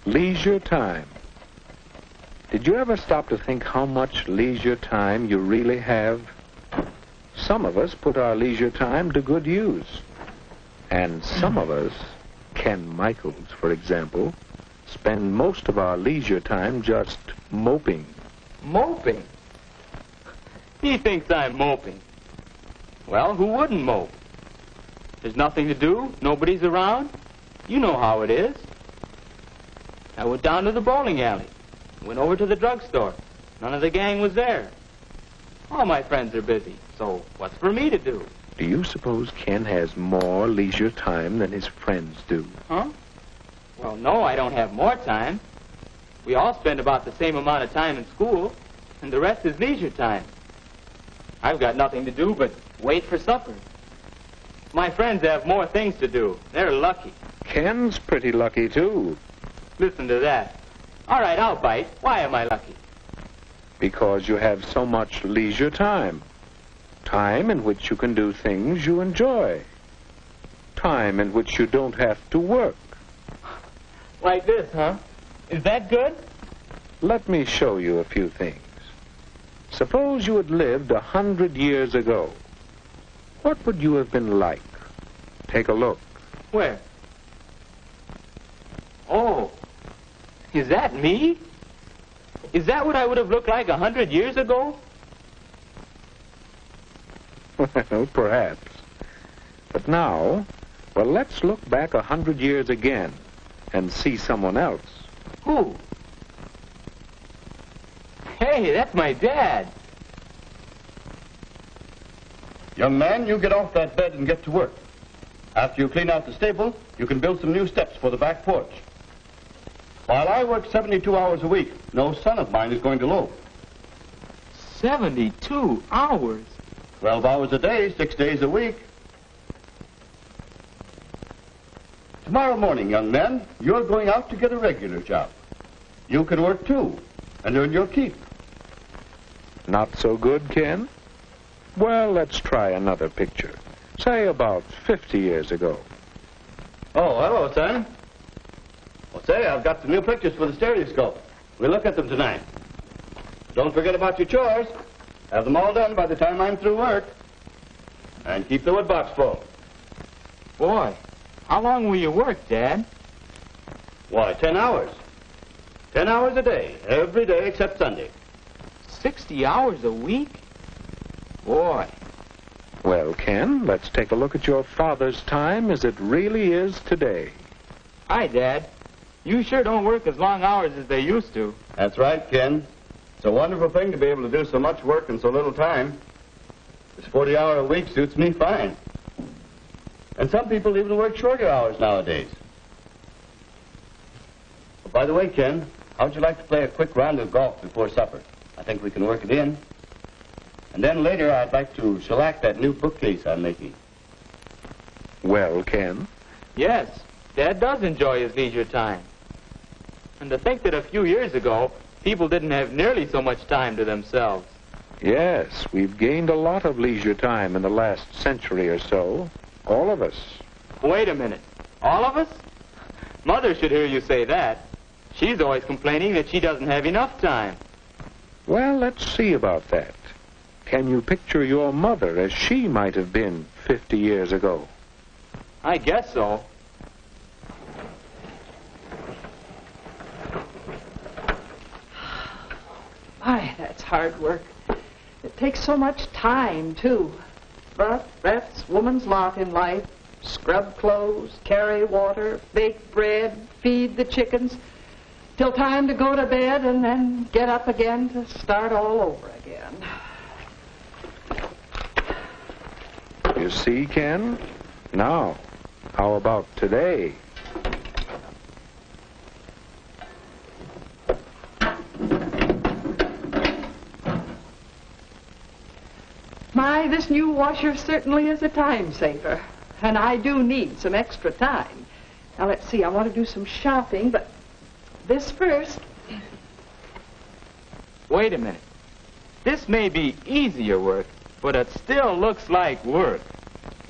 Leisure time. Did you ever stop to think how much leisure time you really have? Some of us put our leisure time to good use. And some of us, Ken Michaels, for example, spend most of our leisure time just moping. Moping? He thinks I'm moping. Well, who wouldn't mope? There's nothing to do, nobody's around. You know how it is. I went down to the bowling alley, went over to the drugstore. None of the gang was there. All my friends are busy, so what's for me to do? Do you suppose Ken has more leisure time than his friends do? Huh? Well, no, I don't have more time. We all spend about the same amount of time in school, and the rest is leisure time. I've got nothing to do but wait for supper. My friends have more things to do. They're lucky. Ken's pretty lucky, too. Listen to that. All right, I'll bite. Why am I lucky? Because you have so much leisure time. Time in which you can do things you enjoy. Time in which you don't have to work. Like this, huh? Is that good? Let me show you a few things. Suppose you had lived 100 years ago. What would you have been like? Take a look. Where? Oh, is that me? Is that what I would have looked like 100 years ago? Well, perhaps. But now, well, let's look back 100 years again and see someone else. Who? Hey, that's my dad. Young man, you get off that bed and get to work. After you clean out the stable, you can build some new steps for the back porch. While I work 72 hours a week, no son of mine is going to loaf. 72 hours? 12 hours a day, 6 days a week. Tomorrow morning, young man, you're going out to get a regular job. You can work too, and earn your keep. Not so good, Ken? Well, let's try another picture. Say about 50 years ago. Oh, hello, son. Well, say, I've got some new pictures for the stereoscope. We'll look at them tonight. Don't forget about your chores. Have them all done by the time I'm through work. And keep the wood box full. Boy, how long will you work, Dad? Why, 10 hours. 10 hours a day, every day except Sunday. 60 hours a week? Boy. Well, Ken, let's take a look at your father's time as it really is today. Hi, Dad. You sure don't work as long hours as they used to. That's right, Ken. It's a wonderful thing to be able to do so much work in so little time. This 40-hour-a-week suits me fine. And some people even work shorter hours nowadays. Oh, by the way, Ken, how'd you like to play a quick round of golf before supper? I think we can work it in. And then later, I'd like to shellac that new bookcase I'm making. Well, Ken? Yes, Dad does enjoy his leisure time. And to think that a few years ago, people didn't have nearly so much time to themselves. Yes, we've gained a lot of leisure time in the last century or so. All of us. Wait a minute. All of us? Mother should hear you say that. She's always complaining that she doesn't have enough time. Well, let's see about that. Can you picture your mother as she might have been 50 years ago? I guess so. My, that's hard work. It takes so much time, too. But that's woman's lot in life. Scrub clothes, carry water, bake bread, feed the chickens, till time to go to bed and then get up again to start all over again. You see, Ken? Now, how about today? My, this new washer certainly is a time saver. And I do need some extra time. Now, let's see, I want to do some shopping, but this first. Wait a minute. This may be easier work, but it still looks like work.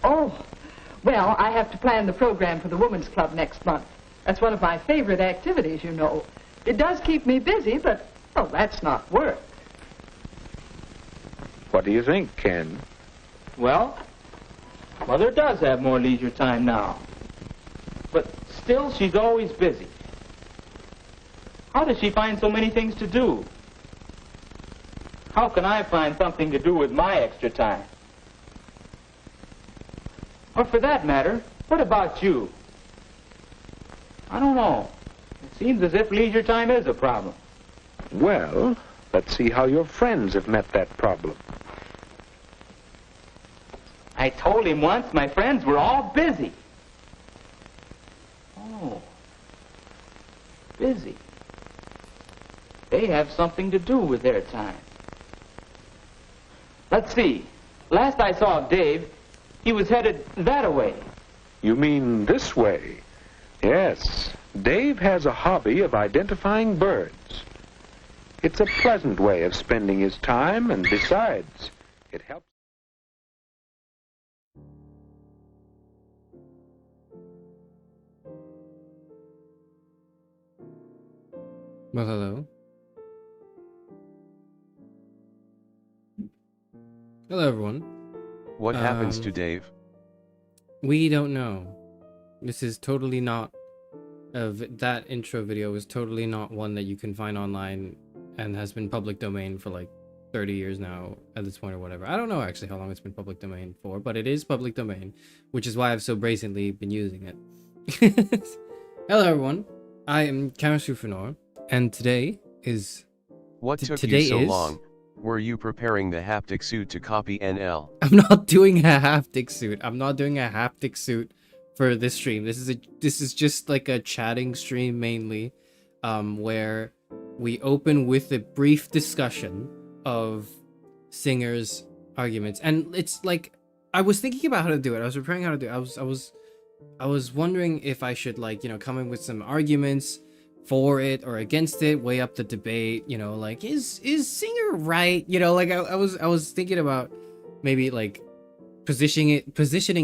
Oh, well, I have to plan the program for the Women's Club next month. That's one of my favorite activities, you know. It does keep me busy, but, well, that's not work. What do you think, Ken? Well, Mother does have more leisure time now. But still, she's always busy. How does she find so many things to do? How can I find something to do with my extra time? Or for that matter, what about you? I don't know. It seems as if leisure time is a problem. Well, let's see how your friends have met that problem. I told him once my friends were all busy. Oh, busy. They have something to do with their time. Let's see. Last I saw of Dave, he was headed that-a-way. You mean this way? Yes. Dave has a hobby of identifying birds. It's a pleasant way of spending his time, and besides, it helps. Well, hello. Hello, everyone. What happens to Dave? We don't know. This is totally not... that intro video is totally not one that you can find online and has been public domain for like 30 years now at this point or whatever. I don't know actually how long it's been public domain for, but it is public domain, which is why I've so brazenly been using it. Hello, everyone. I am Charis Euphranor, and today is... What took you so long? Were you preparing the haptic suit to copy NL? I'm not doing a haptic suit. I'm not doing a haptic suit for this stream. This is just like a chatting stream mainly, where we open with a brief discussion of singers' arguments. And it's like, I was thinking about how to do it. I was preparing how to do it. I was wondering if I should, like, you know, come in with some arguments for it or against it, weigh up the debate, you know, like, is Singer right? You know, like, I was thinking about maybe like positioning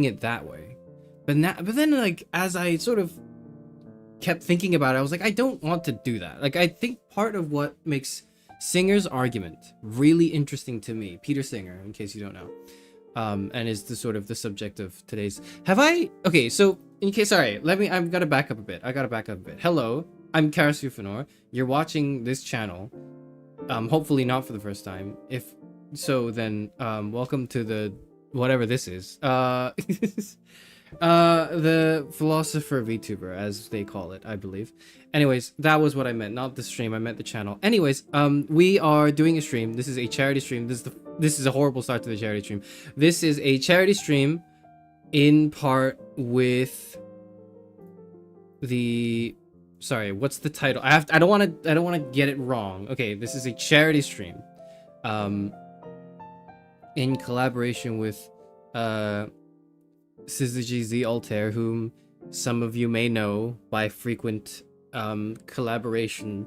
it that way. But then, like, as I sort of kept thinking about it, I was like, I don't want to do that. Like, I think part of what makes Singer's argument really interesting to me, Peter Singer, in case you don't know, and is the sort of the subject of today's... Okay, so, in case... Sorry, I've got to back up a bit. Hello, I'm Charis Euphranor. You're watching this channel, hopefully not for the first time. If so, then, welcome to the... whatever this is. The philosopher VTuber, as they call it, I believe. Anyways, that was what I meant, not the stream. I meant the channel. Anyways, we are doing a stream. This is a charity stream. This is a horrible start to the charity stream. This is a charity stream in part with the... Sorry, what's the title? I don't want to get it wrong. Okay, this is a charity stream, in collaboration with Syzygy Z Altair, whom some of you may know by frequent collaboration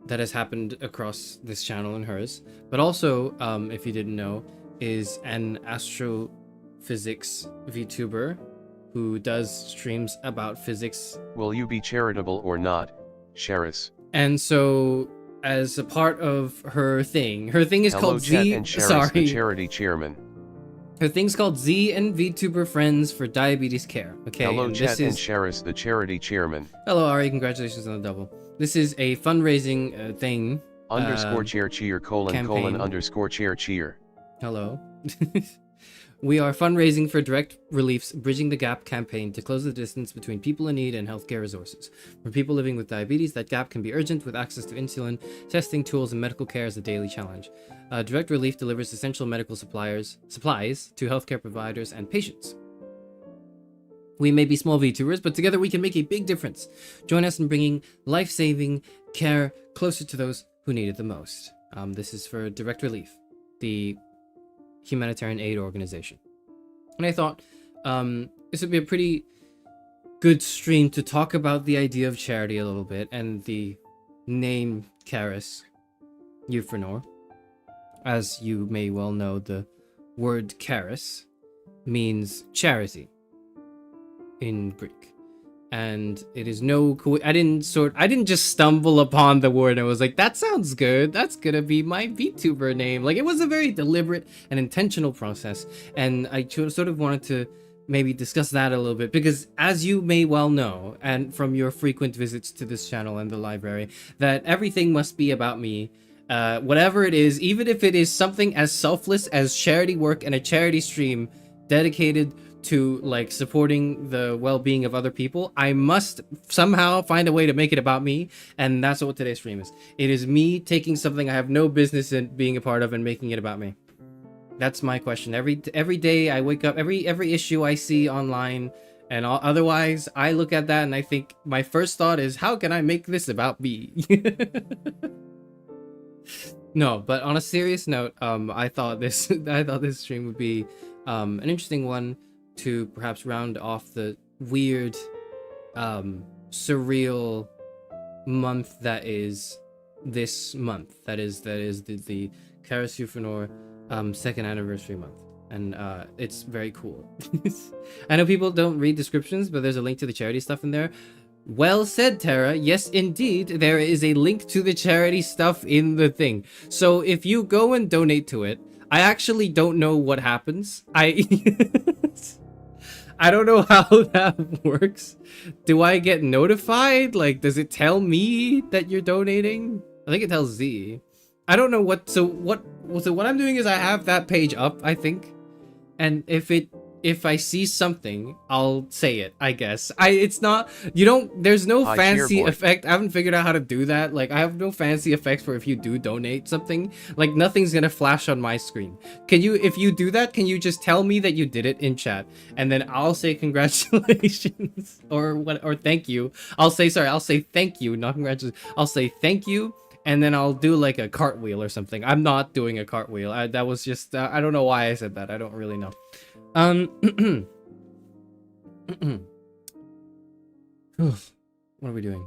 that has happened across this channel and hers. But also, if you didn't know, is an astrophysics VTuber who does streams about physics. Will you be charitable or not, Charis? And so, as a part of her thing is Hello, called Chet Z... and Charis, Sorry. the charity chairman. Her thing's called Z and VTuber Friends for Diabetes Care. Okay. Hello, Chet and Charis, the charity chairman. Hello, Ari. Congratulations on the double. This is a fundraising thing. Underscore chair cheer campaign. underscore chair cheer. Hello. We are fundraising for Direct Relief's Bridging the Gap campaign to close the distance between people in need and healthcare resources. For people living with diabetes, that gap can be urgent, with access to insulin, testing, tools, and medical care as a daily challenge. Direct Relief delivers essential medical supplies to healthcare providers and patients. We may be small VTubers, but together we can make a big difference. Join us in bringing life-saving care closer to those who need it the most. This is for Direct Relief, the humanitarian aid organization. And I thought this would be a pretty good stream to talk about the idea of charity a little bit, and the name Charis Euphranor. As you may well know, the word charis means charity in Greek. And it is no I didn't just stumble upon the word and I was like, that sounds good, that's gonna be my VTuber name. Like, it was a very deliberate and intentional process, and I sort of wanted to maybe discuss that a little bit, because as you may well know, and from your frequent visits to this channel and the library, that everything must be about me. Whatever it is, even if it is something as selfless as charity work and a charity stream dedicated to like supporting the well-being of other people, I must somehow find a way to make it about me. And that's what today's stream is. It is me taking something I have no business in being a part of and making it about me. That's my question. Every day I wake up, every issue I see online and otherwise, I look at that and I think my first thought is, how can I make this about me? No, but on a serious note, I thought this stream would be an interesting one to perhaps round off the weird, surreal month that is this month. That is the Charis Euphranor second anniversary month, and it's very cool. I know people don't read descriptions, but there's a link to the charity stuff in there. Well said, Tara. Yes, indeed, there is a link to the charity stuff in the thing. So if you go and donate to it, I actually don't know what happens. I don't know how that works. Do I get notified? Like, does it tell me that you're donating? I think it tells Z. I don't know what. So what I'm doing is I have that page up, I think, and if I see something, I'll say it, I guess. It's not, there's no fancy effect. I haven't figured out how to do that. Like, I have no fancy effects for if you do donate something. Like, nothing's gonna flash on my screen. If you do that, can you just tell me that you did it in chat? And then I'll say congratulations or thank you. I'll say thank you, not congratulations. I'll say thank you. And then I'll do like a cartwheel or something. I'm not doing a cartwheel. That was just, I don't know why I said that. I don't really know. What are we doing?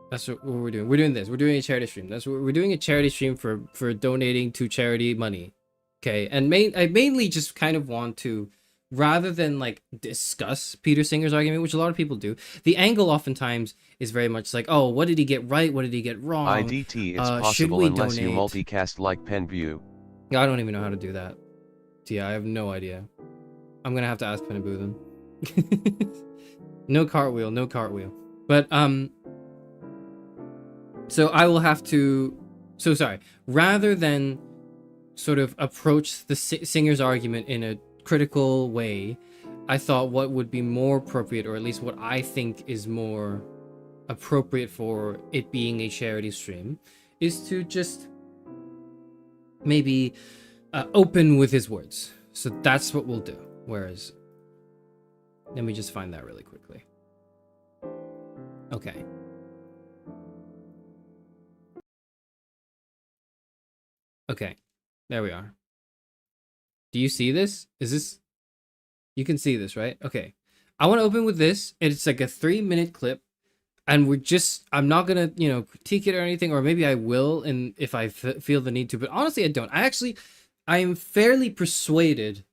That's what we're doing. We're doing this. We're doing a charity stream. That's what we're doing, a charity stream for donating to charity money. Okay, and I mainly just kind of want to, rather than like discuss Peter Singer's argument, which a lot of people do, the angle oftentimes is very much like, oh, what did he get right? What did he get wrong? IDT is possible unless you multicast like pen view. I don't even know how to do that. Yeah, I have no idea. I'm gonna have to ask Penabu then. No cartwheel. But so I will have to. So sorry. Rather than sort of approach the singer's argument in a critical way, I thought what would be more appropriate, or at least what I think is more appropriate for it being a charity stream, is to just maybe open with his words. So that's what we'll do. Whereas, let me just find that really quickly. Okay. Okay, there we are. Do you see this? Is this, you can see this, right? Okay. I want to open with this. It's like a 3-minute clip. And I'm not going to, critique it or anything, or maybe I will, and if I feel the need to, but honestly, I don't. I am fairly persuaded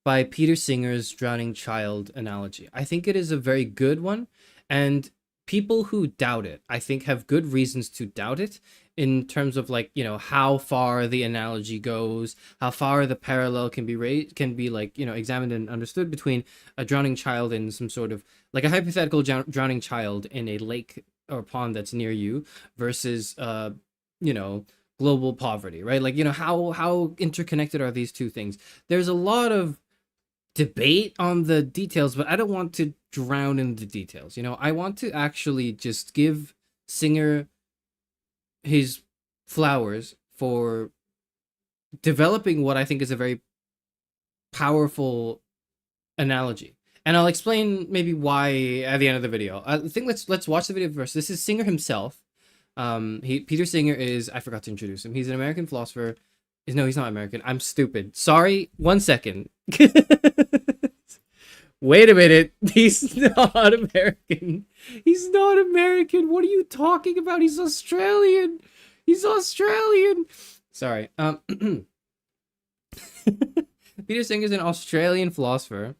by Peter Singer's drowning child analogy. I think it is a very good one, and people who doubt it, I think, have good reasons to doubt it in terms of like, how far the analogy goes, how far the parallel can be examined and understood between a drowning child and some sort of like a hypothetical drowning child in a lake or pond that's near you versus global poverty, right? Like, how interconnected are these two things? There's a lot of debate on the details, but I don't want to drown in the details. I want to actually just give Singer his flowers for developing what I think is a very powerful analogy. And I'll explain maybe why at the end of the video. I think let's watch the video first. This is Singer himself. Peter Singer is, I forgot to introduce him. He's an American philosopher. No, he's not American. I'm stupid. Sorry. 1 second. Wait a minute. He's not American. He's not American. What are you talking about? He's Australian. He's Australian. Sorry. Peter Singer is an Australian philosopher.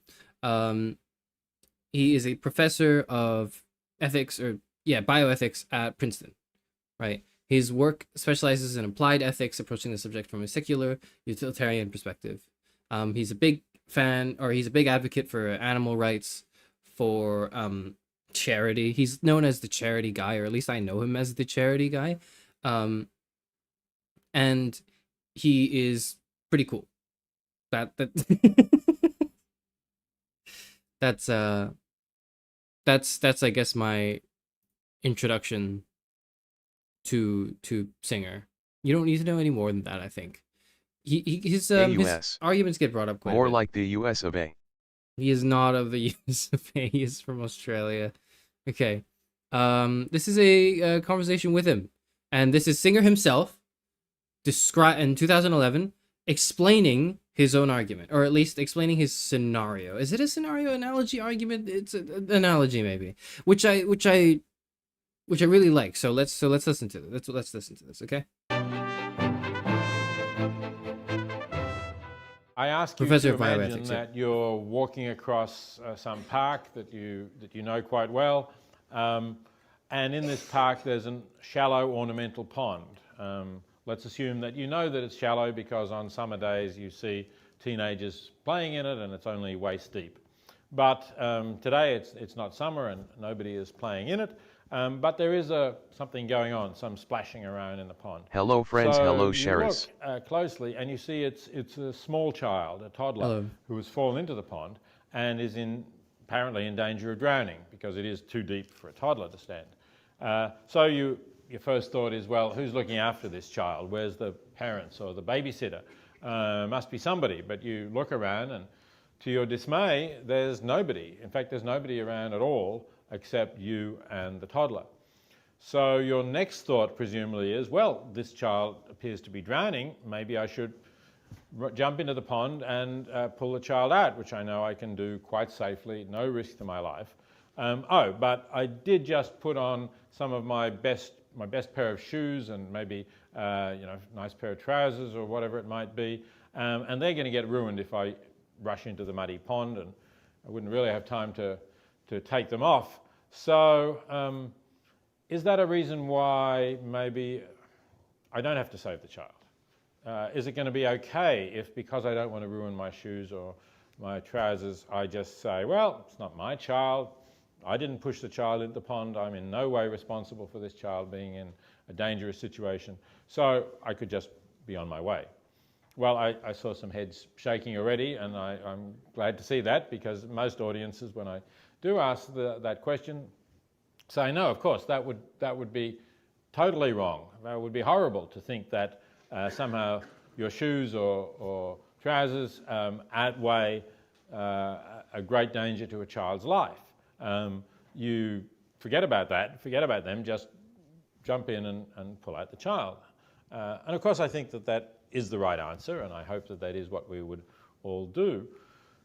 he is a professor of ethics, or yeah, bioethics at Princeton, right? His work specializes in applied ethics, approaching the subject from a secular, utilitarian perspective. He's a big fan, or he's a big advocate for animal rights, for charity. He's known as the charity guy, or at least I know him as the charity guy. And he is pretty cool. That that's I guess my introduction to Singer. You don't need to know any more than that, I think. His arguments get brought up quite a bit. More like the US of A. He is not of the US of A. He is from Australia. Okay. This is a conversation with him. And this is Singer himself, in 2011, explaining his own argument, or at least explaining his scenario. Is it a scenario analogy argument? It's an analogy, maybe, which I really like. So let's listen to this. Let's listen to this, okay? I ask Professor you to of imagine bioethics, that you're walking across some park that you know quite well, and in this park there's a shallow ornamental pond. Let's assume that you know that it's shallow because on summer days you see teenagers playing in it and it's only waist deep. But today it's not summer and nobody is playing in it, but there is something going on, some splashing around in the pond. Hello friends, so hello you Charis. look closely and you see it's a small child, a toddler, who has fallen into the pond and is apparently in danger of drowning because it is too deep for a toddler to stand. So your first thought is, well, who's looking after this child? Where's the parents or the babysitter? Must be somebody, but you look around and to your dismay, there's nobody. In fact, there's nobody around at all except you and the toddler. So your next thought presumably is, well, this child appears to be drowning. Maybe I should jump into the pond and pull the child out, which I know I can do quite safely, no risk to my life. But I did just put on some of my best pair of shoes and maybe nice pair of trousers or whatever it might be, and they're going to get ruined if I rush into the muddy pond, and I wouldn't really have time to take them off. So is that a reason why maybe I don't have to save the child? Is it going to be okay if, because I don't want to ruin my shoes or my trousers, I just say, well, it's not my child, I didn't push the child into the pond, I'm in no way responsible for this child being in a dangerous situation, so I could just be on my way? Well, I saw some heads shaking already, and I'm glad to see that, because most audiences, when I do ask that question, say, no, of course, that would be totally wrong. That would be horrible to think that somehow your shoes or trousers outweigh a great danger to a child's life. You forget about that, forget about them, just jump in and pull out the child. And of course I think that is the right answer, and I hope that is what we would all do.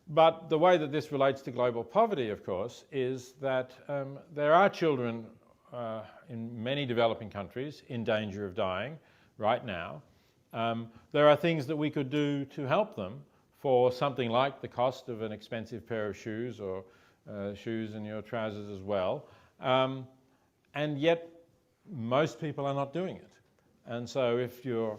But the way that this relates to global poverty, of course, is that there are children in many developing countries in danger of dying right now. There are things that we could do to help them for something like the cost of an expensive pair of shoes, or shoes and your trousers as well. And yet most people are not doing it. And so if you're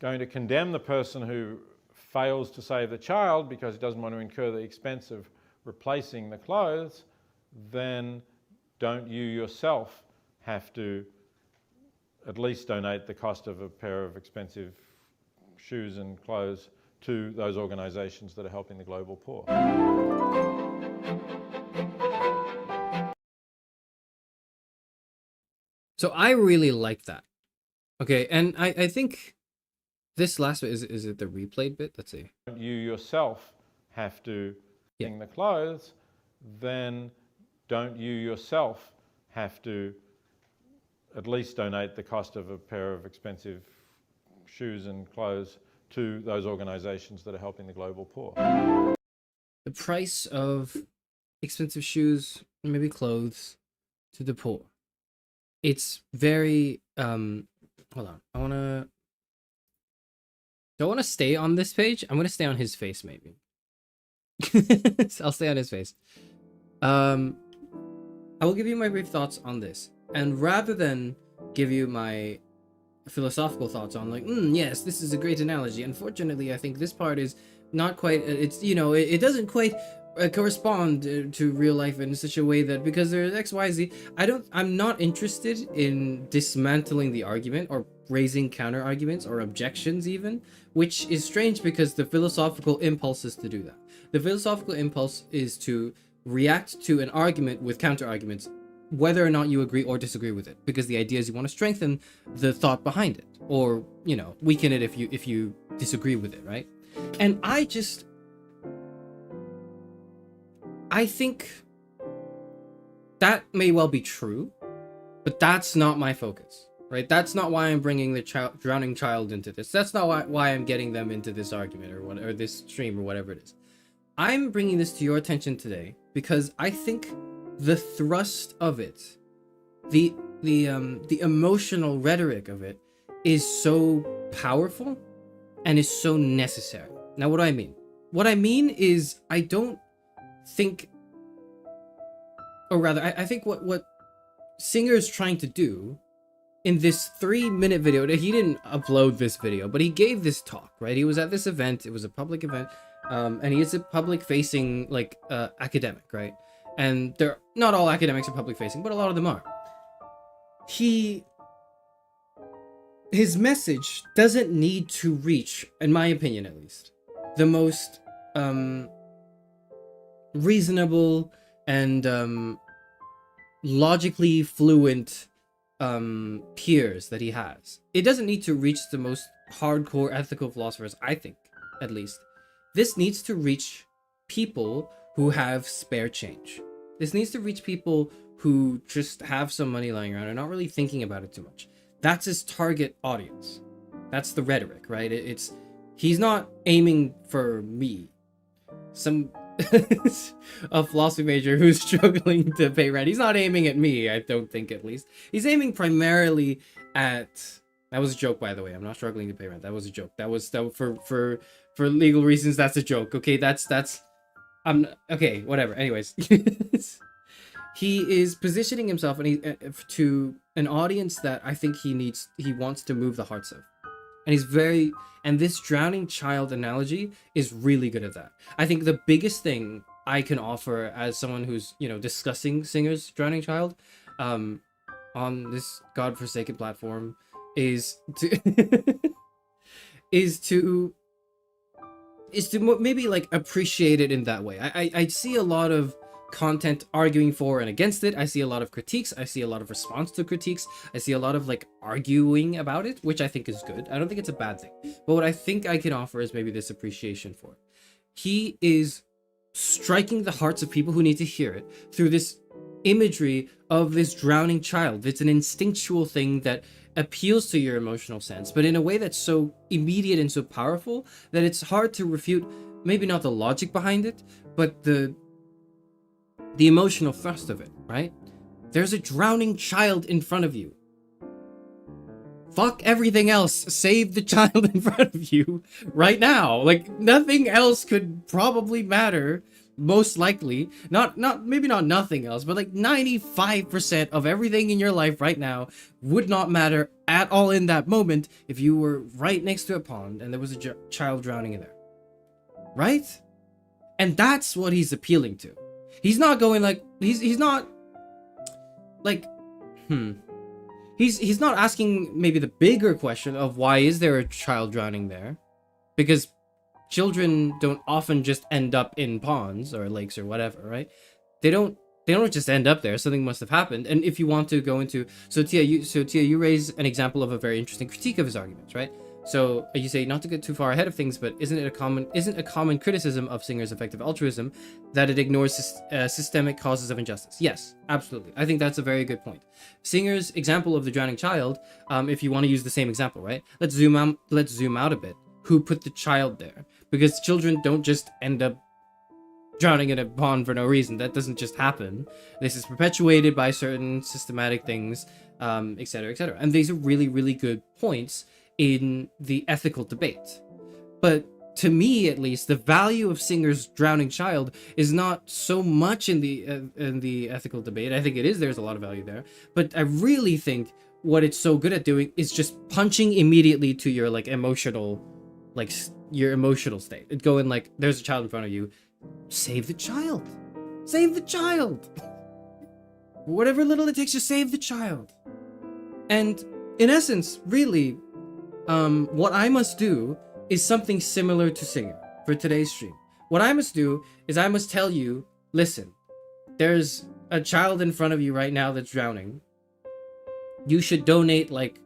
going to condemn the person who fails to save the child because he doesn't want to incur the expense of replacing the clothes, then don't you yourself have to at least donate the cost of a pair of expensive shoes and clothes to those organisations that are helping the global poor? So I really like that. Okay, and I think this last bit, is it the replayed bit? Let's see. You yourself have to bring the clothes, then don't you yourself have to at least donate the cost of a pair of expensive shoes and clothes to those organisations that are helping the global poor? The price of expensive shoes, maybe clothes, to the poor. It's very hold on. Do I want to stay on this page? I'm going to stay on his face, maybe. I'll stay on his face. I will give you my brief thoughts on this, and rather than give you my philosophical thoughts on like, yes, this is a great analogy, unfortunately I think this part is not quite, it's, you know, it doesn't quite correspond to real life in such a way that because there's XYZ, I'm not interested in dismantling the argument or raising counter arguments or objections even, which is strange because the philosophical impulse is to do that. The philosophical impulse is to react to an argument with counter arguments, whether or not you agree or disagree with it, because the idea is you want to strengthen the thought behind it, or, you know, weaken it if you disagree with it, right? And I think that may well be true, but that's not my focus, right? That's not why I'm bringing the drowning child into this. That's not why I'm getting them into this argument or this stream or whatever it is. I'm bringing this to your attention today because I think the thrust of it, the emotional rhetoric of it, is so powerful and is so necessary. Now, what do I mean? What I mean is I don't think, or rather, I think what Singer's trying to do in this 3-minute video, he didn't upload this video, but he gave this talk, right? He was at this event, it was a public event, and he is a public-facing, like, academic, right? And not all academics are public-facing, but a lot of them are. His message doesn't need to reach, in my opinion at least, the most reasonable and logically fluent peers that he has. It doesn't need to reach the most hardcore ethical philosophers, I think, at least. This needs to reach people who have spare change. This needs to reach people who just have some money lying around and not really thinking about it too much. That's his target audience. That's the rhetoric, right? He's not aiming for me, a philosophy major who's struggling to pay rent. He's not aiming at me, I don't think, at least. He's aiming primarily at... That was a joke, by the way. I'm not struggling to pay rent. That was a joke. That was for legal reasons. That's a joke. Okay, okay, whatever. Anyways, he is positioning himself to an audience that I think he wants to move the hearts of. And this drowning child analogy is really good at that. I think the biggest thing I can offer as someone who's, you know, discussing Singer's drowning child on this godforsaken platform is to maybe like appreciate it in that way. I see a lot of content arguing for and against it. I see a lot of critiques. I see a lot of response to critiques. I see a lot of like arguing about it, which I think is good. I don't think it's a bad thing. But what I think I can offer is maybe this appreciation for it. He is striking the hearts of people who need to hear it through this imagery of this drowning child. It's an instinctual thing that appeals to your emotional sense, but in a way that's so immediate and so powerful that it's hard to refute, maybe not the logic behind it, but the emotional thrust of it, right? There's a drowning child in front of you. Fuck everything else. Save the child in front of you right now. Like, nothing else could probably matter, most likely. Maybe not nothing else, but like 95% of everything in your life right now would not matter at all in that moment if you were right next to a pond and there was a child drowning in there. Right? And that's what he's appealing to. He's not going like, he's not like, he's not asking maybe the bigger question of why is there a child drowning there? Because children don't often just end up in ponds or lakes or whatever, right? They don't just end up there. Something must have happened. And if you want to go into, so Tia, you raise an example of a very interesting critique of his arguments, right? So you say, not to get too far ahead of things, but isn't a common criticism of Singer's effective altruism that it ignores systemic causes of injustice? Yes, absolutely. I think that's a very good point. Singer's example of the drowning child, if you want to use the same example, right? Let's zoom out a bit. Who put the child there? Because children don't just end up drowning in a pond for no reason. That doesn't just happen. This is perpetuated by certain systematic things, etc., etc. And these are really, really good points in the ethical debate. But to me at least, the value of Singer's drowning child is not so much in the ethical debate. I think it is. There's a lot of value there, but I really think what it's so good at doing is just punching immediately to your like emotional, like your emotional state. It go in like, there's a child in front of you, save the child, save the child. Whatever little it takes to save the child. And in essence, really, what I must do is something similar to Singer for today's stream. What I must do is I must tell you, listen, there's a child in front of you right now that's drowning. You should donate like,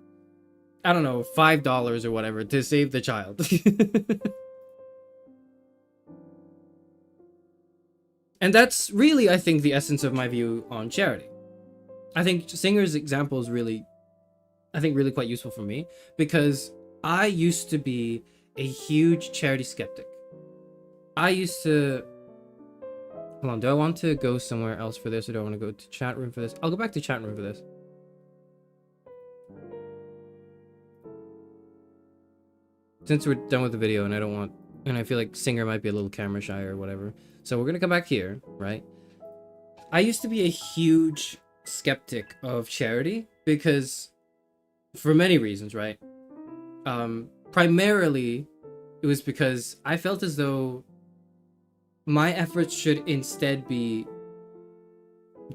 I don't know, $5 or whatever to save the child. And that's really, I think, the essence of my view on charity. I think Singer's example is really, I think, really quite useful for me, because I used to be a huge charity skeptic. I used to... Hold on, do I want to go somewhere else for this, or do I want to go to chat room for this? I'll go back to chat room for this. Since we're done with the video and I don't want... And I feel like Singer might be a little camera shy or whatever. So we're going to come back here, right? I used to be a huge skeptic of charity because... For many reasons, right? Primarily, it was because I felt as though my efforts should instead be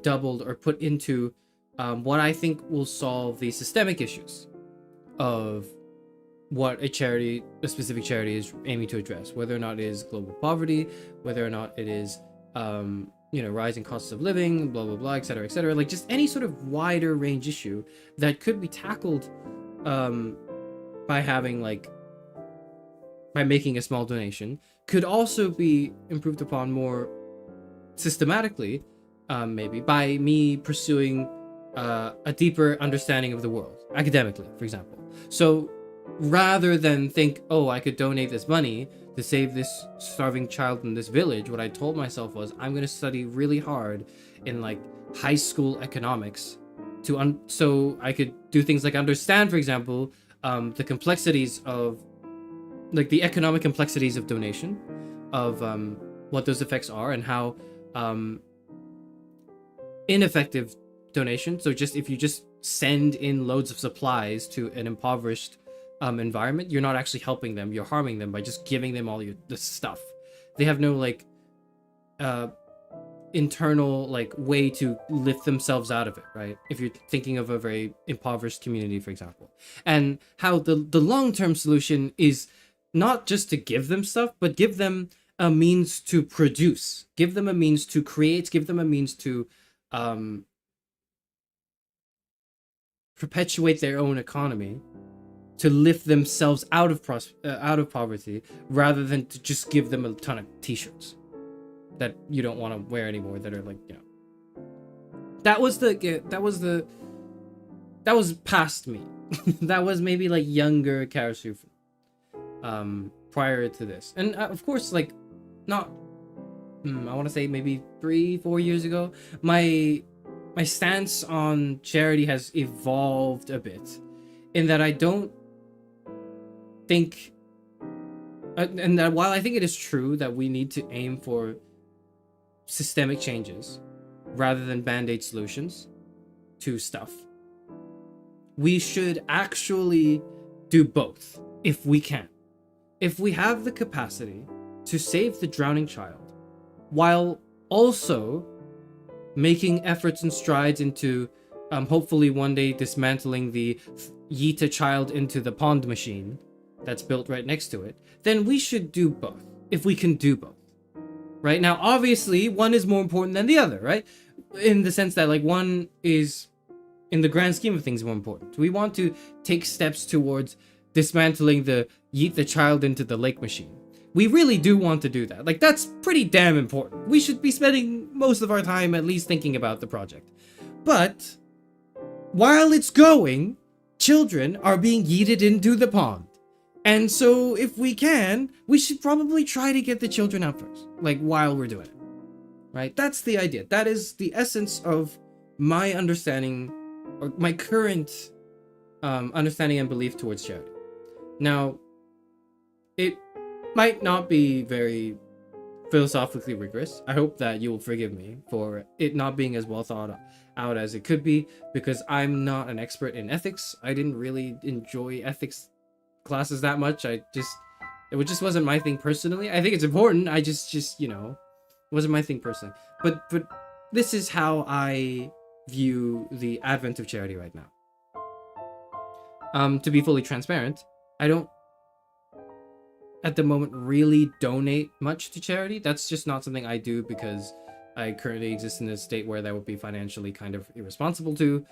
doubled or put into what I think will solve the systemic issues of what a specific charity is aiming to address, whether or not it is global poverty, whether or not it is, rising costs of living, blah, blah, blah, etc., etc. Like just any sort of wider range issue that could be tackled by making a small donation, could also be improved upon more systematically, maybe by me pursuing a deeper understanding of the world, academically, for example. So rather than think, oh, I could donate this money to save this starving child in this village, what I told myself was, I'm going to study really hard in like high school economics so I could do things like understand, for example, the complexities of like the economic complexities of donation, of what those effects are, and how ineffective donation, so just if you just send in loads of supplies to an impoverished environment, you're not actually helping them, you're harming them by just giving them all the stuff. They have no like internal like way to lift themselves out of it, right? If you're thinking of a very impoverished community, for example. And how the long-term solution is not just to give them stuff, but give them a means to produce, give them a means to create, give them a means to perpetuate their own economy, to lift themselves out of poverty, rather than to just give them a ton of t-shirts that you don't want to wear anymore, that are like, that was past me. That was maybe like younger Charis Euphranor, prior to this. And of course, like, not I want to say maybe 3-4 years ago, my stance on charity has evolved a bit, in that I don't think, and that while I think it is true that we need to aim for systemic changes rather than band-aid solutions to stuff, we should actually do both if we can. If we have the capacity to save the drowning child while also making efforts and strides into hopefully one day dismantling the yeet a child into the pond machine that's built right next to it, then we should do both, if we can do both. Right? Now, obviously, one is more important than the other, right? In the sense that, like, one is, in the grand scheme of things, more important. We want to take steps towards dismantling the yeet the child into the lake machine. We really do want to do that. Like, that's pretty damn important. We should be spending most of our time at least thinking about the project. But, while it's going, children are being yeeted into the pond. And so, if we can, we should probably try to get the children out first, like, while we're doing it, right? That's the idea. That is the essence of my understanding, or my current understanding and belief towards charity. Now, it might not be very philosophically rigorous. I hope that you will forgive me for it not being as well thought out as it could be, because I'm not an expert in ethics. I didn't really enjoy ethics classes that much. It just wasn't my thing personally. I think it's important. I just you know, wasn't my thing personally. But this is how I view the advent of charity right now. To be fully transparent, I don't at the moment really donate much to charity. That's just not something I do because I currently exist in a state where that would be financially kind of irresponsible to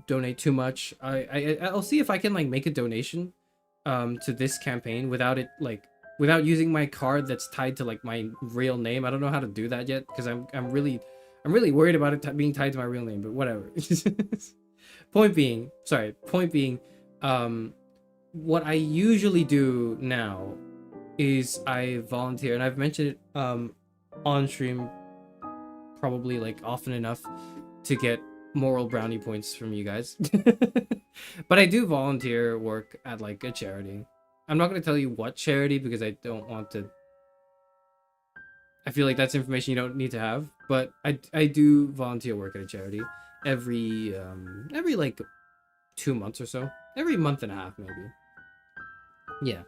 donate too much. I'll see if I can like make a donation to this campaign without using my card that's tied to like my real name. I don't know how to do that yet because I'm really worried about it being tied to my real name, but whatever. Point being, what I usually do now is I volunteer, and I've mentioned it on stream probably like often enough to get moral brownie points from you guys. But I do volunteer work at like a charity. I'm not going to tell you what charity because I don't want to. I feel like that's information you don't need to have, but I do volunteer work at a charity every like 2 months or so, every month and a half maybe. Yeah.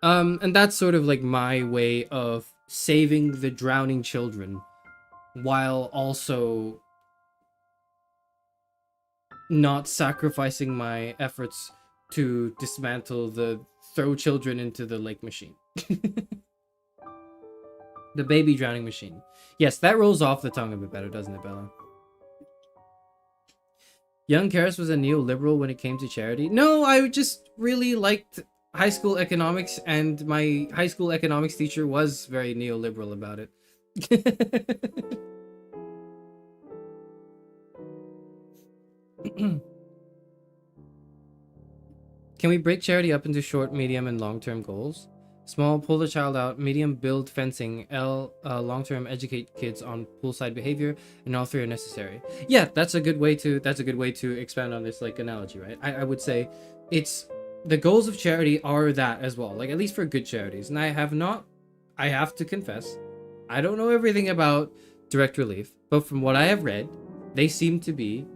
And that's sort of like my way of saving the drowning children while also not sacrificing my efforts to dismantle the throw children into the lake machine. The baby drowning machine. Yes, that rolls off the tongue a bit better, doesn't it, Bella? Young Charis was a neoliberal when it came to charity. No, I just really liked high school economics, and my high school economics teacher was very neoliberal about it. Can we break charity up into short, medium, and long-term goals? Small, pull the child out. Medium, build fencing. Long-term, educate kids on poolside behavior, and all three are necessary. Yeah, that's a good way to expand on this like analogy, right? I would say it's the goals of charity are that as well, like at least for good charities. And I have to confess, I don't know everything about direct relief, but from what I have read, they seem to be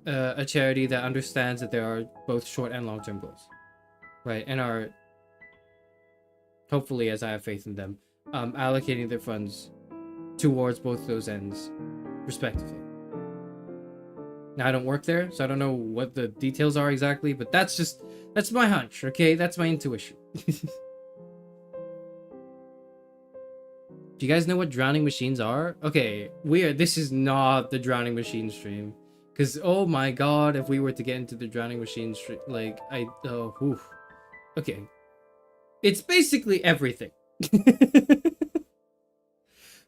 a charity that understands that there are both short and long-term goals, right? And are, hopefully, as I have faith in them, allocating their funds towards both those ends, respectively. Now, I don't work there, so I don't know what the details are exactly, but that's my hunch, okay? That's my intuition. Do you guys know what drowning machines are? Okay, this is not the drowning machine stream. Because, oh my god, if we were to get into the drowning machine stream, like, okay. It's basically everything.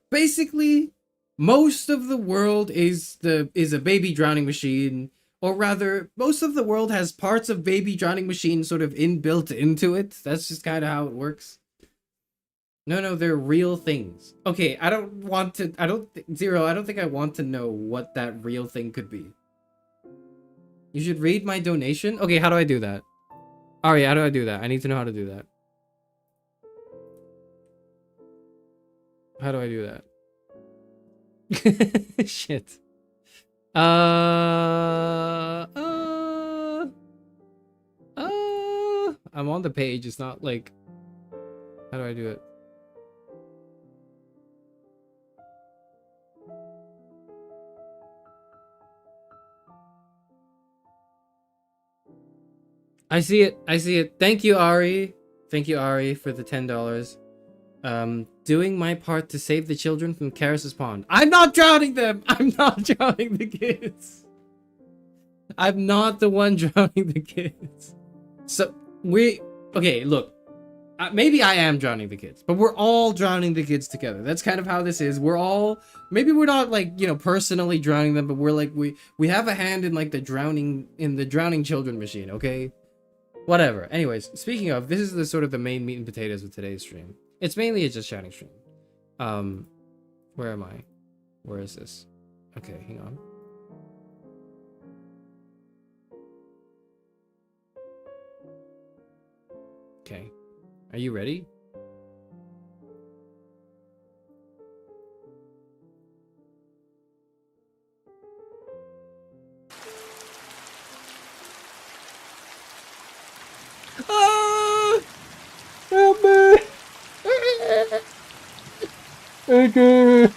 Basically, most of the world is a baby drowning machine, or rather, most of the world has parts of baby drowning machine sort of inbuilt into it. That's just kind of how it works. No, they're real things. Okay, I don't think I want to know what that real thing could be. You should read my donation? Okay, how do I do that? Ari, how do I do that? I need to know how to do that. How do I do that? Shit. I'm on the page, it's not like... How do I do it? I see it. Thank you, Ari. Thank you, Ari, for the $10. Doing my part to save the children from Charis's pond. I'm not drowning them! I'm not drowning the kids! I'm not the one drowning the kids. So, okay, look. Maybe I am drowning the kids, but we're all drowning the kids together. That's kind of how this is. Maybe we're not like, personally drowning them, but we're like, we have a hand in like the drowning children machine, okay? Whatever. Anyways, speaking of, this is the sort of the main meat and potatoes of today's stream. It's mainly a just chatting stream. Where am I? Where is this? Okay, hang on. Okay. Are you ready? Ah! Help me! Okay.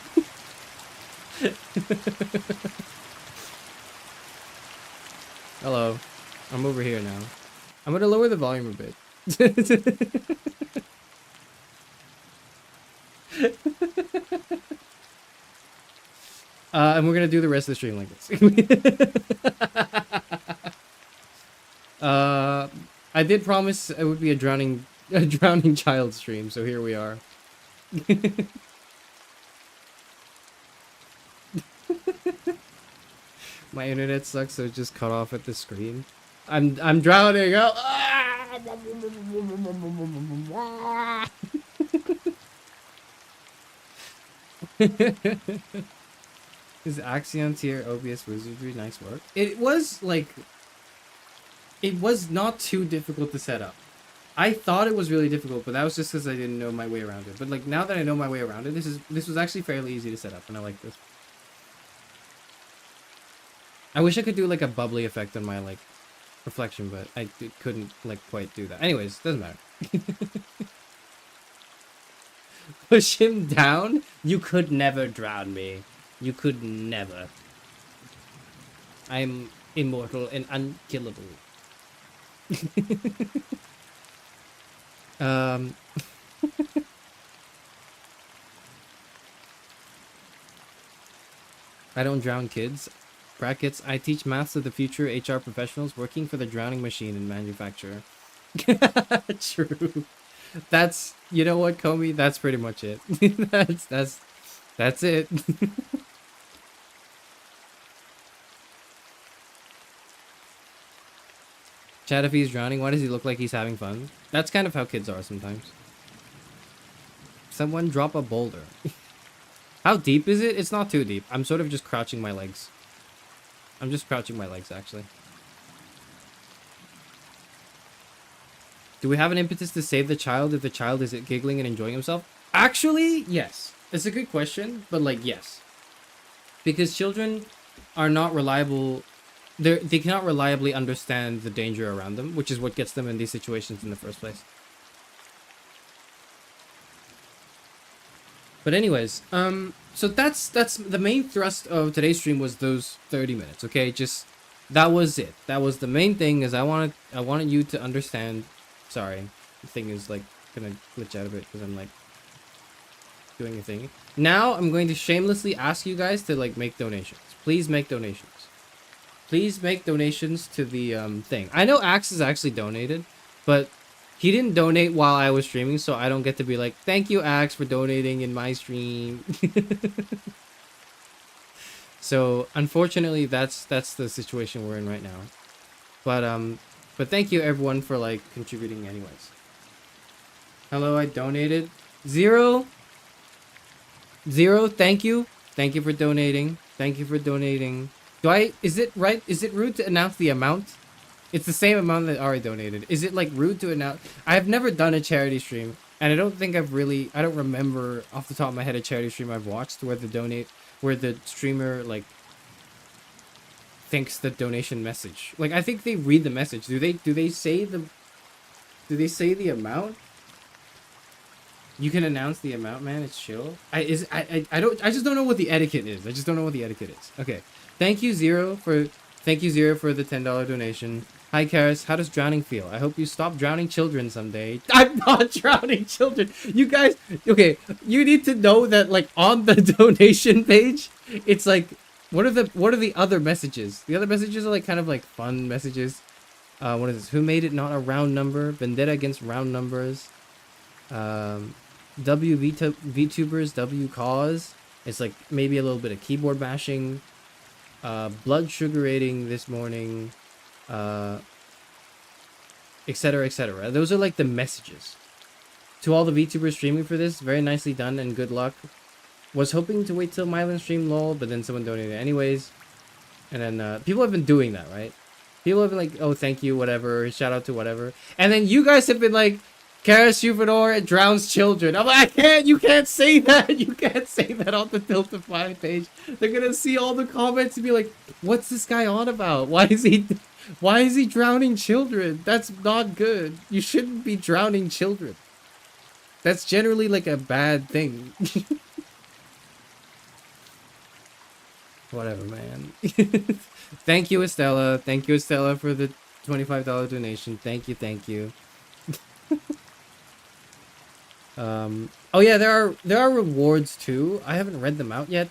Hello. I'm over here now. I'm gonna lower the volume a bit. And we're gonna do the rest of the stream like this. I did promise it would be a drowning child stream, so here we are. My internet sucks, so it just cut off at the screen. I'm drowning. Oh. Is Axion tier OBS wizardry nice work? It was like, it was not too difficult to set up. I thought it was really difficult, but that was just because I didn't know my way around it. But like now that I know my way around it, this was actually fairly easy to set up, and I like this. I wish I could do like a bubbly effect on my like reflection, but I couldn't like quite do that. Anyways, doesn't matter. Push him down? You could never drown me. You could never. I'm immortal and unkillable. I don't drown kids. Brackets, I teach maths to the future HR professionals working for the drowning machine and manufacturer. True. That's, you know what, Comey? That's pretty much it. That's it. Chad, if he's drowning, why does he look like he's having fun? That's kind of how kids are sometimes. Someone drop a boulder. How deep is it? It's not too deep. I'm sort of just crouching my legs. I'm just crouching my legs, actually. Do we have an impetus to save the child if the child is giggling and enjoying himself? Actually, yes. It's a good question, but like, yes. Because children are not reliable. They cannot reliably understand the danger around them, which is what gets them in these situations in the first place. But anyways, so that's the main thrust of today's stream was those 30 minutes, okay? Just, that was it. That was the main thing, is I wanted you to understand. Sorry, the thing is like gonna glitch out of it because I'm like doing a thing. Now I'm going to shamelessly ask you guys to like make donations. Please make donations. Please make donations to the thing. I know Axe has actually donated, but he didn't donate while I was streaming, so I don't get to be like, thank you, Axe, for donating in my stream. So unfortunately, that's the situation we're in right now. But thank you everyone for like contributing anyways. Hello, I donated. Zero, thank you. Thank you for donating. Thank you for donating. Is it right? Is it rude to announce the amount? It's the same amount that Ari donated. Is it like rude to announce? I've never done a charity stream, and I don't think I don't remember off the top of my head a charity stream I've watched where the streamer like thinks the donation message. Like, I think they read the message. Do they say the amount? You can announce the amount, man. It's chill. I just don't know what the etiquette is. I just don't know what the etiquette is. Okay. Thank you Zero for the $10 donation. Hi Charis, how does drowning feel? I hope you stop drowning children someday. I'm not drowning children. You guys, okay, you need to know that like on the donation page, it's like, what are the other messages? The other messages are like kind of like fun messages. What is this? Who made it not a round number? Vendetta against round numbers. VTubers, W cause. It's like maybe a little bit of keyboard bashing. Blood sugar rating this morning. Etc, etc. Those are like the messages. To all the VTubers streaming for this, very nicely done and good luck. Was hoping to wait till Mylan stream lol, but then someone donated anyways. And then people have been doing that, right? People have been like, oh, thank you, whatever, shout out to whatever. And then you guys have been like, Charis Euphranor drowns children. I'm like, you can't say that. You can't say that on the Tiltify page. They're gonna see all the comments and be like, what's this guy on about? Why is he drowning children? That's not good. You shouldn't be drowning children. That's generally like a bad thing. Whatever, man. Thank you, Estella. Thank you, Estella, for the $25 donation. Thank you. Oh yeah, there are rewards too. I haven't read them out yet.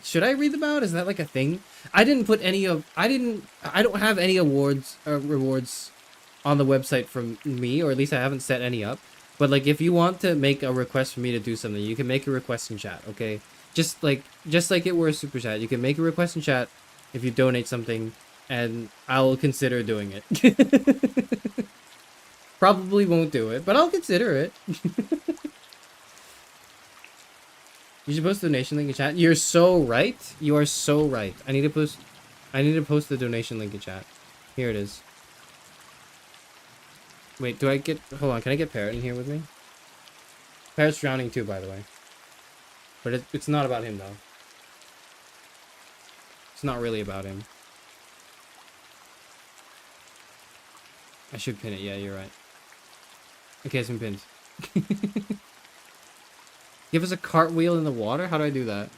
Should I read them out? Is that like a thing? I don't have any rewards on the website from me, or at least I haven't set any up. But like, if you want to make a request for me to do something, you can make a request in chat, okay? Just like it were a super chat. You can make a request in chat if you donate something, and I'll consider doing it. Probably won't do it, but I'll consider it. You should post the donation link in chat. You're so right. You are so right. I need to post the donation link in chat. Here it is. Wait, hold on, can I get Parrot in here with me? Parrot's drowning too, by the way. But it's not about him, though. It's not really about him. I should pin it, yeah, you're right. Okay, it's been pinned. Give us a cartwheel in the water? How do I do that?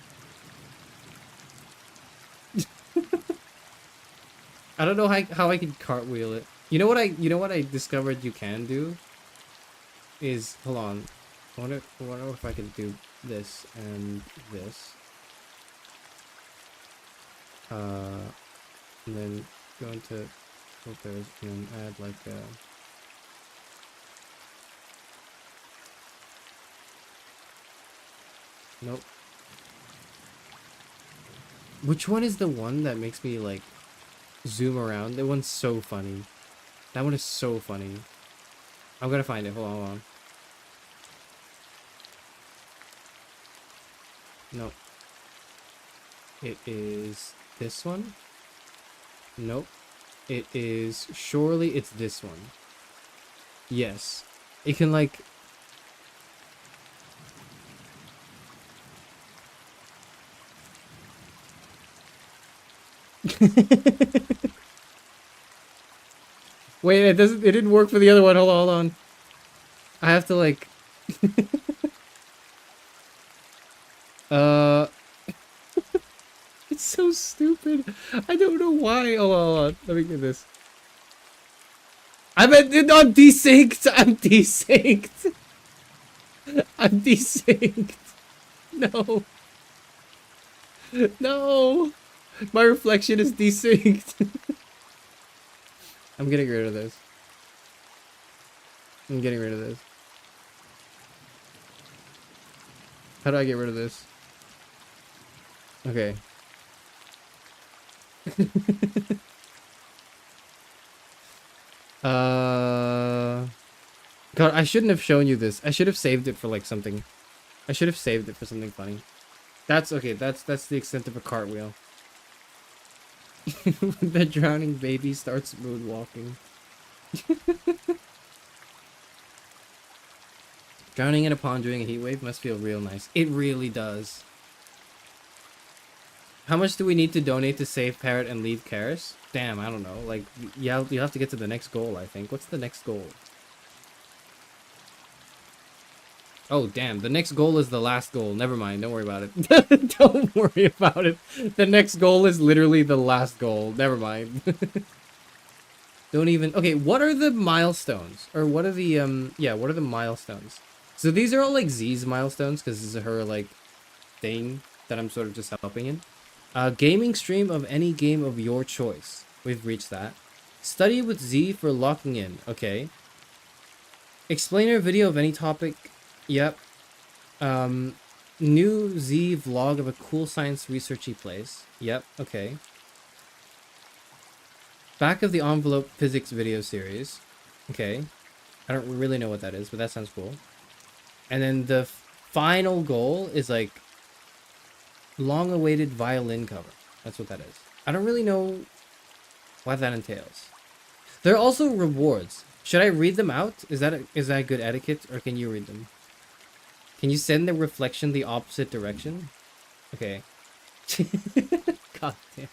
I don't know how I can cartwheel it. You know what I discovered you can do? Is, hold on. I wonder if I can do this and this. And then go into filters and add like a... Nope. Which one is the one that makes me like zoom around? That one's so funny. That one is so funny. I'm gonna find it. Hold on. Nope. It is this one? Nope. It is... Surely it's this one. Yes. It can like... Wait, it didn't work for the other one. Hold on. I have to like it's so stupid. I don't know why. Hold on. Let me get this. I'm desynced. I'm desynced. I'm desynced. No. No. My reflection is desynced. I'm getting rid of this. I'm getting rid of this. How do I get rid of this? Okay. God, I shouldn't have shown you this. I should have saved it for like something. I should have saved it for something funny. That's okay. That's the extent of a cartwheel. The drowning baby starts moonwalking. Drowning in a pond during a heat wave must feel real nice. It really does. How much do we need to donate to save Parrot and leave Charis? Damn, I don't know. Like, yeah, you have to get to the next goal, I think. What's the next goal? Oh, damn. The next goal is the last goal. Never mind. Don't worry about it. Don't worry about it. The next goal is literally the last goal. Never mind. Don't even... Okay, what are the milestones? Or what are the, yeah, what are the milestones? So these are all, like, Z's milestones, because this is her, like, thing that I'm sort of just helping in. Gaming stream of any game of your choice. We've reached that. Study with Z for locking in. Okay. Explainer video of any topic. Yep. New Z vlog of a cool science researchy place. Yep. Okay. Back of the envelope physics video series. Okay. I don't really know what that is, but that sounds cool. And then the final goal is like long-awaited violin cover. That's what that is. I don't really know what that entails. There are also rewards. Should I read them out? Is that good etiquette, or can you read them? Can you send the reflection the opposite direction? Okay. God damn.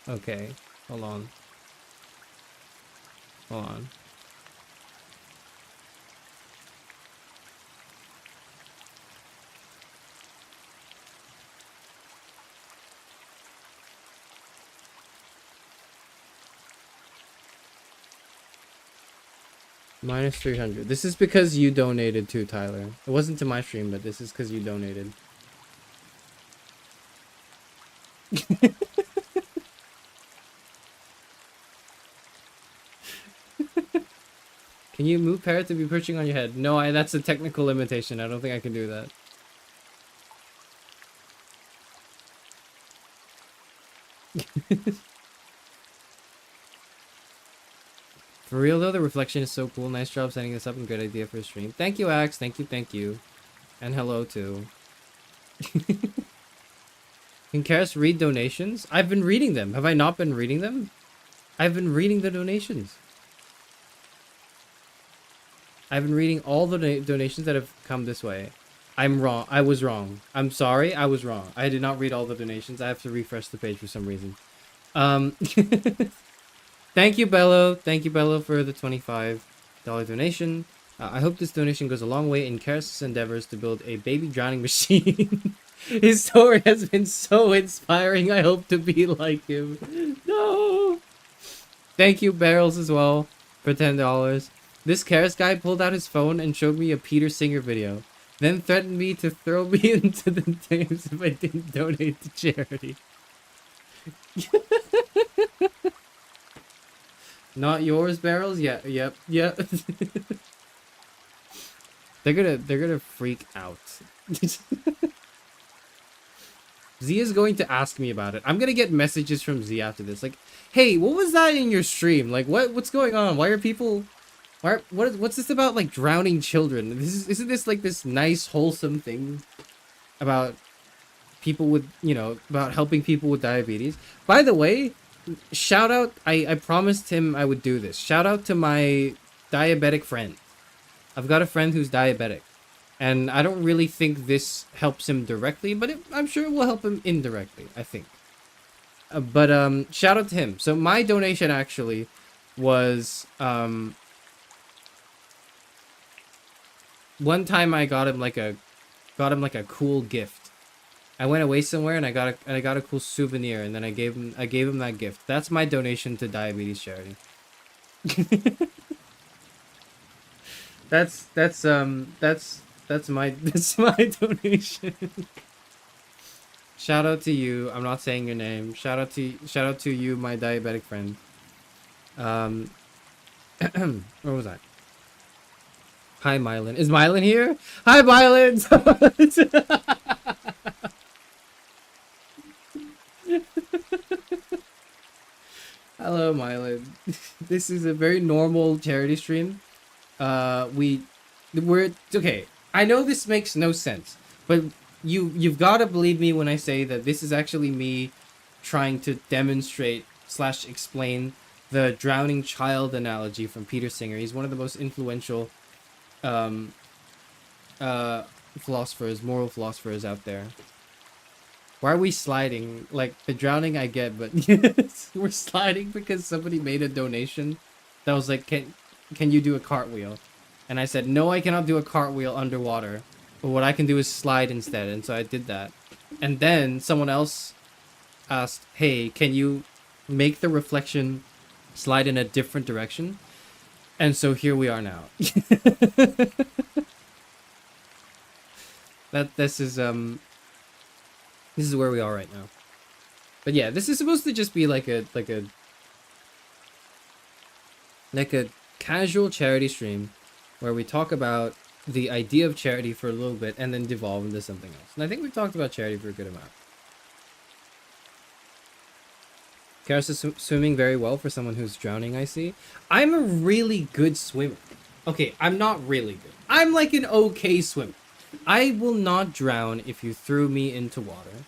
Okay. Hold on. Hold on. Minus 300. This is because you donated too, Tyler. It wasn't to my stream, but this is because you donated. Can you move parrot to be perching on your head? No, that's a technical limitation. I don't think I can do that. For real though, the reflection is so cool. Nice job setting this up and good idea for a stream. Thank you, Axe. Thank you. And hello too. Can Charis read donations? I've been reading them. Have I not been reading them? I've been reading the donations. I've been reading all the donations that have come this way. I'm wrong. I was wrong. I'm sorry. I was wrong. I did not read all the donations. I have to refresh the page for some reason. Thank you, Bello. Thank you, Bello, for the $25 donation. I hope this donation goes a long way in Charis' endeavors to build a baby drowning machine. His story has been so inspiring. I hope to be like him. No. Thank you, Barrels, as well, for $10. This Charis guy pulled out his phone and showed me a Peter Singer video. Then threatened me to throw me into the Thames if I didn't donate to charity. Not yours, Barrels? Yeah, yep. They're gonna freak out. Z is going to ask me about it. I'm gonna get messages from Z after this. Like, hey, what was that in your stream? Like, what's going on? Why are people... What's this about, like, drowning children? Isn't this, like, this nice, wholesome thing about people with, you know, about helping people with diabetes? By the way, shout out, I promised him I would do this. Shout out to my diabetic friend. I've got a friend who's diabetic. And I don't really think this helps him directly, but I'm sure it will help him indirectly, I think. But shout out to him. So my donation actually was... one time I got him like a cool gift. I went away somewhere and I got a cool souvenir, and then I gave him that gift. That's my donation to diabetes charity. that's my donation. Shout out to you. I'm not saying your name. Shout out to you, my diabetic friend. Where was I? Hi, Mylan. Is Mylan here? Hi, Mylan! Hello, Mylan. This is a very normal charity stream. We're okay. I know this makes no sense, but you've got to believe me when I say that this is actually me trying to demonstrate / explain the drowning child analogy from Peter Singer. He's one of the most influential philosophers, moral philosophers out there. Why are we sliding? Like, the drowning I get, but we're sliding because somebody made a donation that was like, can you do a cartwheel? And I said, no, I cannot do a cartwheel underwater, but what I can do is slide instead. And so I did that. And then someone else asked, hey, can you make the reflection slide in a different direction? And so here we are now. This is where we are right now. But yeah, this is supposed to just be like a casual charity stream where we talk about the idea of charity for a little bit and then devolve into something else. And I think we've talked about charity for a good amount. Charis is swimming very well for someone who's drowning, I see. I'm a really good swimmer. Okay, I'm not really good. I'm like an okay swimmer. I will not drown if you threw me into water.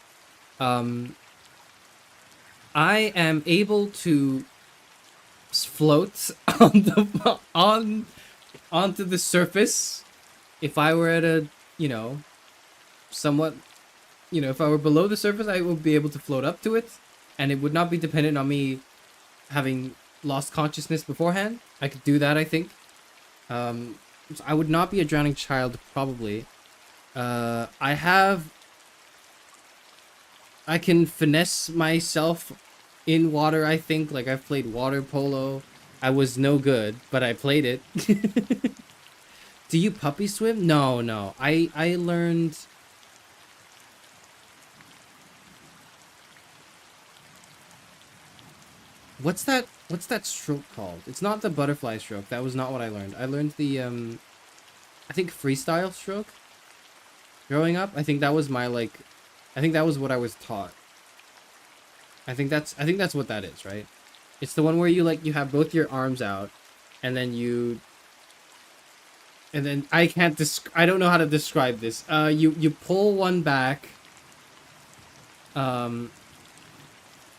I am able to float onto the surface. If I were at a, you know, somewhat, you know, if I were below the surface, I would be able to float up to it, and it would not be dependent on me having lost consciousness beforehand. I could do that, I think. So I would not be a drowning child, probably. I can finesse myself in water, I think. Like, I've played water polo. I was no good, but I played it. Do you puppy swim? No, no. I learned... What's that stroke called? It's not the butterfly stroke. That was not what I learned. I learned the, I think freestyle stroke. Growing up, I think that was my, like... I think that was what I was taught. I think that's what that is, right? It's the one where you, like, you have both your arms out, and then you... And then I don't know how to describe this. You pull one back, under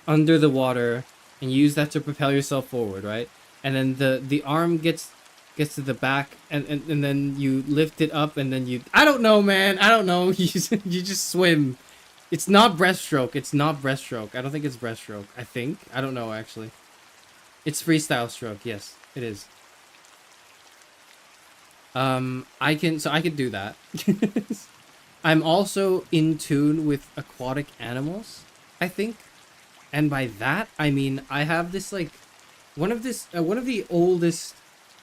the water, and you use that to propel yourself forward, right? And then the arm gets to the back, and then you lift it up, and then you... I don't know, man. I don't know. You just swim. It's not breaststroke. It's not breaststroke. I don't think it's breaststroke. I think. I don't know, actually. It's freestyle stroke. Yes, it is. I could do that. I'm also in tune with aquatic animals, I think. And by that, I mean, I have this, like, one of the oldest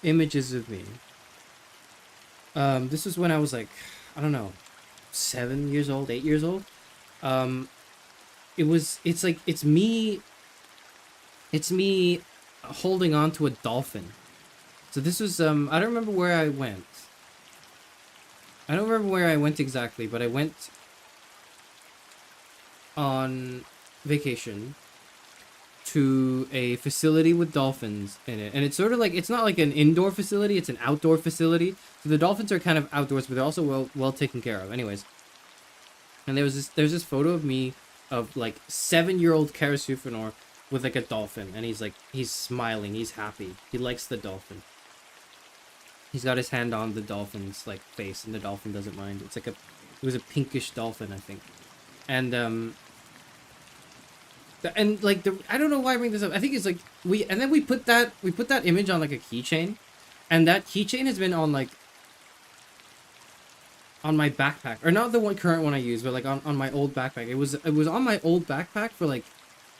images of me. This was when I was, like, I don't know, 7 years old, 8 years old. It's me holding on to a dolphin. So this was, I don't remember where I went. I don't remember where I went exactly, but I went on vacation to a facility with dolphins in it. And it's sort of like, it's not like an indoor facility, it's an outdoor facility. So the dolphins are kind of outdoors, but they're also well taken care of. Anyways. And there's this photo of me of, like, 7-year-old Charis Euphranor with, like, a dolphin. And he's smiling, he's happy. He likes the dolphin. He's got his hand on the dolphin's, like, face, and the dolphin doesn't mind. It's like it was a pinkish dolphin, I think. And, I don't know why I bring this up. I think it's, like, we put that image on, like, a keychain. And that keychain has been on, like, on my backpack, or not the current one I use, but like on my old backpack. It was on my old backpack for like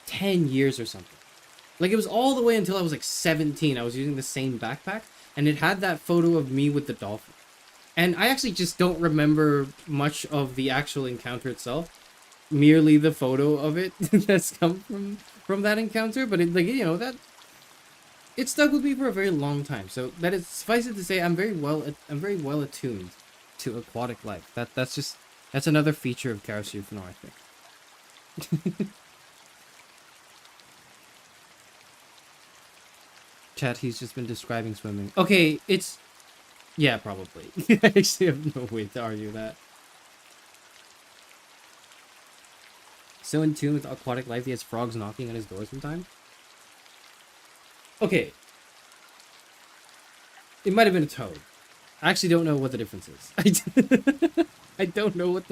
10 years or something. Like, it was all the way until I was like 17. I was using the same backpack, and it had that photo of me with the dolphin. And I actually just don't remember much of the actual encounter itself, merely the photo of it that's come from that encounter. But it, like, you know, that it stuck with me for a very long time. So that is, suffice it to say, I'm very well attuned to aquatic life. That's another feature of Charis Euphranor, I think. Chat, he's just been describing swimming. Okay, it's... Yeah, probably. I actually have no way to argue that. So in tune with aquatic life, he has frogs knocking on his door sometimes. Okay. It might have been a toad. I actually don't know what the difference is. I don't know what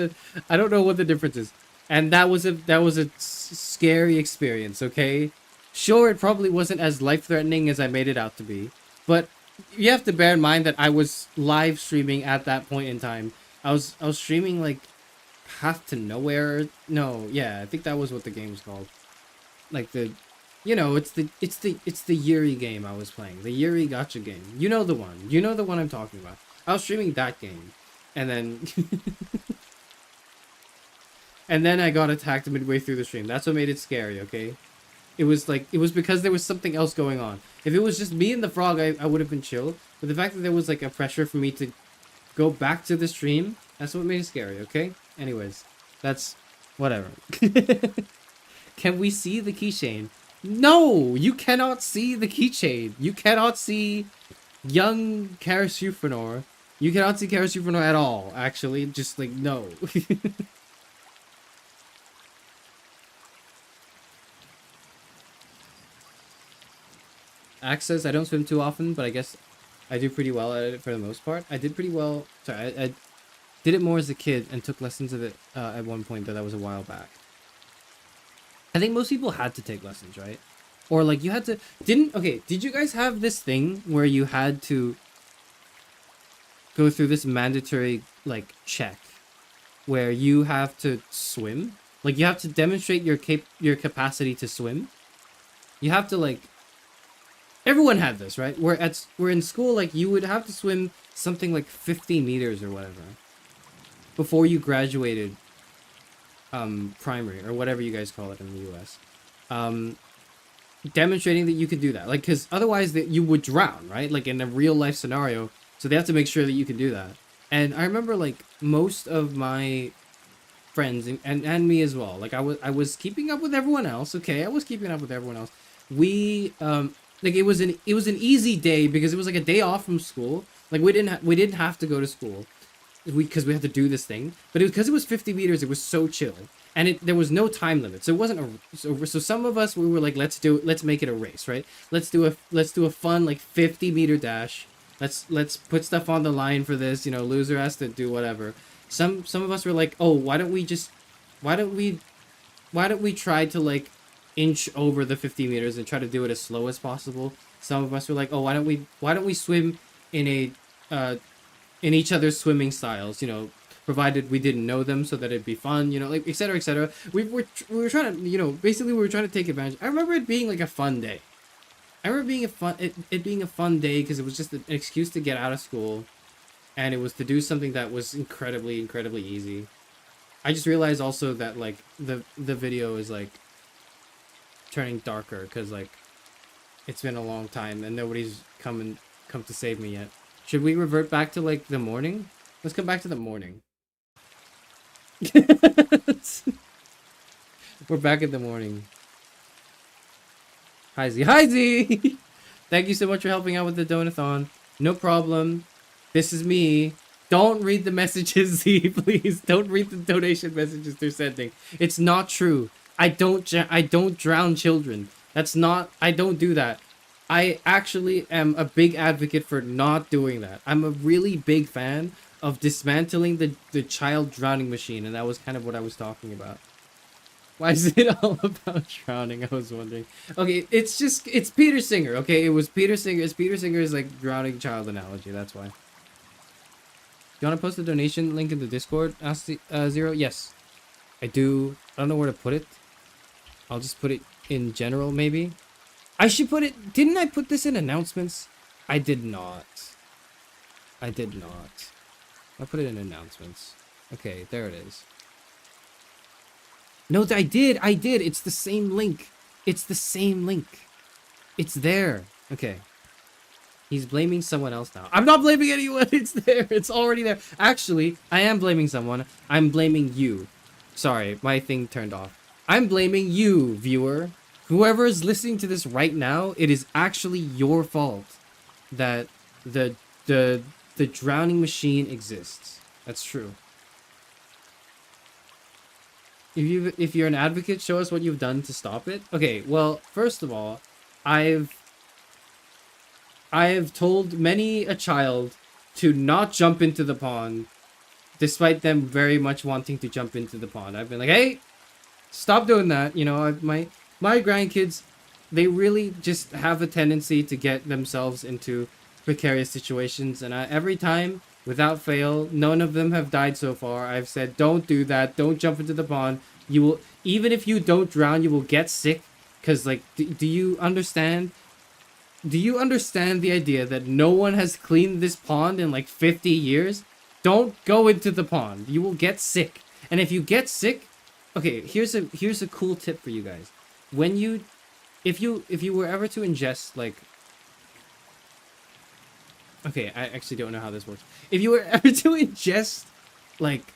the difference is. And that was a scary experience, okay? Sure, it probably wasn't as life-threatening as I made it out to be, but you have to bear in mind that I was live streaming at that point in time. I was streaming, like, Path to Nowhere. No, yeah, I think that was what the game was called. Like, the, you know, it's the Yuri game I was playing. The Yuri Gacha game. You know the one. You know the one I'm talking about. I was streaming that game, and then and then I got attacked midway through the stream. That's what made it scary, okay? It was because there was something else going on. If it was just me and the frog, I would have been chill. But the fact that there was, like, a pressure for me to go back to the stream, that's what made it scary, okay? Anyways, that's whatever. Can we see the keychain? No, you cannot see the keychain. You cannot see young Charis Euphranor. You cannot see Charis Euphranor at all, actually. Just, like, no. access. I don't swim too often, but I guess I do pretty well at it for the most part. I did pretty well. Sorry, I did it more as a kid and took lessons of it at one point, though that was a while back. I think most people had to take lessons, right? Or like you had to... did you guys have this thing where you had to go through this mandatory like check where you have to swim? Like you have to demonstrate your capacity to swim. You have to like... Everyone had this, right? We're in school, like you would have to swim something like 50 meters or whatever before you graduated primary or whatever you guys call it in the US. Demonstrating that you could do that, like, because otherwise that you would drown, right? Like in a real life scenario. So they have to make sure that you can do that. And I remember like most of my friends and me as well. Like I was keeping up with everyone else. Okay, I was keeping up with everyone else. We like it was an easy day because it was like a day off from school. Like we didn't have to go to school because we had to do this thing. But because it was 50 meters, it was so chill. And there was no time limit, so it wasn't so some of us, we were like, let's make it a race, right? Let's do a fun like 50-meter dash. Let's put stuff on the line for this. You know, loser has to do whatever. Some of us were like, oh, why don't we try to like inch over the 50 meters and try to do it as slow as possible. Some of us were like, oh, why don't we swim in each other's swimming styles, you know, provided we didn't know them, so that it'd be fun, you know, like, etc., etc. We were trying to, you know, basically we were trying to take advantage. I remember it being like a fun day. I remember it being a fun day because it was just an excuse to get out of school, and it was to do something that was incredibly easy. I just realized also that like the video is like turning darker because like it's been a long time and nobody's come to save me yet. Should we revert back to like the morning? Let's come back to the morning. We're back in the morning. Hi Z. Thank you so much for helping out with the donathon. No problem. This is me. Don't read the messages, Z, please. Don't read the donation messages they're sending. It's not true. I don't drown children. That's not... I don't do that. I actually am a big advocate for not doing that. I'm a really big fan of dismantling the child drowning machine, and that was kind of what I was talking about. Why is it all about drowning? I was wondering. Okay, it's Peter Singer, okay? It was Peter Singer. It's Peter Singer's, like, drowning child analogy, that's why. You want to post the donation link in the Discord, Zero? Yes, I do. I don't know where to put it. I'll just put it in general, maybe. I should put it... Didn't I put this in announcements? I did not. I did not. I'll put it in announcements. Okay, there it is. No, I did. It's the same link. It's the same link. It's there. Okay. He's blaming someone else now. I'm not blaming anyone. It's there. It's already there. Actually, I am blaming someone. I'm blaming you. Sorry, my thing turned off. I'm blaming you, viewer. Whoever is listening to this right now, it is actually your fault that the drowning machine exists. That's true. If you're an advocate, show us what you've done to stop it. Okay, well, first of all, I have told many a child to not jump into the pond, despite them very much wanting to jump into the pond. I've been like, hey, stop doing that. You know, my grandkids, they really just have a tendency to get themselves into precarious situations, and every time, without fail, none of them have died so far. I've said, don't do that. Don't jump into the pond. You will, even if you don't drown, you will get sick. Because, like, do you understand? Do you understand the idea that no one has cleaned this pond in like 50 years? Don't go into the pond. You will get sick. And if you get sick, okay, here's a cool tip for you guys. When you, if you were ever to ingest like, okay, I actually don't know how this works. If you were ever to ingest like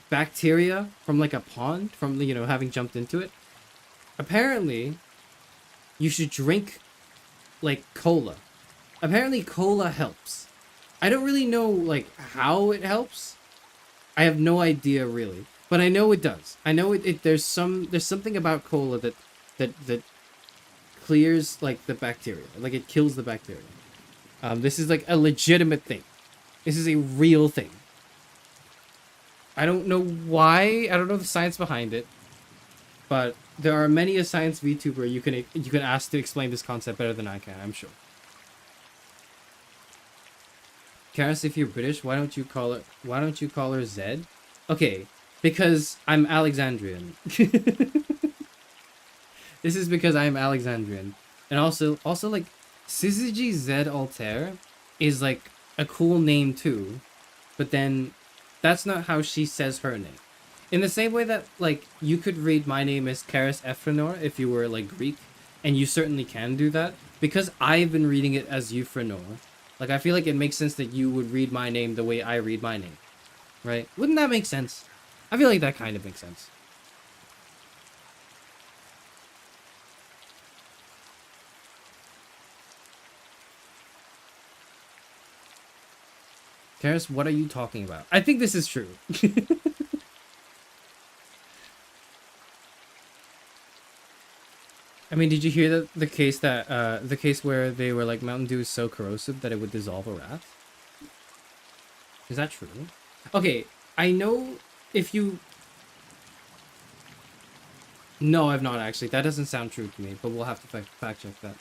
bacteria from like a pond, from, you know, having jumped into it, apparently you should drink like cola. Apparently cola helps. I don't really know like how it helps. I have no idea really, but I know it does. I know it there's something about cola that clears like the bacteria, like it kills the bacteria. This is like a legitimate thing. This is a real thing. I don't know why. I don't know the science behind it, but there are many a science VTuber you can ask to explain this concept better than I can. I'm sure. Charis, if you're British, why don't you call her Zed? Okay, because I'm Alexandrian. This is because I'm Alexandrian, and also like Syzygy Zed Altair is like a cool name too, but then that's not how she says her name. In the same way that like you could read my name as Charis Euphranor if you were like Greek, and you certainly can do that because I've been reading it as Euphranor. Like, I feel like it makes sense that you would read my name the way I read my name. Right? Wouldn't that make sense? I feel like that kind of makes sense. Charis, what are you talking about? I think this is true. I mean, did you hear the case where they were like Mountain Dew is so corrosive that it would dissolve a rat? Is that true? Okay, I know if you... No, I've not actually. That doesn't sound true to me, but we'll have to fact check that.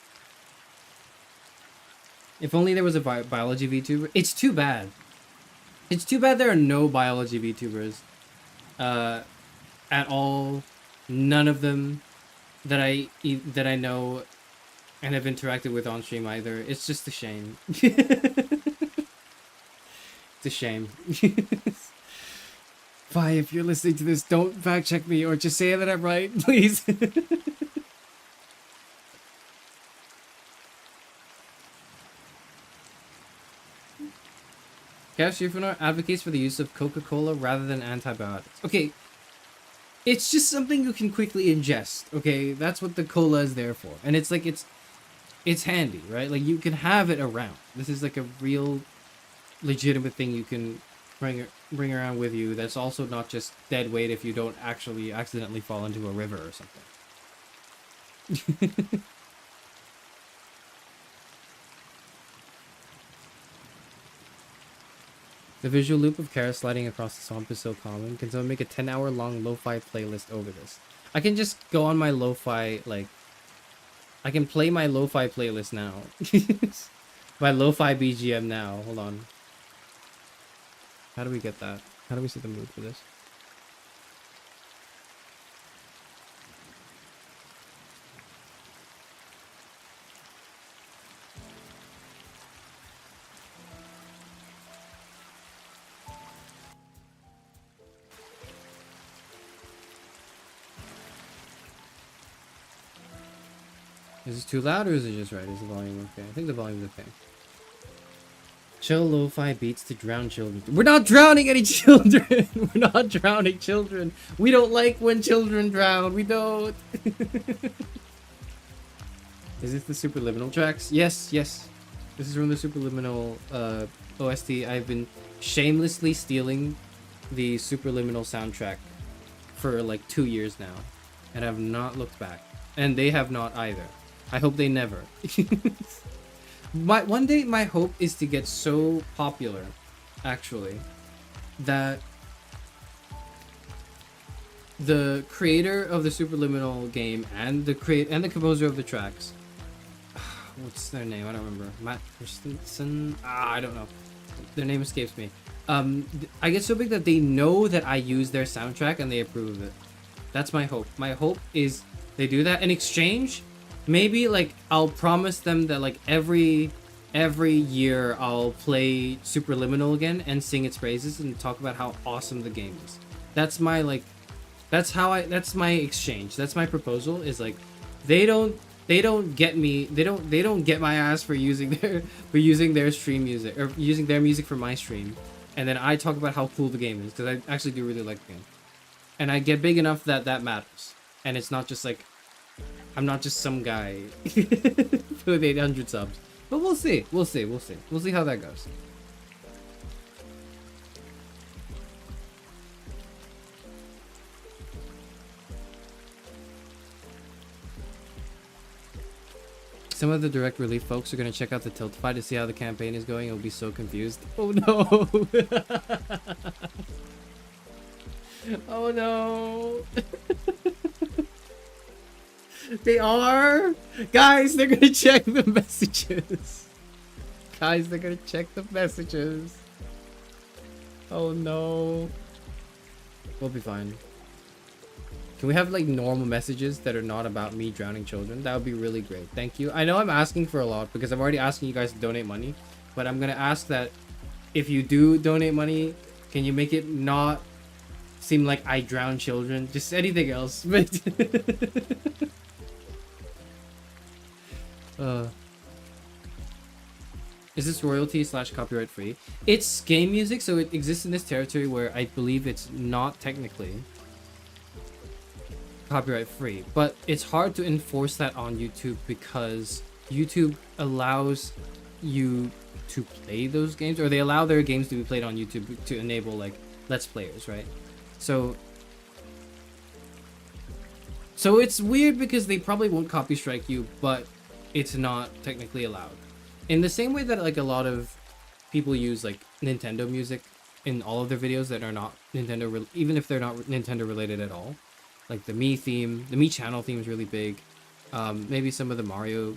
If only there was a biology VTuber. It's too bad. It's too bad there are no biology VTubers at all. None of them that I know and have interacted with on stream either. It's just a shame. It's a shame. Vi, if you're listening to this, don't fact check me or just say that I'm right, please. Charis Euphranor advocates for the use of Coca-Cola rather than antibiotics. Okay, it's just something you can quickly ingest, okay? That's what the cola is there for. And it's like, it's handy, right? Like, you can have it around. This is like a real legitimate thing you can bring around with you that's also not just dead weight if you don't actually accidentally fall into a river or something. The visual loop of Charis sliding across the swamp is so common. Can someone make a 10-hour long lo-fi playlist over this? I can just go on my lo-fi, like... I can play my lo-fi playlist now. My lo-fi BGM now. Hold on. How do we get that? How do we see the mood for this? Is this too loud or is it just right? Is the volume okay? I think the volume's okay. Chill lo-fi beats to drown children. We're not drowning any children! We're not drowning children! We don't like when children drown! We don't! Is this the Superliminal tracks? Yes, yes. This is from the Superliminal OST. I've been shamelessly stealing the Superliminal soundtrack for like 2 years now. And I've not looked back. And they have not either. I hope they never. One day, my hope is to get so popular, actually, that the creator of the Superliminal game and the composer of the tracks, what's their name? I don't remember. Matt Christensen? I don't know. Their name escapes me. I get so big that they know that I use their soundtrack and they approve of it. That's my hope. My hope is they do that in exchange. Maybe like I'll promise them that like every year I'll play Superliminal again and sing its praises and talk about how awesome the game is. That's my like that's my exchange. That's my proposal is like they don't get me they don't get my ass for using their stream music or using their music for my stream, and then I talk about how cool the game is because I actually do really like the game. And I get big enough that matters. And it's not just like I'm not just some guy with 800 subs. But we'll see. We'll see how that goes. Some of the direct relief folks are gonna check out the Tiltify to see how the campaign is going. I'll be so confused. Oh no! Oh no! They are! Guys, they're gonna check the messages! Guys, they're gonna check the messages! Oh no! We'll be fine. Can we have like normal messages that are not about me drowning children? That would be really great. Thank you. I know I'm asking for a lot because I'm already asking you guys to donate money, but I'm gonna ask that if you do donate money, can you make it not seem like I drown children? Just anything else. But is this royalty / copyright free? It's game music, so it exists in this territory where I believe it's not technically copyright free, but it's hard to enforce that on YouTube because YouTube allows you to play those games, or they allow their games to be played on YouTube to enable like Let's Players, right? So it's weird because they probably won't copy strike you, but it's not technically allowed. In the same way that like a lot of people use like Nintendo music in all of their videos that are not Nintendo, even if they're not Nintendo related at all. Like the Mii theme, the Mii channel theme is really big. Maybe some of the Mario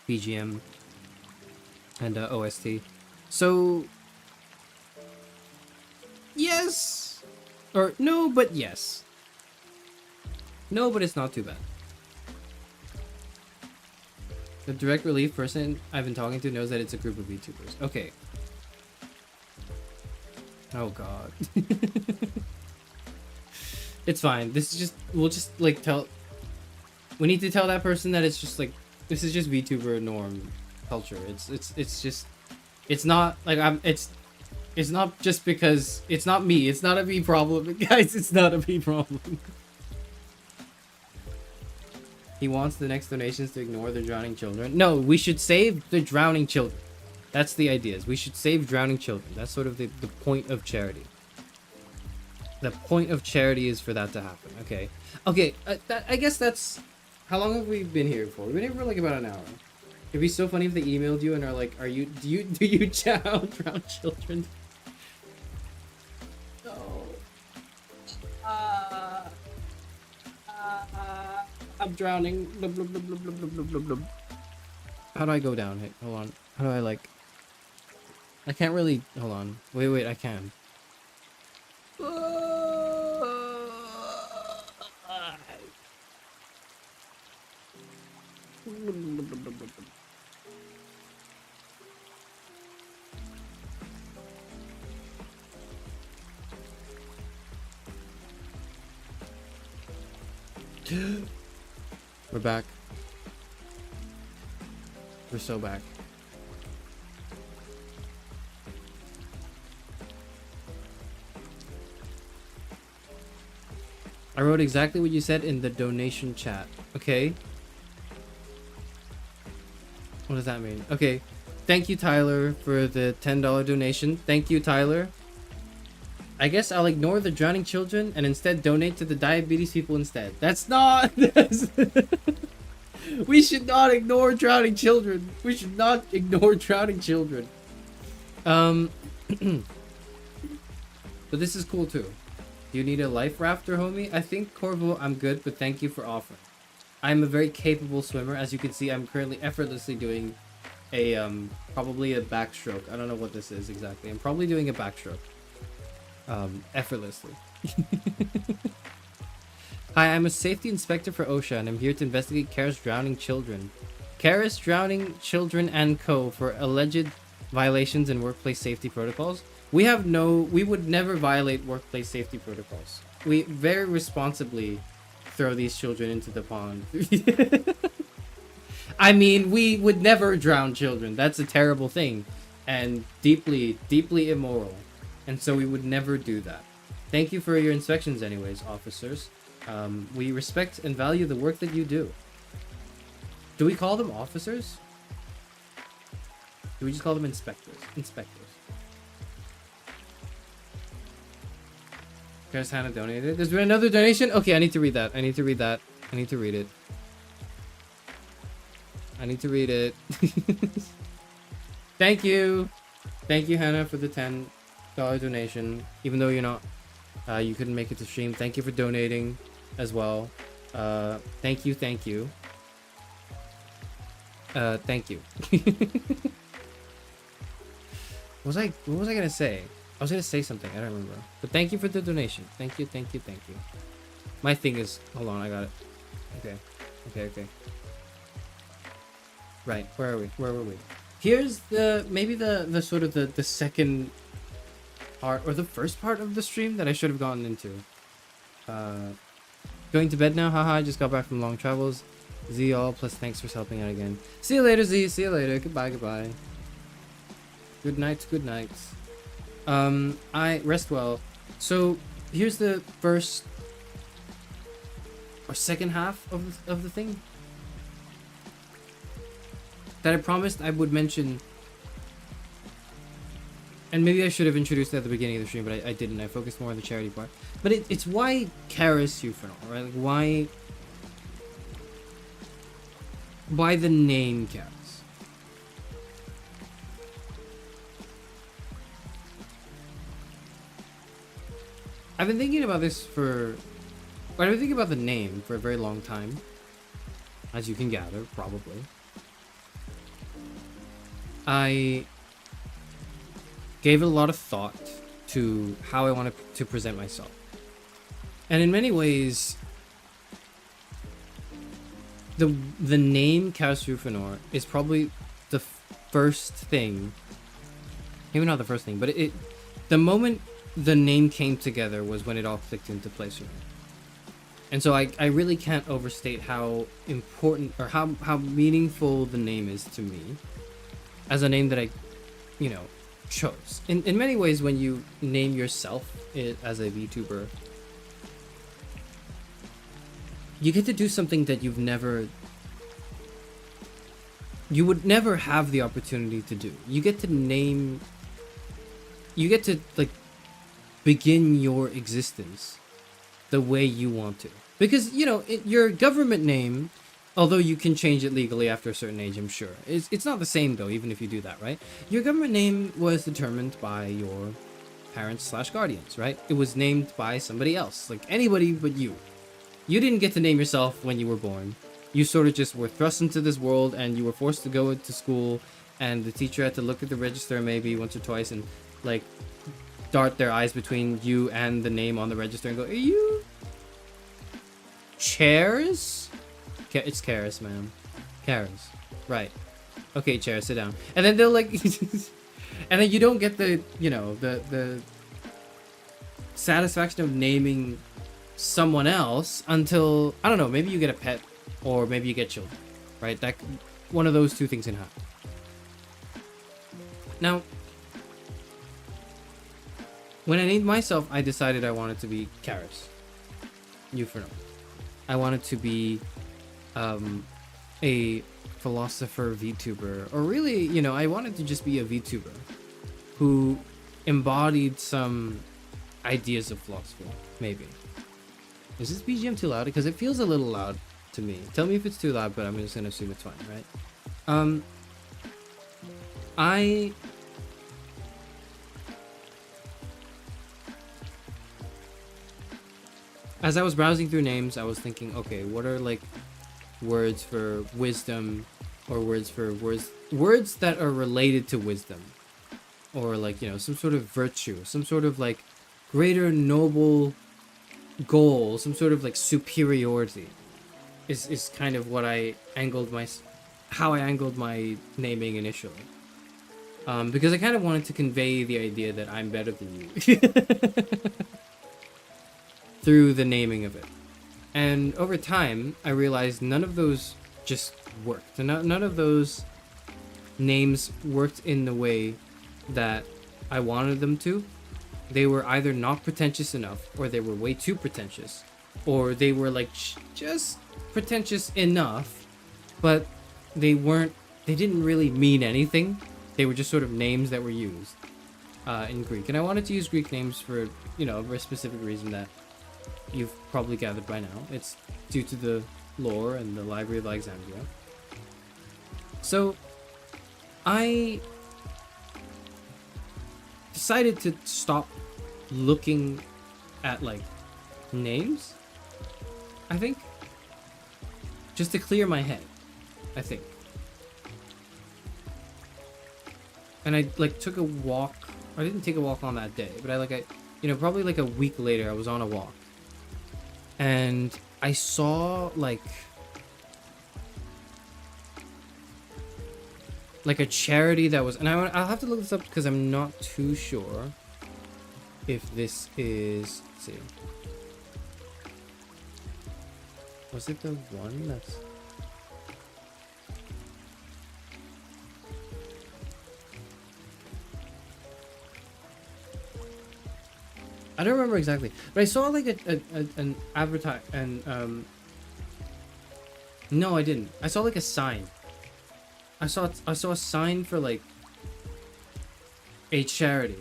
BGM and OST. So yes, or no, but yes. No, but it's not too bad. The direct relief person I've been talking to knows that it's a group of VTubers. Okay. Oh god. It's fine. This is just, we'll just like we need to tell that person that it's just like, this is just VTuber norm culture. It's just, it's not like it's not just because it's not me. It's not a me problem, guys. It's not a me problem. He wants the next donations to ignore the drowning children. No, we should save the drowning children. That's the idea. We should save drowning children. That's sort of the point of charity. The point of charity is for that to happen. Okay. Okay. I guess that's... How long have we been here for? We've been here for like about an hour. It'd be so funny if they emailed you and are like, do you drown children? No. I'm drowning. Blub, blub, blub, blub, blub, blub, blub, blub. How do I go down? Hey, hold on. How do I like... I can't really... Hold on. Wait, I can. We're back. We're so back. I wrote exactly what you said in the donation chat. Okay. What does that mean? Okay. Thank you, Tyler, for the $10 donation. Thank you, Tyler. I guess I'll ignore the drowning children and instead donate to the diabetes people instead. That's not... We should not ignore drowning children. We should not ignore drowning children. But this is cool too. Do you need a life rafter, homie? I think, Corvo, I'm good, but thank you for offering. I'm a very capable swimmer. As you can see, I'm currently effortlessly doing a, probably a backstroke. I don't know what this is exactly. I'm probably doing a backstroke. Effortlessly. Hi, I'm a safety inspector for OSHA, and I'm here to investigate Charis drowning children. Charis drowning children and co. for alleged violations in workplace safety protocols. We would never violate workplace safety protocols. We very responsibly throw these children into the pond. I mean, we would never drown children. That's a terrible thing and deeply, deeply immoral. And so we would never do that. Thank you for your inspections anyways, officers. We respect and value the work that you do. Do we call them officers? Do we just call them inspectors? Inspectors. Charis Hannah donated. There's been another donation? Okay, I need to read that. I need to read it. I need to read it. Thank you. Thank you, Hannah, for the $10 donation. Even though you're not, you couldn't make it to stream. Thank you for donating as well. Thank you. Thank you. Thank you. What was I gonna say? I was gonna say something. I don't remember. But thank you for the donation. Thank you. Thank you. Thank you. My thing is, hold on, I got it. Okay. Right, where are we? Where were we? Here's maybe the sort of the second part, or the first part of the stream that I should have gotten into. Going to bed now, haha, I just got back from long travels. Z all, plus thanks for helping out again. See you later, Z, see you later, goodbye. Good night. I rest well. So, here's the first or second half of the thing that I promised I would mention, and maybe I should have introduced it at the beginning of the stream, but I didn't. I focused more on the charity part. But it's why Charis Euphranor, right? Like why the name Charis? I've been thinking about this I've been thinking about the name for a very long time, as you can gather, probably. I gave it a lot of thought to how I wanted to present myself. And in many ways, the name Charis Euphranor is probably the first thing, maybe not the first thing, but the moment the name came together was when it all clicked into place for me. And so I really can't overstate how important or how meaningful the name is to me as a name that I, chose. In many ways, when you name yourself as a VTuber, you get to do something that you would never have the opportunity to do. You get to begin your existence the way you want to. Because, your government name, although you can change it legally after a certain age, I'm sure. It's not the same, though, even if you do that, right? Your government name was determined by your parents/guardians, right? It was named by somebody else, like anybody but you. You didn't get to name yourself when you were born. You sort of just were thrust into this world, and you were forced to go to school, and the teacher had to look at the register maybe once or twice and, dart their eyes between you and the name on the register and go, are you Charis? It's Charis, man. Charis. Right. Okay, Charis, sit down. And then they'll and then you don't get the satisfaction of naming someone else until, I don't know, maybe you get a pet or maybe you get children, right? One of those two things can happen. Now, when I named myself, I decided I wanted to be Charis Euphranor. I wanted to be a philosopher VTuber, or really, I wanted to just be a VTuber who embodied some ideas of philosophy, maybe. Is this BGM too loud? Because it feels a little loud to me. Tell me if it's too loud, but I'm just gonna assume it's fine, right? As I was browsing through names, I was thinking, okay, what are words for wisdom, or words that are related to wisdom, or some sort of virtue, some sort of greater noble goal, some sort of superiority is kind of what how I angled my naming initially. Because I kind of wanted to convey the idea that I'm better than you. Through the naming of it. And over time, I realized none of those just worked. None of those names worked in the way that I wanted them to. They were either not pretentious enough, or they were way too pretentious, or they were just pretentious enough, but they didn't really mean anything. They were just sort of names that were used in Greek. And I wanted to use Greek names for, a very specific reason that you've probably gathered by now. It's due to the lore and the Library of Alexandria. So, I decided to stop looking at, like, names, I think. Just to clear my head, I think. And I, like, took a walk. I didn't take a walk on that day, but probably like a week later, I was on a walk. And I saw, like a charity that was, and I'll have to look this up because I'm not too sure if this is, let's see. Was it the one that's... I don't remember exactly, but I saw like an advertise, and no, I didn't. I saw like a sign. I saw a sign for like a charity,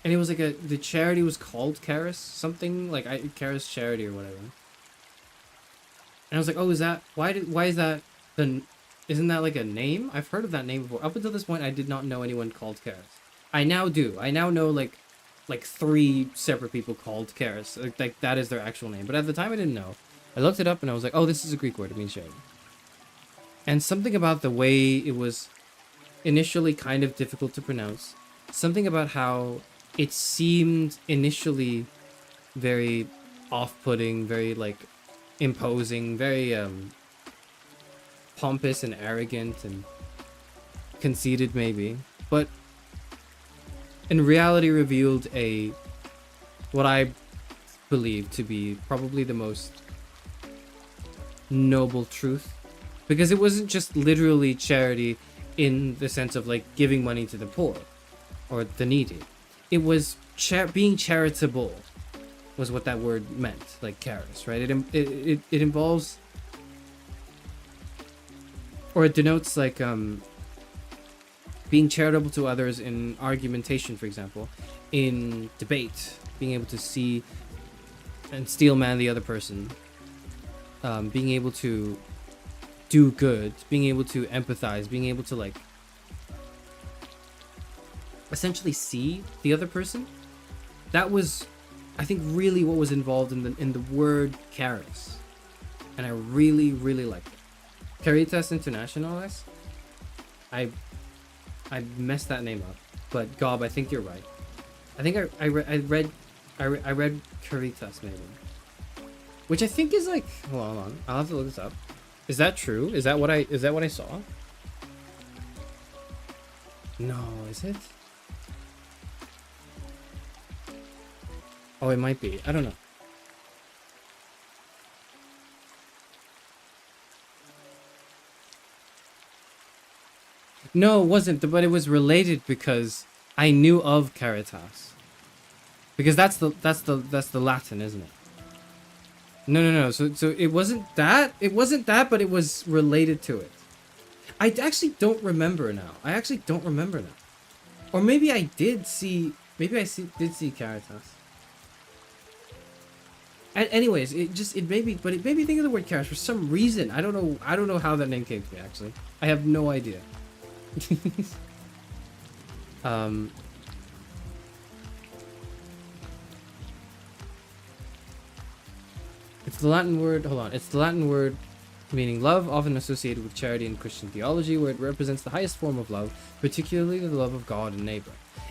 and it was like the charity was called Charis something, like Charis Charity or whatever. And I was like, oh, is that why is that isn't that like a name? I've heard of that name before. Up until this point, I did not know anyone called Charis. I now do. I now know like 3 separate people called Charis. Like that is their actual name. But at the time I didn't know. I looked it up and I was like, oh, this is a Greek word. It means charity. And something about the way it was initially kind of difficult to pronounce. Something about how it seemed initially very off-putting, very like imposing, very pompous and arrogant and conceited maybe. But in reality revealed what I believe to be probably the most noble truth, because it wasn't just literally charity in the sense of like giving money to the poor or the needy. It was being charitable was what that word meant, like charis, right? It involves, or it denotes like being charitable to others in argumentation, for example, in debate, being able to see and steelman the other person, being able to do good, being able to empathize, being able to like essentially see the other person. That was, I think, really what was involved in the word charis, and I really liked it. Charitas Internationales. I messed that name up, but Gob, I think you're right. I think I read Caritas maybe, which I think is like, hold on, I'll have to look this up. Is that true? Is that what I saw? No, is it? Oh, it might be. I don't know. No, it wasn't, but it was related because I knew of Caritas. Because that's the Latin, isn't it? No. So it wasn't that. It wasn't that, but it was related to it. I actually don't remember now. Or maybe I did see. Maybe I did see Caritas. And anyways, it made me think of the word Charis for some reason. I don't know how that name came to me. Actually, I have no idea. It's the Latin word. Hold on. It's the Latin word meaning love, often associated with charity in Christian theology, where it represents the highest form of love, particularly the love of God and neighbor.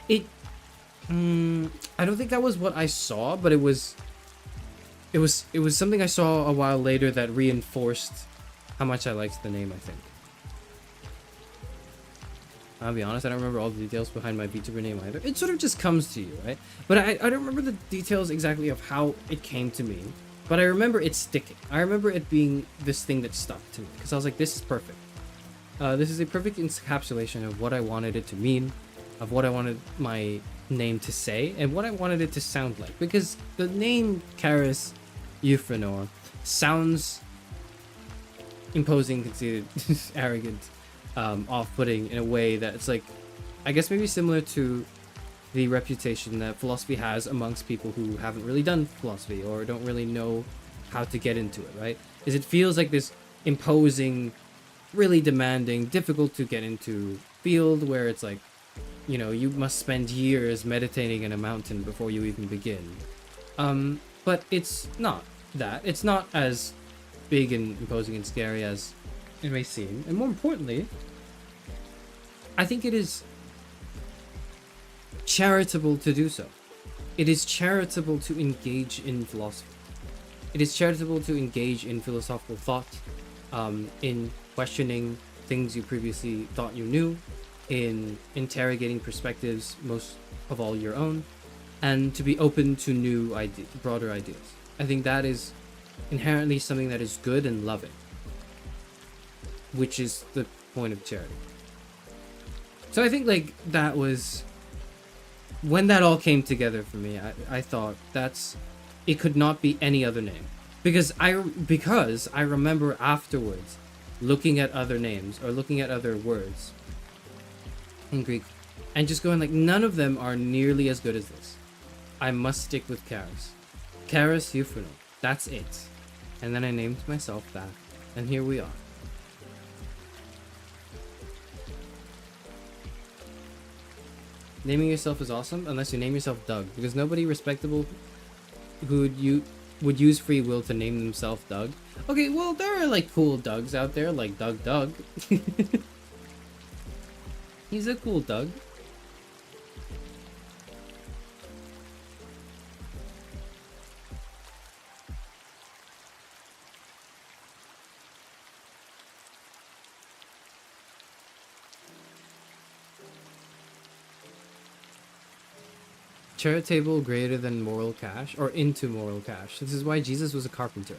I don't think that was what I saw, but it was something I saw a while later that reinforced how much I liked the name, I think. I'll be honest, I don't remember all the details behind my VTuber name either. It sort of just comes to you, right? But I don't remember the details exactly of how it came to me. But I remember it sticking. I remember it being this thing that stuck to me. Because I was like, this is perfect. This is a perfect encapsulation of what I wanted it to mean. Of what I wanted my name to say. And what I wanted it to sound like. Because the name Charis Euphranor sounds imposing, conceited, arrogant, off-putting in a way that it's like, I guess maybe similar to the reputation that philosophy has amongst people who haven't really done philosophy or don't really know how to get into it, right? Is it feels like this imposing, really demanding, difficult to get into field where it's like, you know, you must spend years meditating in a mountain before you even begin. But it's not that. It's not as big and imposing and scary as it may seem. And more importantly, I think it is charitable to do so. It is charitable to engage in philosophy. It is charitable to engage in philosophical thought, in questioning things you previously thought you knew, in interrogating perspectives, most of all your own, and to be open to new ideas, broader ideas. I think that is inherently something that is good and loving, which is the point of charity. So I think like that was when that all came together for me. I thought it could not be any other name, because I remember afterwards looking at other names or looking at other words in Greek and just going like, none of them are nearly as good as this. I must stick with Charis. Charis Euphranor. That's it. And then I named myself that, and here we are. Naming yourself is awesome unless you name yourself Doug, because nobody respectable who would use free will to name themselves Doug. Okay, well, there are like cool Dougs out there, like Doug. He's a cool Doug. Charitable greater than moral cash, or into moral cash. This is why Jesus was a carpenter.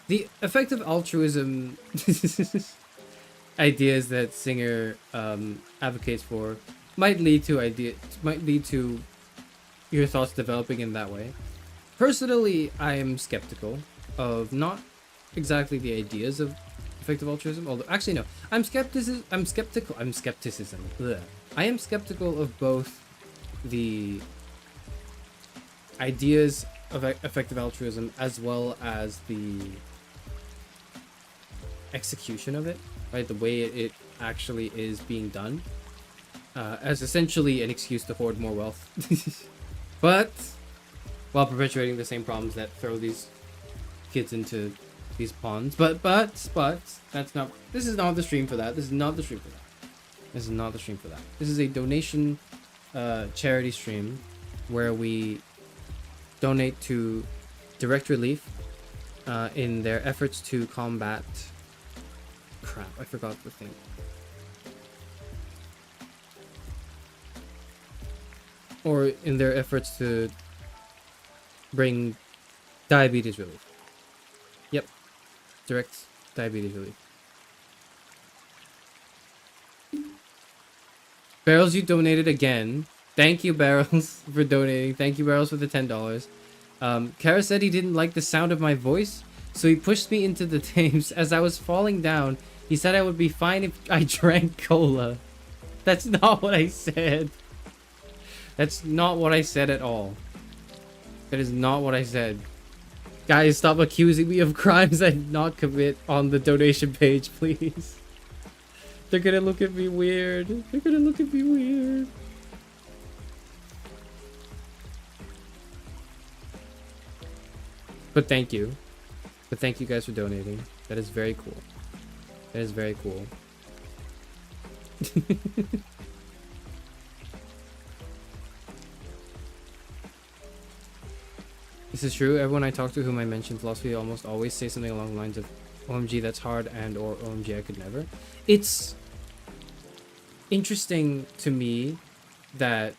The effective altruism ideas that Singer advocates for might lead to your thoughts developing in that way. Personally, I am skeptical of not exactly the ideas of effective altruism, although actually no, I am skeptical. Blech. I am skeptical of both the ideas of effective altruism as well as the execution of it, right? The way it actually is being done, as essentially an excuse to hoard more wealth, but while perpetuating the same problems that throw these kids into these ponds. But that's not. This is not the stream for that. This is not the stream for that. This is not the stream for that. This is a donation, charity stream where we donate to Direct Relief in their efforts to combat crap, I forgot the thing. Or in their efforts to bring diabetes relief. Yep. Direct diabetes relief. Barrels, you donated again. Thank you, Barrels, for donating. Thank you, Barrels, for the $10. Kara said he didn't like the sound of my voice, so he pushed me into the Thames. As I was falling down, he said I would be fine if I drank cola. That's not what I said. That's not what I said at all. That is not what I said. Guys, stop accusing me of crimes I did not commit on the donation page, please. They're gonna look at me weird. They're gonna look at me weird. But thank you. But thank you guys for donating. That is very cool. That is very cool. This is true. Everyone I talk to whom I mention philosophy almost always say something along the lines of OMG, that's hard, and or OMG, I could never. It's interesting to me that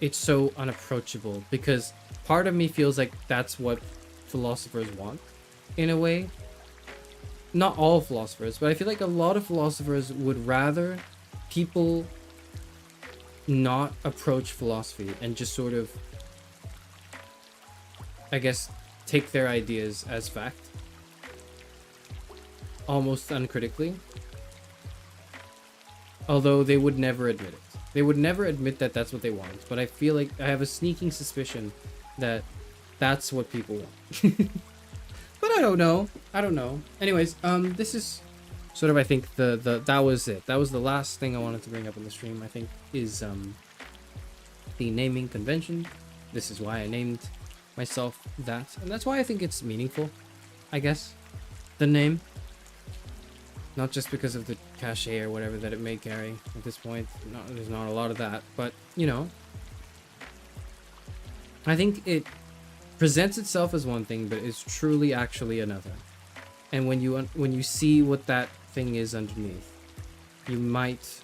it's so unapproachable, because part of me feels like that's what philosophers want, in a way. Not all philosophers, but I feel like a lot of philosophers would rather people not approach philosophy and just sort of, I guess, take their ideas as fact, almost uncritically. Although they would never admit it. They would never admit that that's what they want. But I feel like I have a sneaking suspicion that that's what people want. But I don't know. I don't know. Anyways, this is sort of, I think, that was it. That was the last thing I wanted to bring up in the stream, I think, is the naming convention. This is why I named myself that, and that's why I think it's meaningful, I guess, the name. Not just because of the cachet or whatever that it may carry at this point. No, there's not a lot of that, but, you know, I think it presents itself as one thing, but is truly actually another. And when you see what that thing is underneath, you might,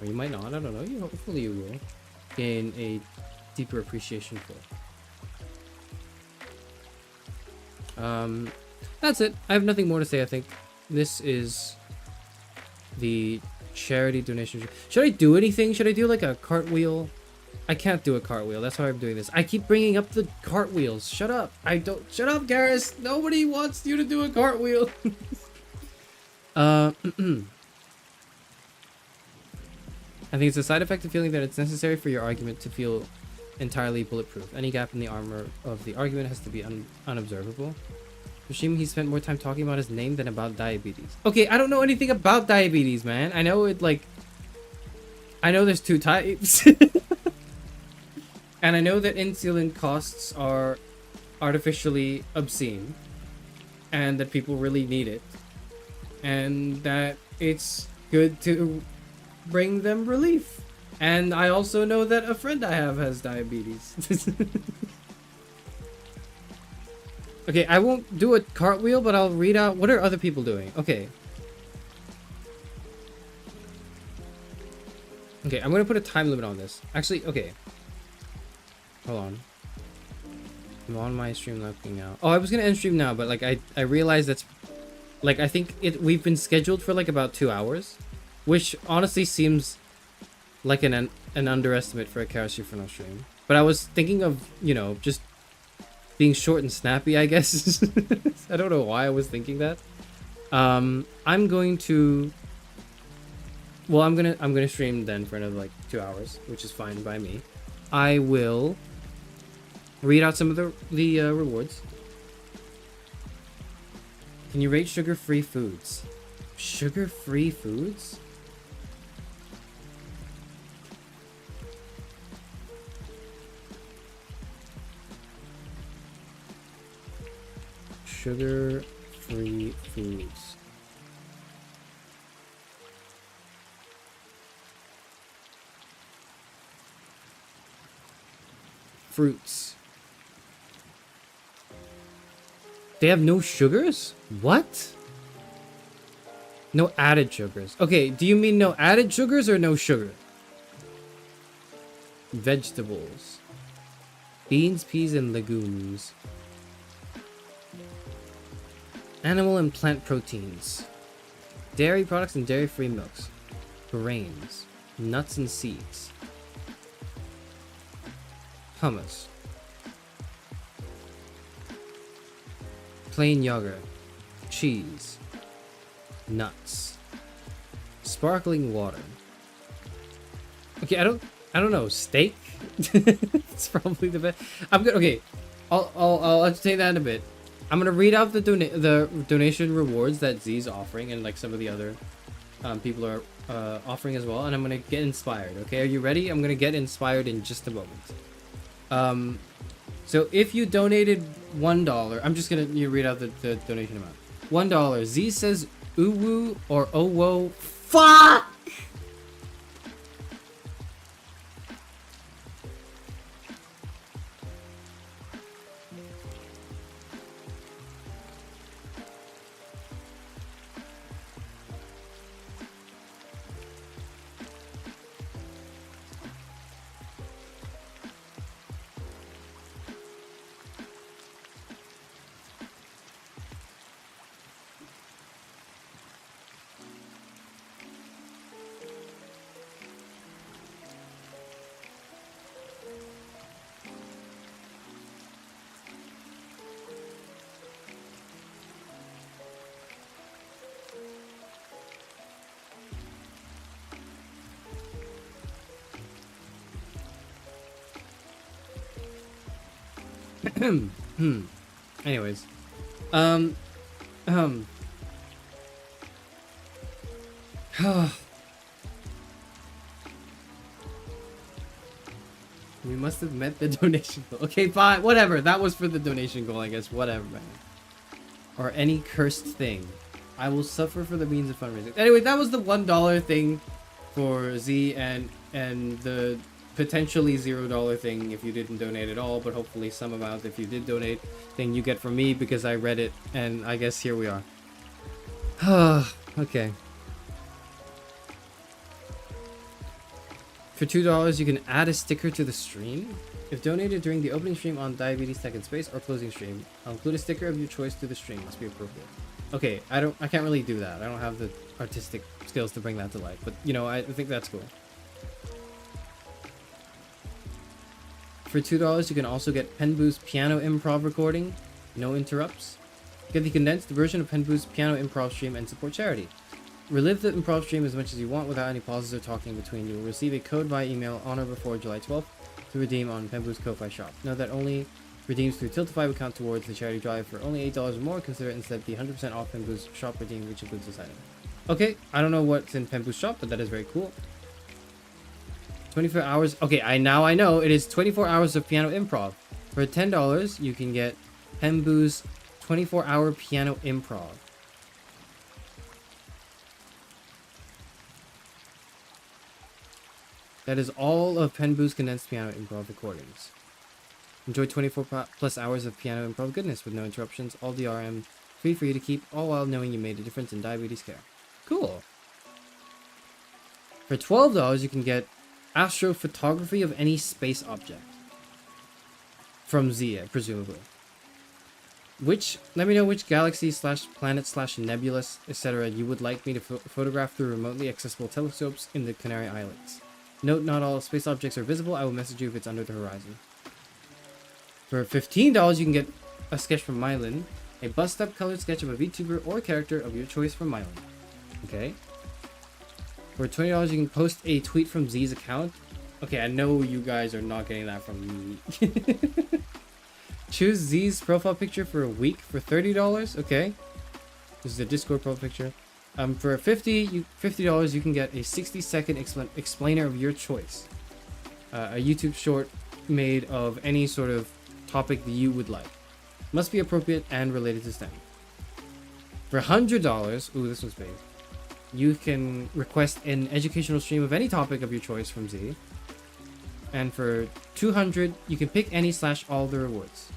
or you might not, I don't know, hopefully you will, gain a deeper appreciation for it. That's it. I have nothing more to say, I think. This is the charity donation. Should I do anything? Should I do like a cartwheel? I can't do a cartwheel. That's why I'm doing this. I keep bringing up the cartwheels. Shut up. Shut up, Charis. Nobody wants you to do a cartwheel. I think it's a side effect of feeling that it's necessary for your argument to feel entirely bulletproof. Any gap in the armor of the argument has to be unobservable. Yoshimi, he spent more time talking about his name than about diabetes. Okay, I don't know anything about diabetes, man. I know I know there's 2 types. And I know that insulin costs are artificially obscene. And that people really need it. And that it's good to bring them relief. And I also know that a friend I have has diabetes. Okay, I won't do a cartwheel, but I'll read out what are other people doing. Okay. Okay, I'm gonna put a time limit on this. Actually, okay. Hold on. I'm on my stream looking now. Oh, I was gonna end stream now, but like I realized that's like I think we've been scheduled for like about 2 hours, which honestly seems like an underestimate for a Charis Euphranor stream. But I was thinking of, you know, just being short and snappy, I guess. I don't know why I was thinking that. I'm going to stream then for another like 2 hours, which is fine by me. I will read out some of the rewards. Can you rate sugar-free foods? Sugar-free foods? Sugar-free foods. Fruits. They have no sugars? What? No added sugars. Okay, do you mean no added sugars or no sugar? Vegetables. Beans, peas, and legumes. Animal and plant proteins. Dairy products and dairy-free milks. Grains. Nuts and seeds. Hummus. Plain yogurt. Cheese. Nuts. Sparkling water. Okay, I don't know. Steak? It's probably the best. I'm good. Okay, I'll entertain that in a bit. I'm gonna read out the donation rewards that Z's offering, and like some of the other people are offering as well, and I'm gonna get inspired. Okay, are you ready? I'm gonna get inspired in just a moment. So if you donated $1, I'm just gonna read out the donation amount. $1. Z says uwu or owo. Fuck. Anyways, We must have met the donation goal. Okay, fine. Whatever. That was for the donation goal, I guess. Whatever, man. Or any cursed thing. I will suffer for the means of fundraising. Anyway, that was the $1 thing for Z and the potentially $0 thing if you didn't donate at all, but hopefully some amount if you did donate thing you get from me because I read it, and I guess here we are. Okay. For $2, you can add a sticker to the stream. If donated during the opening stream on Diabetes Tech and Space or closing stream, I'll include a sticker of your choice to the stream. Must be appropriate. Okay, I can't really do that. I don't have the artistic skills to bring that to life, but you know, I think that's cool. For $2, you can also get Penboo's piano improv recording, no interrupts. Get the condensed version of Penboo's piano improv stream and support charity. Relive the improv stream as much as you want without any pauses or talking between. You will receive a code via email on or before July 12th to redeem on Penboo's Ko-Fi shop. Note that only redeems through Tiltify will count towards the charity drive. For only $8 or more, consider instead the 100% off Penboo's shop redeem, which includes this item. Okay, I don't know what's in Penboo's shop, but that is very cool. 24 hours. Okay, now I know it is 24 hours of piano improv. For $10, you can get Penboo's 24-hour piano improv. That is all of Penboo's condensed piano improv recordings. Enjoy 24 plus hours of piano improv goodness with no interruptions, all DRM, free for you to keep, all while knowing you made a difference in diabetes care. Cool. For $12, you can get astrophotography of any space object. From Zia, presumably. Let me know which galaxy / planet / nebulous, etc. you would like me to photograph through remotely accessible telescopes in the Canary Islands. Note, not all space objects are visible. I will message you if it's under the horizon. For $15, you can get a sketch from Mylan, a bust-up colored sketch of a VTuber or character of your choice from Mylan. Okay. For $20, you can post a tweet from Z's account. Okay, I know you guys are not getting that from me. Choose Z's profile picture for a week for $30. Okay. This is a Discord profile picture. For $50, you can get a 60-second explainer of your choice. A YouTube short made of any sort of topic that you would like. Must be appropriate and related to STEM. For $100, ooh, this one's big. You can request an educational stream of any topic of your choice from Z. And for $200, you can pick any / all the rewards.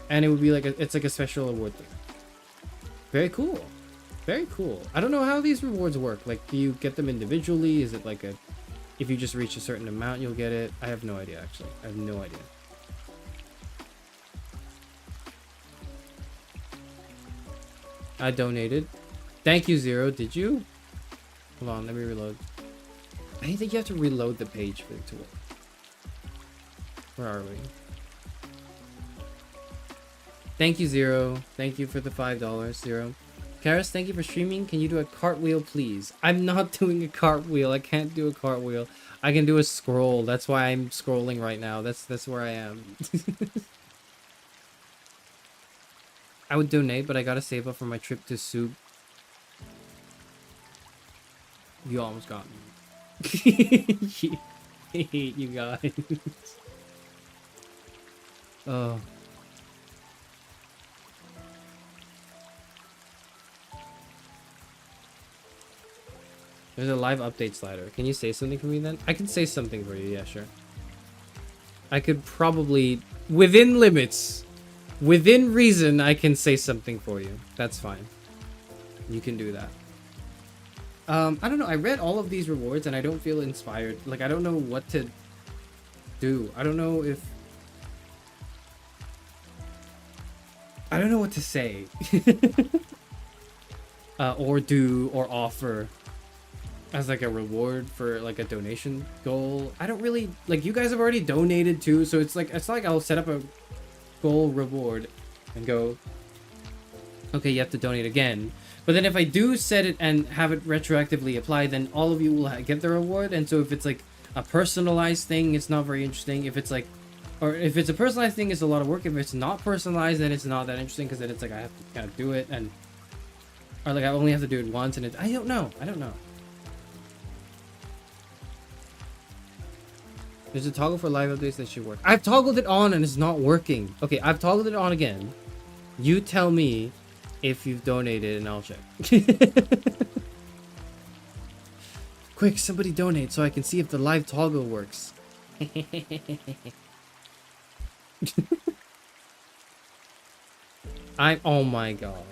And it would be like it's like a special award thing. Very cool. Very cool. I don't know how these rewards work. Like, do you get them individually? Is it like if you just reach a certain amount, you'll get it? I have no idea, actually. I have no idea. I donated. Thank you, Zero. Did you? Hold on, let me reload. I think you have to reload the page for it to work. Where are we? Thank you, Zero. Thank you for the $5, Zero. Charis, thank you for streaming. Can you do a cartwheel, please? I'm not doing a cartwheel. I can't do a cartwheel. I can do a scroll. That's why I'm scrolling right now. That's where I am. I would donate, but I gotta save up for my trip to Soup. You almost got me. I hate you guys. Oh. There's a live update slider. Can you say something for me then? I can say something for you, yeah, sure. I could probably, within limits, within reason, I can say something for you. That's fine. You can do that. I don't know. I read all of these rewards and I don't feel inspired. Like, I don't know what to do. I don't know if... I don't know what to say. Or do, or offer. As like a reward for like a donation goal. I don't really like, you guys have already donated too, so it's not like I'll set up a goal reward and go, okay, you have to donate again. But then if I do set it and have it retroactively apply, then all of you will get the reward. And so if it's like a personalized thing, it's not very interesting. If it's like Or if it's a personalized thing, it's a lot of work. If it's not personalized, then it's not that interesting because then it's like I have to kind of do it, and or like I only have to do it once, and I don't know. I don't know. There's a toggle for live updates that should work. I've toggled it on and it's not working. Okay, I've toggled it on again. You tell me if you've donated and I'll check. Quick, somebody donate so I can see if the live toggle works. Oh my god.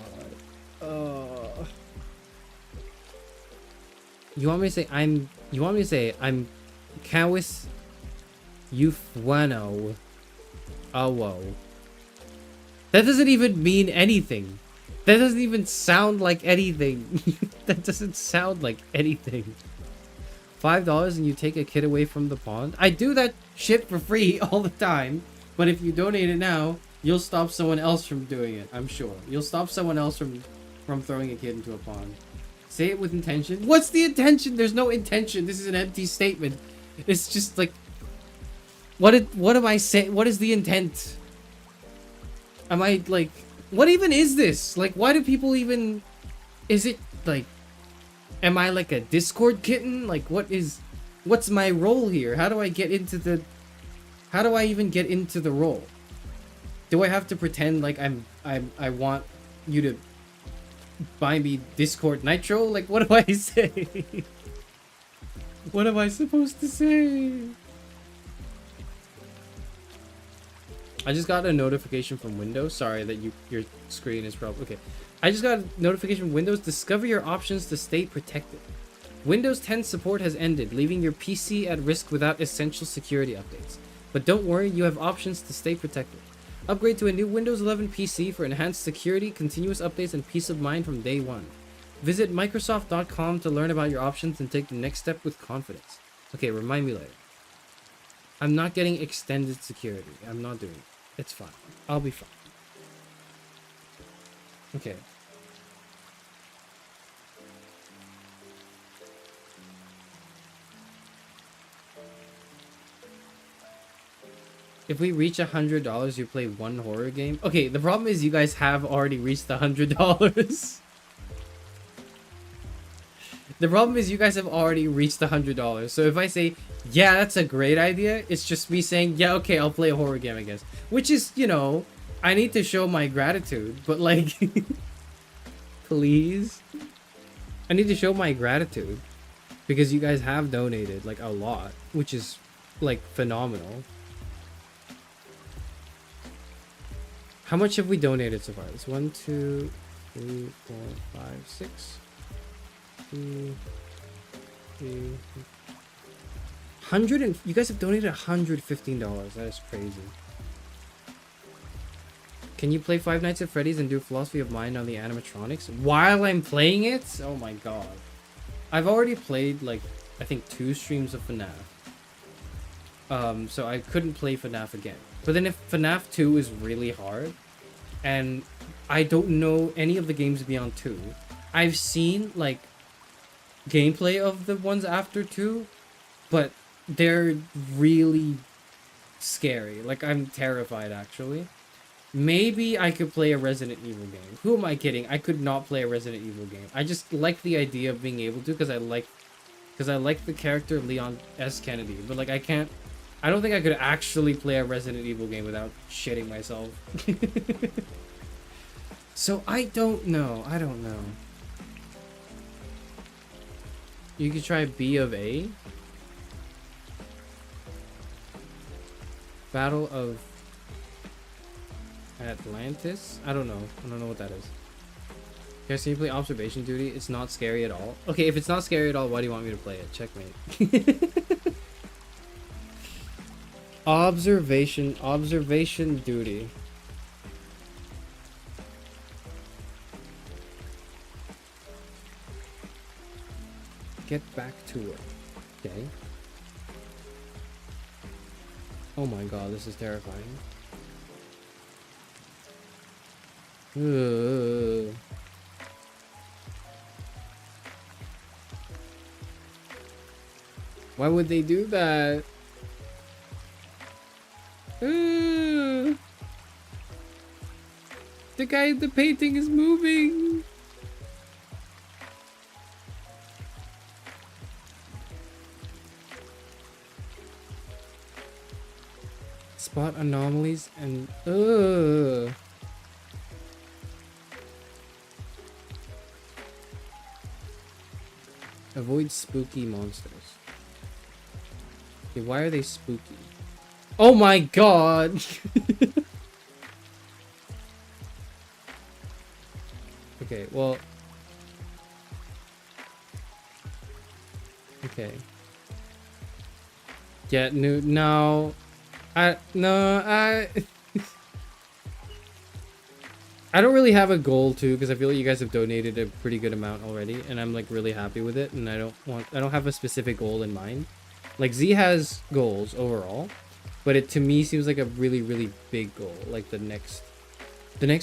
You want me to say I'm Charis Euphranor. Oh whoa. That doesn't even mean anything. That doesn't even sound like anything. That doesn't sound like anything. $5 and you take a kid away from the pond? I do that shit for free all the time. But if you donate it now, you'll stop someone else from doing it, I'm sure. You'll stop someone else from throwing a kid into a pond. Say it with intention. What's the intention? There's no intention. This is an empty statement. It's just like... What am I saying? What is the intent? Am I like... What even is this? Like, why do people even... Is it like... Am I like a Discord kitten? Like, what's my role here? How do I get into the... How do I even get into the role? Do I have to pretend like I want you to buy me Discord Nitro? Like, what do I say? What am I supposed to say? I just got a notification from Windows. Sorry that your screen is probably... Okay. I just got a notification from Windows. Discover your options to stay protected. Windows 10 support has ended, leaving your PC at risk without essential security updates. But don't worry, you have options to stay protected. Upgrade to a new Windows 11 PC for enhanced security, continuous updates, and peace of mind from day one. Visit Microsoft.com to learn about your options and take the next step with confidence. Okay, remind me later. I'm not getting extended security. I'm not doing it. It's fine. I'll be fine. Okay. If we reach $100, you play one horror game. Okay, the problem is you guys have already reached the $100. The problem is you guys have already reached the $100. So if I say, yeah, that's a great idea, it's just me saying, yeah, okay, I'll play a horror game, I guess. Which is, you know, I need to show my gratitude, but like, please. I need to show my gratitude because you guys have donated like a lot, which is like phenomenal. How much have we donated so far? It's 1, 2, 3, 4, 5, 6. 2, 3, 100 and you guys have donated $115. That is crazy. Can you play Five Nights at Freddy's and do Philosophy of Mind on the animatronics while I'm playing it? Oh my god. I've already played like I think 2 streams of FNAF. So I couldn't play FNAF again. But then if FNAF 2 is really hard, and I don't know any of the games beyond 2, I've seen like gameplay of the ones after 2, but they're really scary. Like, I'm terrified actually. Maybe I could play a Resident Evil game. Who am I kidding? I could not play a Resident Evil game. I just like the idea of being able to because I like the character Leon S. Kennedy. But like I don't think I could actually play a Resident Evil game without shitting myself. So I don't know. You could try B of A. Battle of Atlantis? I don't know what that is. Guys, can you play Observation Duty? It's not scary at all. Okay, if it's not scary at all, why do you want me to play it? Checkmate. Observation Duty. Get back to work. Okay. Oh my god, this is terrifying. Ugh. Why would they do that? The guy in the painting is moving. Spot anomalies and avoid spooky monsters. Okay, why are they spooky? Oh my god! Okay, well... Okay. Yeah, no... I don't really have a goal too, because I feel like you guys have donated a pretty good amount already, and I'm like really happy with it, and I don't have a specific goal in mind. Like Z has goals overall, but it to me seems like a really, really big goal. Like the next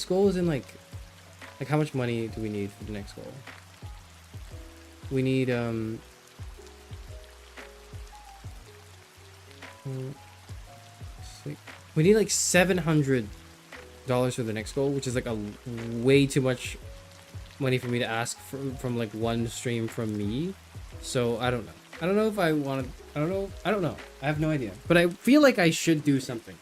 goal is in like how much money do we need for the next goal? We need we need like $700 for the next goal, which is like a way too much money for me to ask from like one stream from me. So I don't know if I want to. I don't know. I have no idea, but I feel like I should do something.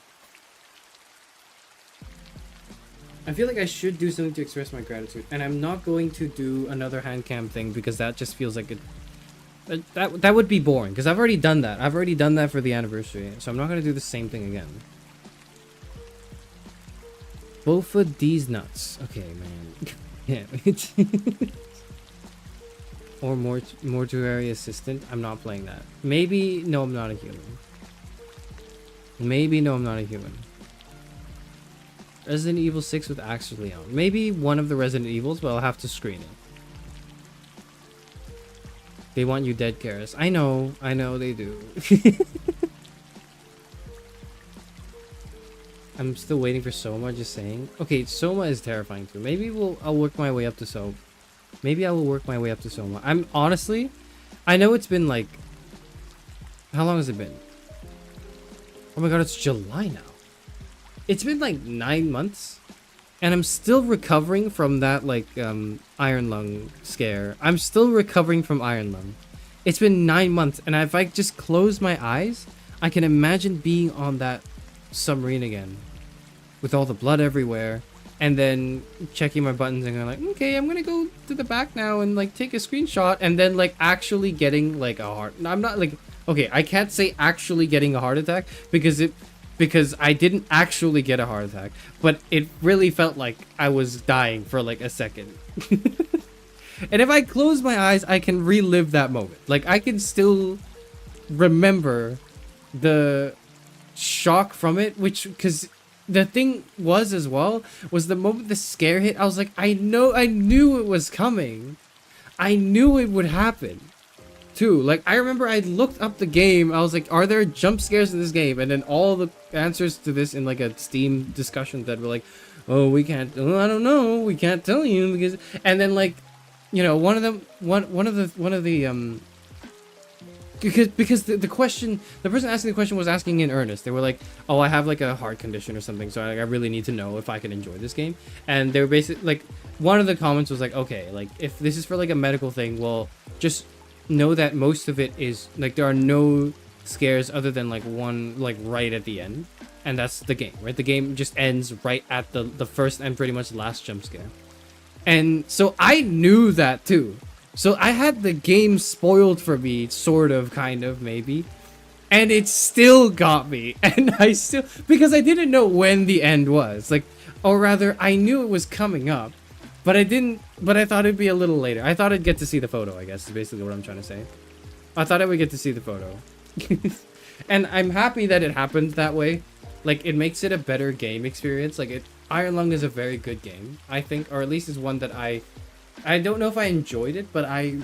I feel like I should do something to express my gratitude, and I'm not going to do another hand cam thing because that just feels like that would be boring, because I've already done that. I've already done that for the anniversary, so I'm not going to do the same thing again. Both of these nuts. Okay, man. Yeah. Or mortuary assistant. I'm not playing that. Maybe no, I'm not a human. Maybe no, I'm not a human. Resident Evil 6 with Axel Leon. Maybe one of the Resident Evils, but I'll have to screen it. They want you dead, Charis. I know they do. I'm still waiting for Soma, just saying. Okay, Soma is terrifying too. Maybe I'll work my way up to Soma. Maybe I will work my way up to Soma. I'm honestly, I know it's been like, how long has it been? Oh my god, it's July now. It's been like 9 months, and I'm still recovering from that like iron lung scare. I'm still recovering from iron lung. It's been 9 months, and if I just close my eyes, I can imagine being on that submarine again with all the blood everywhere, and then checking my buttons and going like, okay, I'm gonna go to the back now and like take a screenshot, and then like actually getting like a heart. I'm not like, okay, I can't say actually getting a heart attack because I didn't actually get a heart attack, but it really felt like I was dying for like a second. And if I close my eyes, I can relive that moment. Like I can still remember the shock from it, which, because the thing was as well was the moment the scare hit, I was like, I knew it was coming. I knew it would happen too. Like I remember I looked up the game, I was like, are there jump scares in this game? And then all the answers to this in like a Steam discussion that were like, oh, we can't, oh, I don't know, we can't tell you, because, and then like, you know, one of the because the question, the person asking the question was asking in earnest. They were like, oh, I have like a heart condition or something, so I really need to know if I can enjoy this game. And they were basically like, one of the comments was like, okay, like if this is for like a medical thing, well, just know that most of it is like, there are no scares other than like one like right at the end, and that's the game, right? The game just ends right at the first and pretty much last jump scare. And so I knew that too. So I had the game spoiled for me, sort of, kind of, maybe. And it still got me. And I still, because I didn't know when the end was. Like, or rather, I knew it was coming up. But I thought it'd be a little later. I thought I'd get to see the photo, I guess, is basically what I'm trying to say. I thought I would get to see the photo. And I'm happy that it happened that way. Like, it makes it a better game experience. Like, Iron Lung is a very good game, I think. Or at least is one that I don't know if I enjoyed it, but I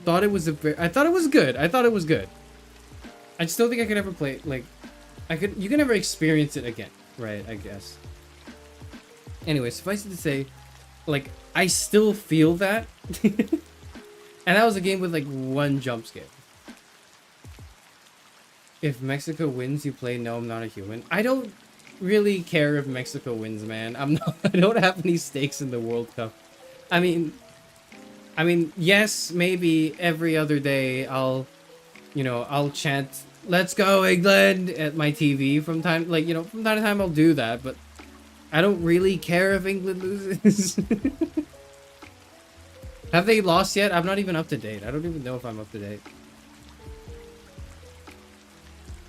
thought it was I thought it was good. I thought it was good. I just don't think I could ever play, like, you can never experience it again, right, I guess. Anyway, suffice it to say, like, I still feel that. And that was a game with, like, one jump scare. If Mexico wins, you play No, I'm Not a Human. I don't really care if Mexico wins, man. I don't have any stakes in the World Cup. I mean, yes, maybe every other day I'll chant "Let's go England" at my TV from time from time to time. I'll do that, but I don't really care if England loses. Have they lost yet? I'm not even up to date. I don't even know if I'm up to date.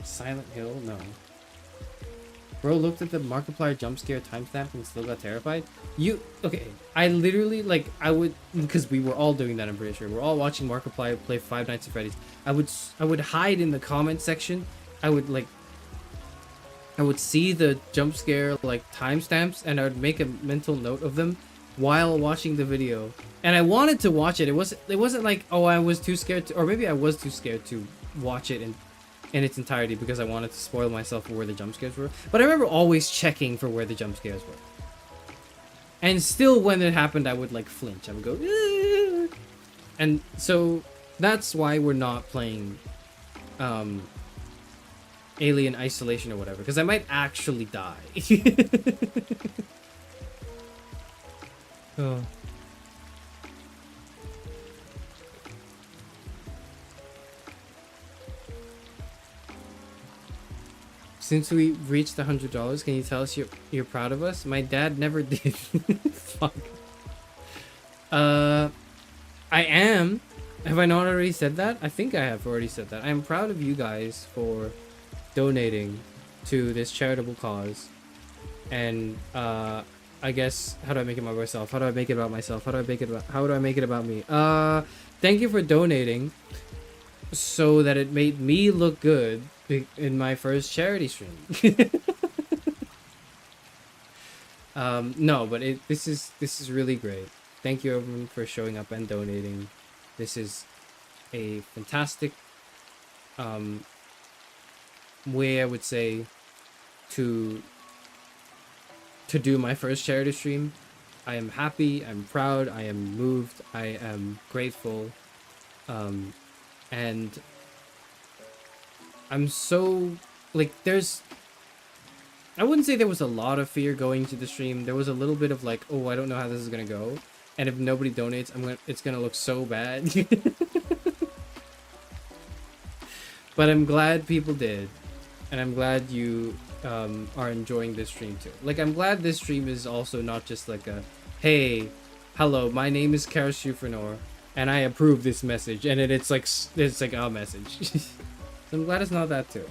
Silent Hill? No. Bro looked at the Markiplier jump scare timestamp and still got terrified? Okay, I literally, because we were all doing that, I'm pretty sure. We're all watching Markiplier play Five Nights at Freddy's. I would hide in the comment section. I would see the jump scare, timestamps, and I would make a mental note of them while watching the video. And I wanted to watch it. It wasn't like, oh, I was too scared to, or maybe I was too scared to watch it in its entirety because I wanted to spoil myself for where the jump scares were. But I remember always checking for where the jump scares were. And still, when it happened, I would flinch. I would go, "Aah!" And so that's why we're not playing Alien Isolation or whatever, because I might actually die. Oh. Since we reached $100, can you tell us you're proud of us? My dad never did. Fuck. I am. Have I not already said that? I think I have already said that. I'm proud of you guys for donating to this charitable cause. And I guess, how do I make it about myself? How do I make it about myself? How do I make it about me? Thank you for donating so that it made me look good in my first charity stream. No, but this is really great. Thank you everyone for showing up and donating. This is a fantastic way, I would say, to do my first charity stream. I am happy, I'm proud, I am moved, I am grateful, and I'm so, I wouldn't say there was a lot of fear going to the stream. There was a little bit of oh, I don't know how this is gonna go, and if nobody donates, it's gonna look so bad. But I'm glad people did, and I'm glad you are enjoying this stream too. I'm glad this stream is also not just hey, hello, my name is Charis Euphranor, and I approve this message, and it's a message. So I'm glad it's not that too.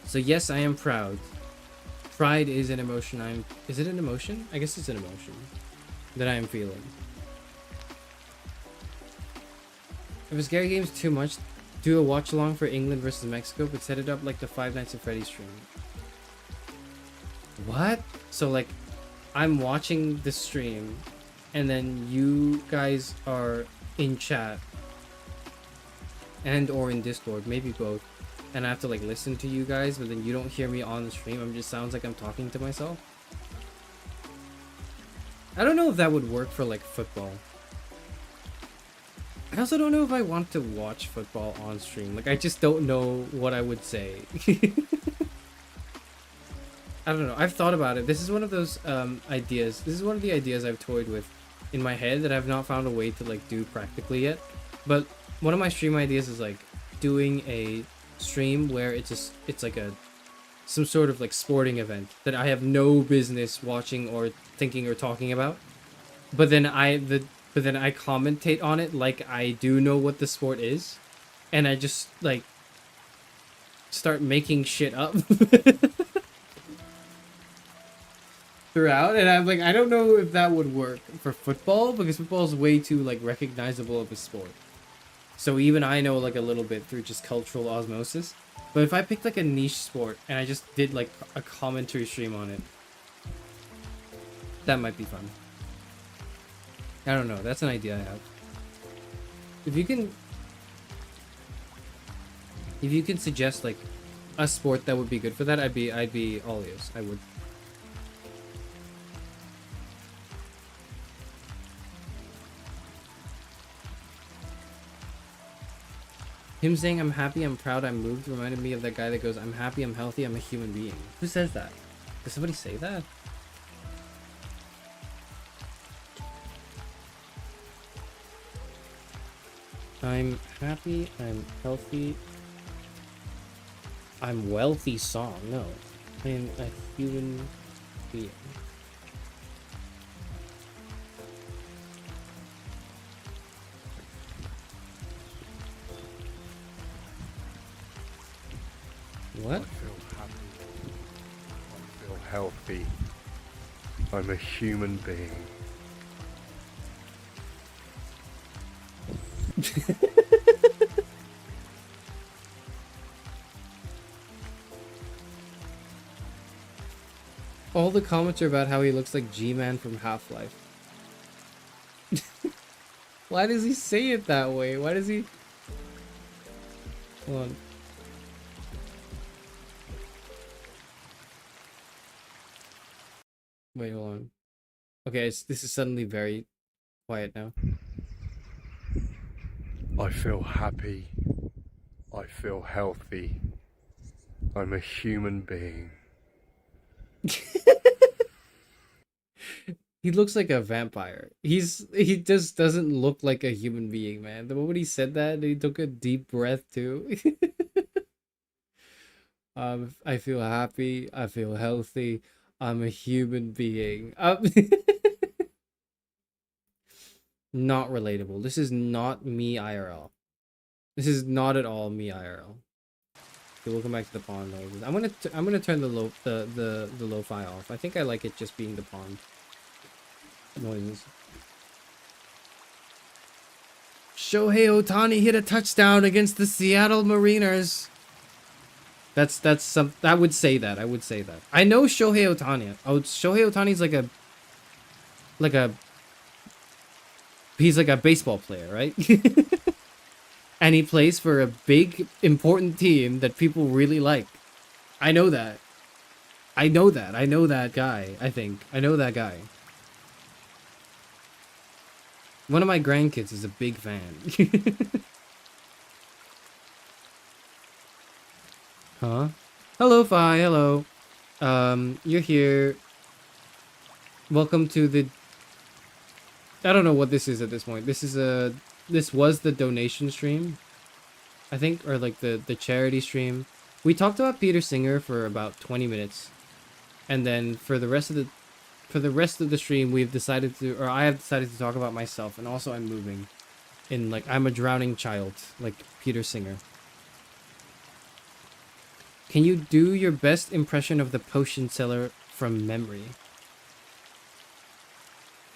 So yes, I am proud. Pride is an emotion. Is it an emotion? I guess it's an emotion that I am feeling. If a scary game's too much, do a watch along for England versus Mexico, but set it up like the Five Nights at Freddy's stream. What? So I'm watching the stream, and then you guys are in chat and or in Discord, maybe both, and I have to listen to you guys, but then you don't hear me on the stream. It just sounds like I'm talking to myself. I don't know if that would work for football. I also don't know if I want to watch football on stream. I just don't know what I would say. I don't know. I've thought about it. This is one of those ideas. This is one of the ideas I've toyed with in my head that I've not found a way to do practically yet. But one of my stream ideas is doing a stream where it's some sort of sporting event that I have no business watching or thinking or talking about. But then I commentate on it like I do know what the sport is, and I just start making shit up throughout, and I'm I don't know if that would work for football, because football is way too recognizable of a sport. So even I know a little bit through just cultural osmosis. But if I picked a niche sport and I just did a commentary stream on it, that might be fun. I don't know. That's an idea I have. If you can suggest a sport that would be good for that, I'd be all ears. I would. Him saying I'm happy, I'm proud, I'm moved reminded me of that guy that goes, I'm happy, I'm healthy, I'm a human being. Who says that? Does somebody say that? I'm happy, I'm healthy, I'm wealthy song. No. I'm a human being. What? I feel happy. I feel healthy. I'm a human being. All the comments are about how he looks like G-Man from Half-Life. Why does he say it that way? Why does he... Hold on. Wait, hold on. Okay, this is suddenly very quiet now. I feel happy. I feel healthy. I'm a human being. He looks like a vampire. He just doesn't look like a human being, man. The moment he said that, he took a deep breath too. I feel happy. I feel healthy. I'm a human being. Not relatable. This is not me IRL. This is not at all me IRL. Okay, we'll come back to the pond noises. I'm gonna turn the lo-fi off. I think I like it just being the pond noises. Shohei Ohtani hit a touchdown against the Seattle Mariners. That's some. I would say that. I know Shohei Ohtani. Oh, Shohei Ohtani's he's like a baseball player, right? And he plays for a big, important team that people really like. I know that. I know that guy, I think. I know that guy. One of my grandkids is a big fan. Huh? Hello, Fi. Hello. You're here. Welcome to the... I don't know what this is at this point. This was the donation stream, I think, or like the charity stream. We talked about Peter Singer for about 20 minutes, and then for the rest of the stream, I have decided to talk about myself, and also I'm moving, in like I'm a drowning child, like Peter Singer. Can you do your best impression of the potion seller from memory?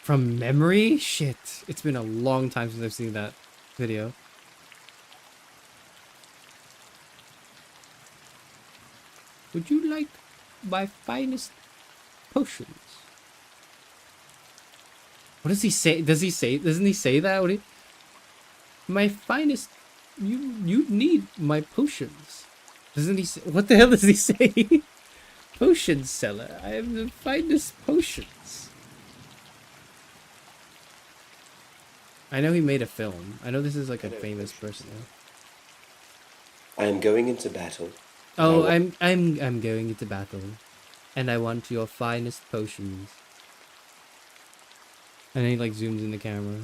From memory? Shit. It's been a long time since I've seen that video. Would you like my finest potions? What does he say? Doesn't he say that? My finest... You need my potions. Doesn't he say... What the hell does he say? Potion seller. I have the finest potions. I know he made a film. I know this is like a famous person. I am going into battle. Oh, I'm going into battle, and I want your finest potions. And then he like zooms in the camera.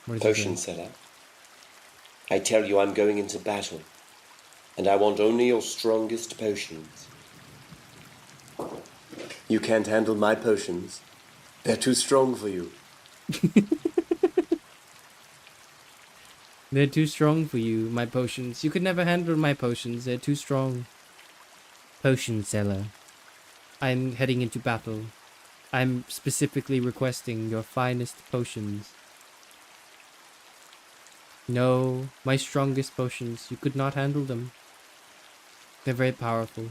Potion seller. I tell you, I'm going into battle, and I want only your strongest potions. You can't handle my potions. They're too strong for you. They're too strong for you, my potions. You could never handle my potions. They're too strong. Potion seller. I'm heading into battle. I'm specifically requesting your finest potions. No, my strongest potions. You could not handle them. They're very powerful.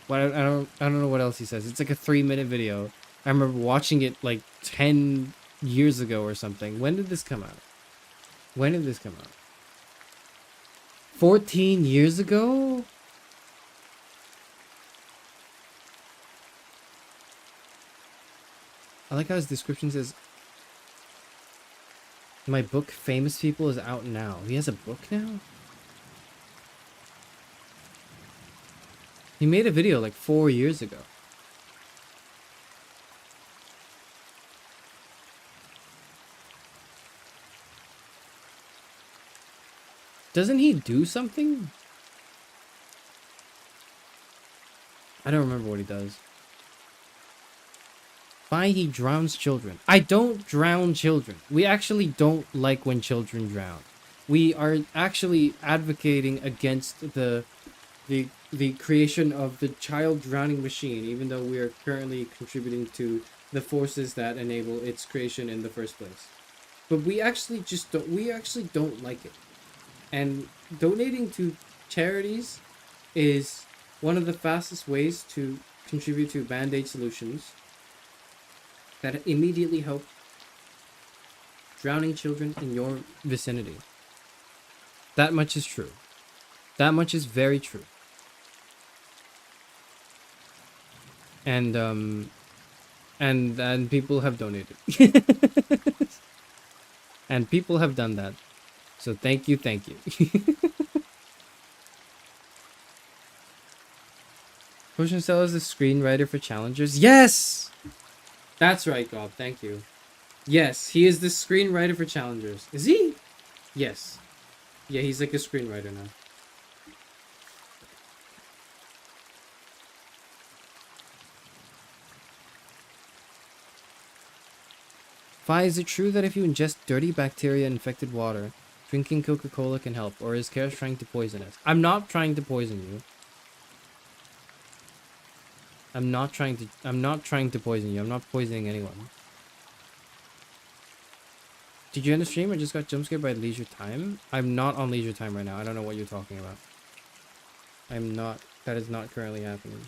Well, I don't know what else he says. It's like a 3-minute video. I remember watching it like 10 years ago or something. When did this come out? 14 years ago? I like how his description says, My book, Famous People, is out now. He has a book now? He made a video like 4 years ago. Doesn't he do something? I don't remember what he does. Why he drowns children. I don't drown children. We actually don't like when children drown. We are actually advocating against the creation of the child drowning machine, even though we are currently contributing to the forces that enable its creation in the first place. But we actually don't like it. And donating to charities is one of the fastest ways to contribute to Band-Aid solutions that immediately help drowning children in your vicinity. That much is true. That much is very true. And people have donated. And people have done that. So thank you, thank you. Potion Seller is the screenwriter for Challengers. Yes! That's right, Gob. Thank you. Yes, he is the screenwriter for Challengers. Is he? Yes. Yeah, he's like a screenwriter now. Fi, is it true that if you ingest dirty bacteria infected water, drinking Coca-Cola can help, or is Charis trying to poison us? I'm not trying to poison you. I'm not trying to poison you. I'm not poisoning anyone. Did you end the stream or just got jump scared by leisure time? I'm not on leisure time right now. I don't know what you're talking about. I'm not. That is not currently happening.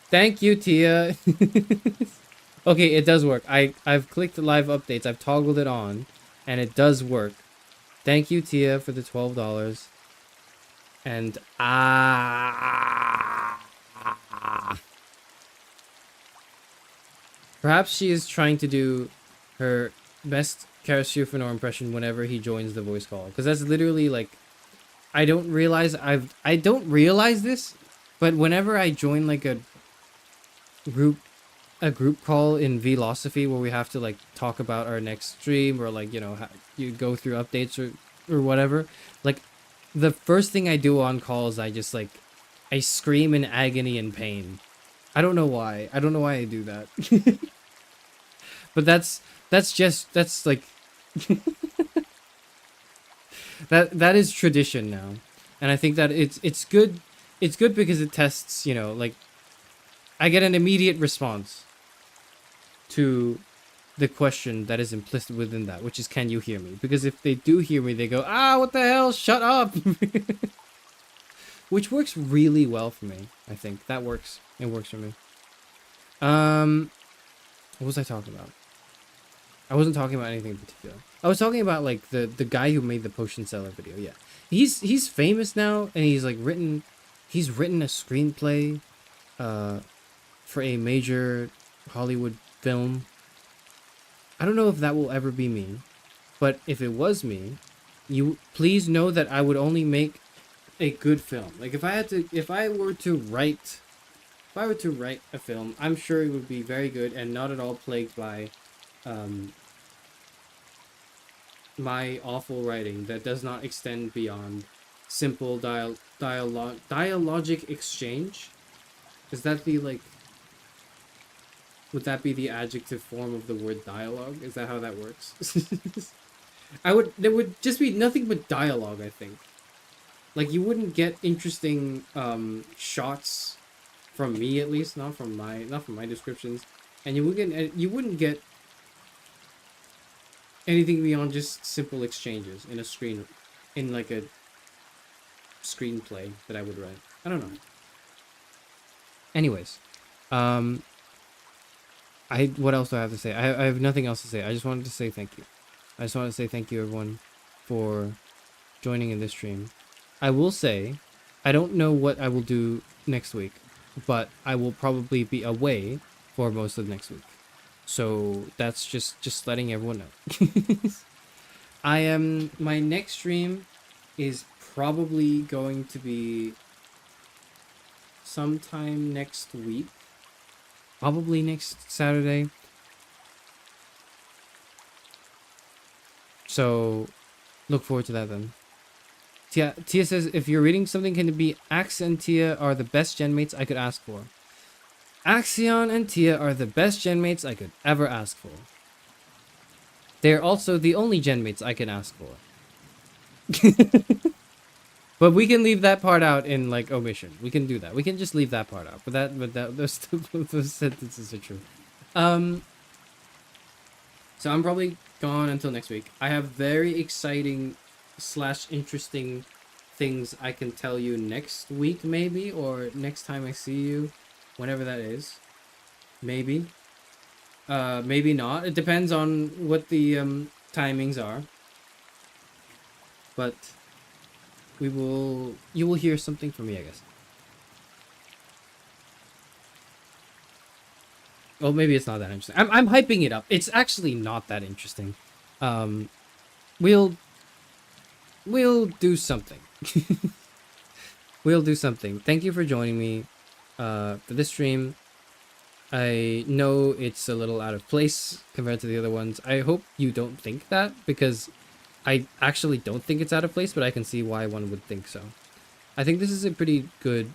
Thank you, Tia. Okay, it does work. I've clicked live updates. I've toggled it on, and it does work. Thank you, Tia, for the $12. And perhaps she is trying to do her best Charis Euphranor impression whenever he joins the voice call, because that's literally like, I don't realize this, but whenever I join like a group call in Velocity where we have to like talk about our next stream, or like, you know, you go through updates or whatever, like the first thing I do on calls, I scream in agony and pain. I don't know why I do that. But that's like that is tradition now. And I think that it's good because it tests, you know, like I get an immediate response to the question that is implicit within that, which is, can you hear me? Because if they do hear me, they go, what the hell, shut up. Which works really well for me. I think that works. It works for me. What was I talking about? I wasn't talking about anything in particular. I was talking about like the guy who made the Potion Seller video. Yeah, he's famous now, and he's written a screenplay for a major Hollywood film. I don't know if that will ever be me, but if it was me, you please know that I would only make a good film. Like if I were to write a film, I'm sure it would be very good and not at all plagued by my awful writing that does not extend beyond simple dialogic exchange. Is that the would that be the adjective form of the word dialogue? Is that how that works? There would just be nothing but dialogue, I think. Like you wouldn't get interesting shots from me, at least, not from my descriptions, and you wouldn't get anything beyond just simple exchanges in a screenplay that I would write. I don't know. Anyways, what else do I have to say? I have nothing else to say. I just wanted to say thank you. I just wanted to say thank you, everyone, for joining in this stream. I will say, I don't know what I will do next week, but I will probably be away for most of next week. So that's just letting everyone know. My next stream is probably going to be sometime next week. Probably next Saturday. So look forward to that then. Tia says, if you're reading something, can it be Axe and Tia are the best gen mates I could ask for? Axion and Tia are the best gen mates I could ever ask for. They're also the only gen mates I can ask for. But we can leave that part out in like omission. We can do that. We can just leave that part out. But those sentences are true. So I'm probably gone until next week. I have very exciting / interesting things I can tell you next week, maybe, or next time I see you, whenever that is. Maybe. Maybe not. It depends on what the timings are. But you will hear something from me, I guess. Well, maybe it's not that interesting. I'm hyping it up. It's actually not that interesting. We'll do something. We'll do something. Thank you for joining me for this stream. I know it's a little out of place compared to the other ones. I hope you don't think that, because I actually don't think it's out of place, but I can see why one would think so. I think this is a pretty good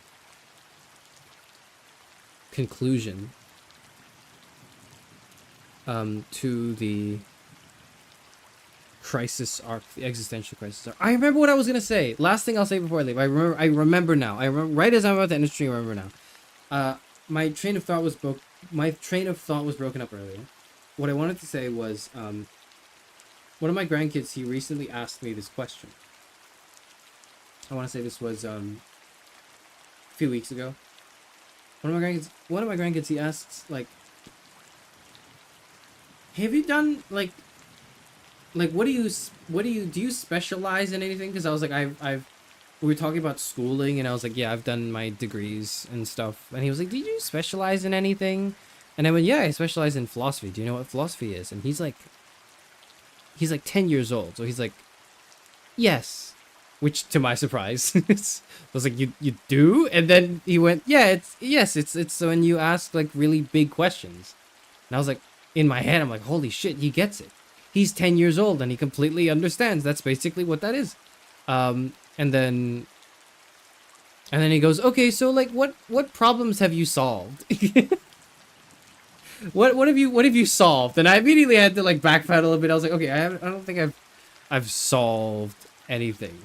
conclusion to the crisis arc, the existential crisis arc. I remember what I was gonna say. Last thing I'll say before I leave. I remember now. I remember right as I'm about to end the stream. I remember now. My train of thought was broken up earlier. What I wanted to say was, one of my grandkids, he recently asked me this question. I want to say this was a few weeks ago. One of my grandkids, he asks, like, have you done like do you specialize in anything? Because I was like, we were talking about schooling, and I was like, yeah, I've done my degrees and stuff. And he was like, did you specialize in anything? And I went, yeah, I specialize in philosophy. Do you know what philosophy is? And he's like 10 years old. So he's like, yes. Which, to my surprise, I was like, you do? And then he went, yeah, it's when you ask like really big questions. And I was like, in my head, I'm like, holy shit, he gets it. He's 10 years old and he completely understands. That's basically what that is. And then he goes, okay, so like what problems have you solved? what have you solved? And I immediately had to like backpedal a bit. I was like, okay, I don't think I've solved anything.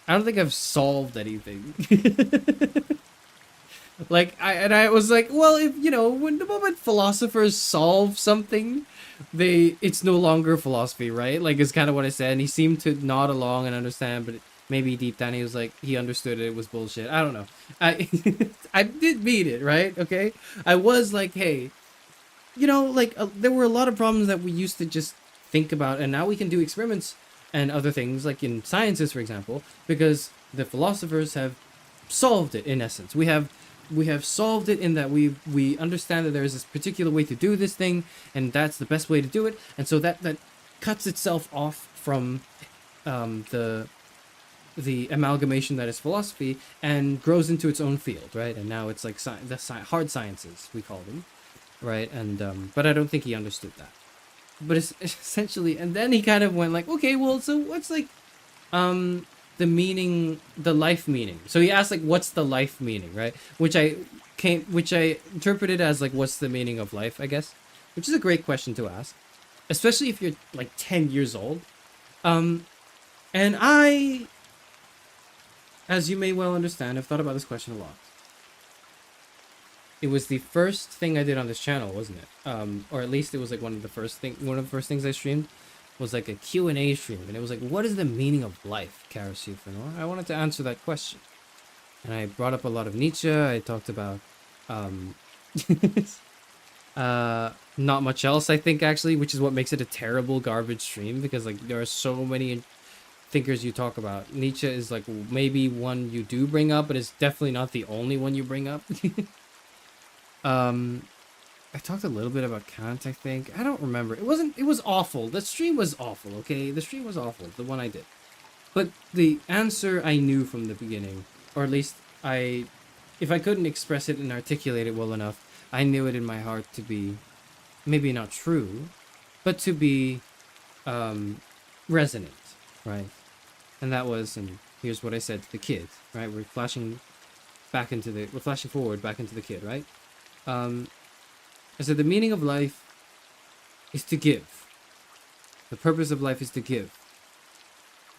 I don't think I've solved anything. I was like, well, if when the moment philosophers solve something, it's no longer philosophy, right? Like, it's kind of what I said. And he seemed to nod along and understand, but maybe deep down he was like, he understood it was bullshit. I don't know. I did mean it, right? Okay, I was like, hey, there were a lot of problems that we used to just think about, and now we can do experiments and other things, like in sciences, for example, because the philosophers have solved it. In essence, we have solved it in that we understand that there is this particular way to do this thing, and that's the best way to do it, and so that cuts itself off from the amalgamation that is philosophy and grows into its own field, right? And now it's like hard sciences, we call them, right? And but I don't think he understood that. But it's essentially, and then he kind of went like, okay, well, so what's like the life meaning? So he asked like, what's the life meaning, right? Which I interpreted as like, what's the meaning of life, I guess, which is a great question to ask, especially if you're like 10 years old. And I, as you may well understand, have thought about this question a lot. It was the first thing I did on this channel, wasn't it? Or at least it was like one of the first things I streamed was like a Q&A stream, and it was like, what is the meaning of life, Charis Euphranor? I wanted to answer that question, and I brought up a lot of Nietzsche. I talked about not much else, I think, actually, which is what makes it a terrible garbage stream, because like there are so many thinkers you talk about. Nietzsche is like maybe one you do bring up, but it's definitely not the only one you bring up. I talked a little bit about Kant, I think. I don't remember. It was awful. The stream was awful, okay? The stream was awful, the one I did. But the answer I knew from the beginning, or at least if I couldn't express it and articulate it well enough, I knew it in my heart to be, maybe not true, but to be resonant, right? And that was, and here's what I said to the kid, right? We're flashing forward back into the kid, right? I said the meaning of life is to give. The purpose of life is to give.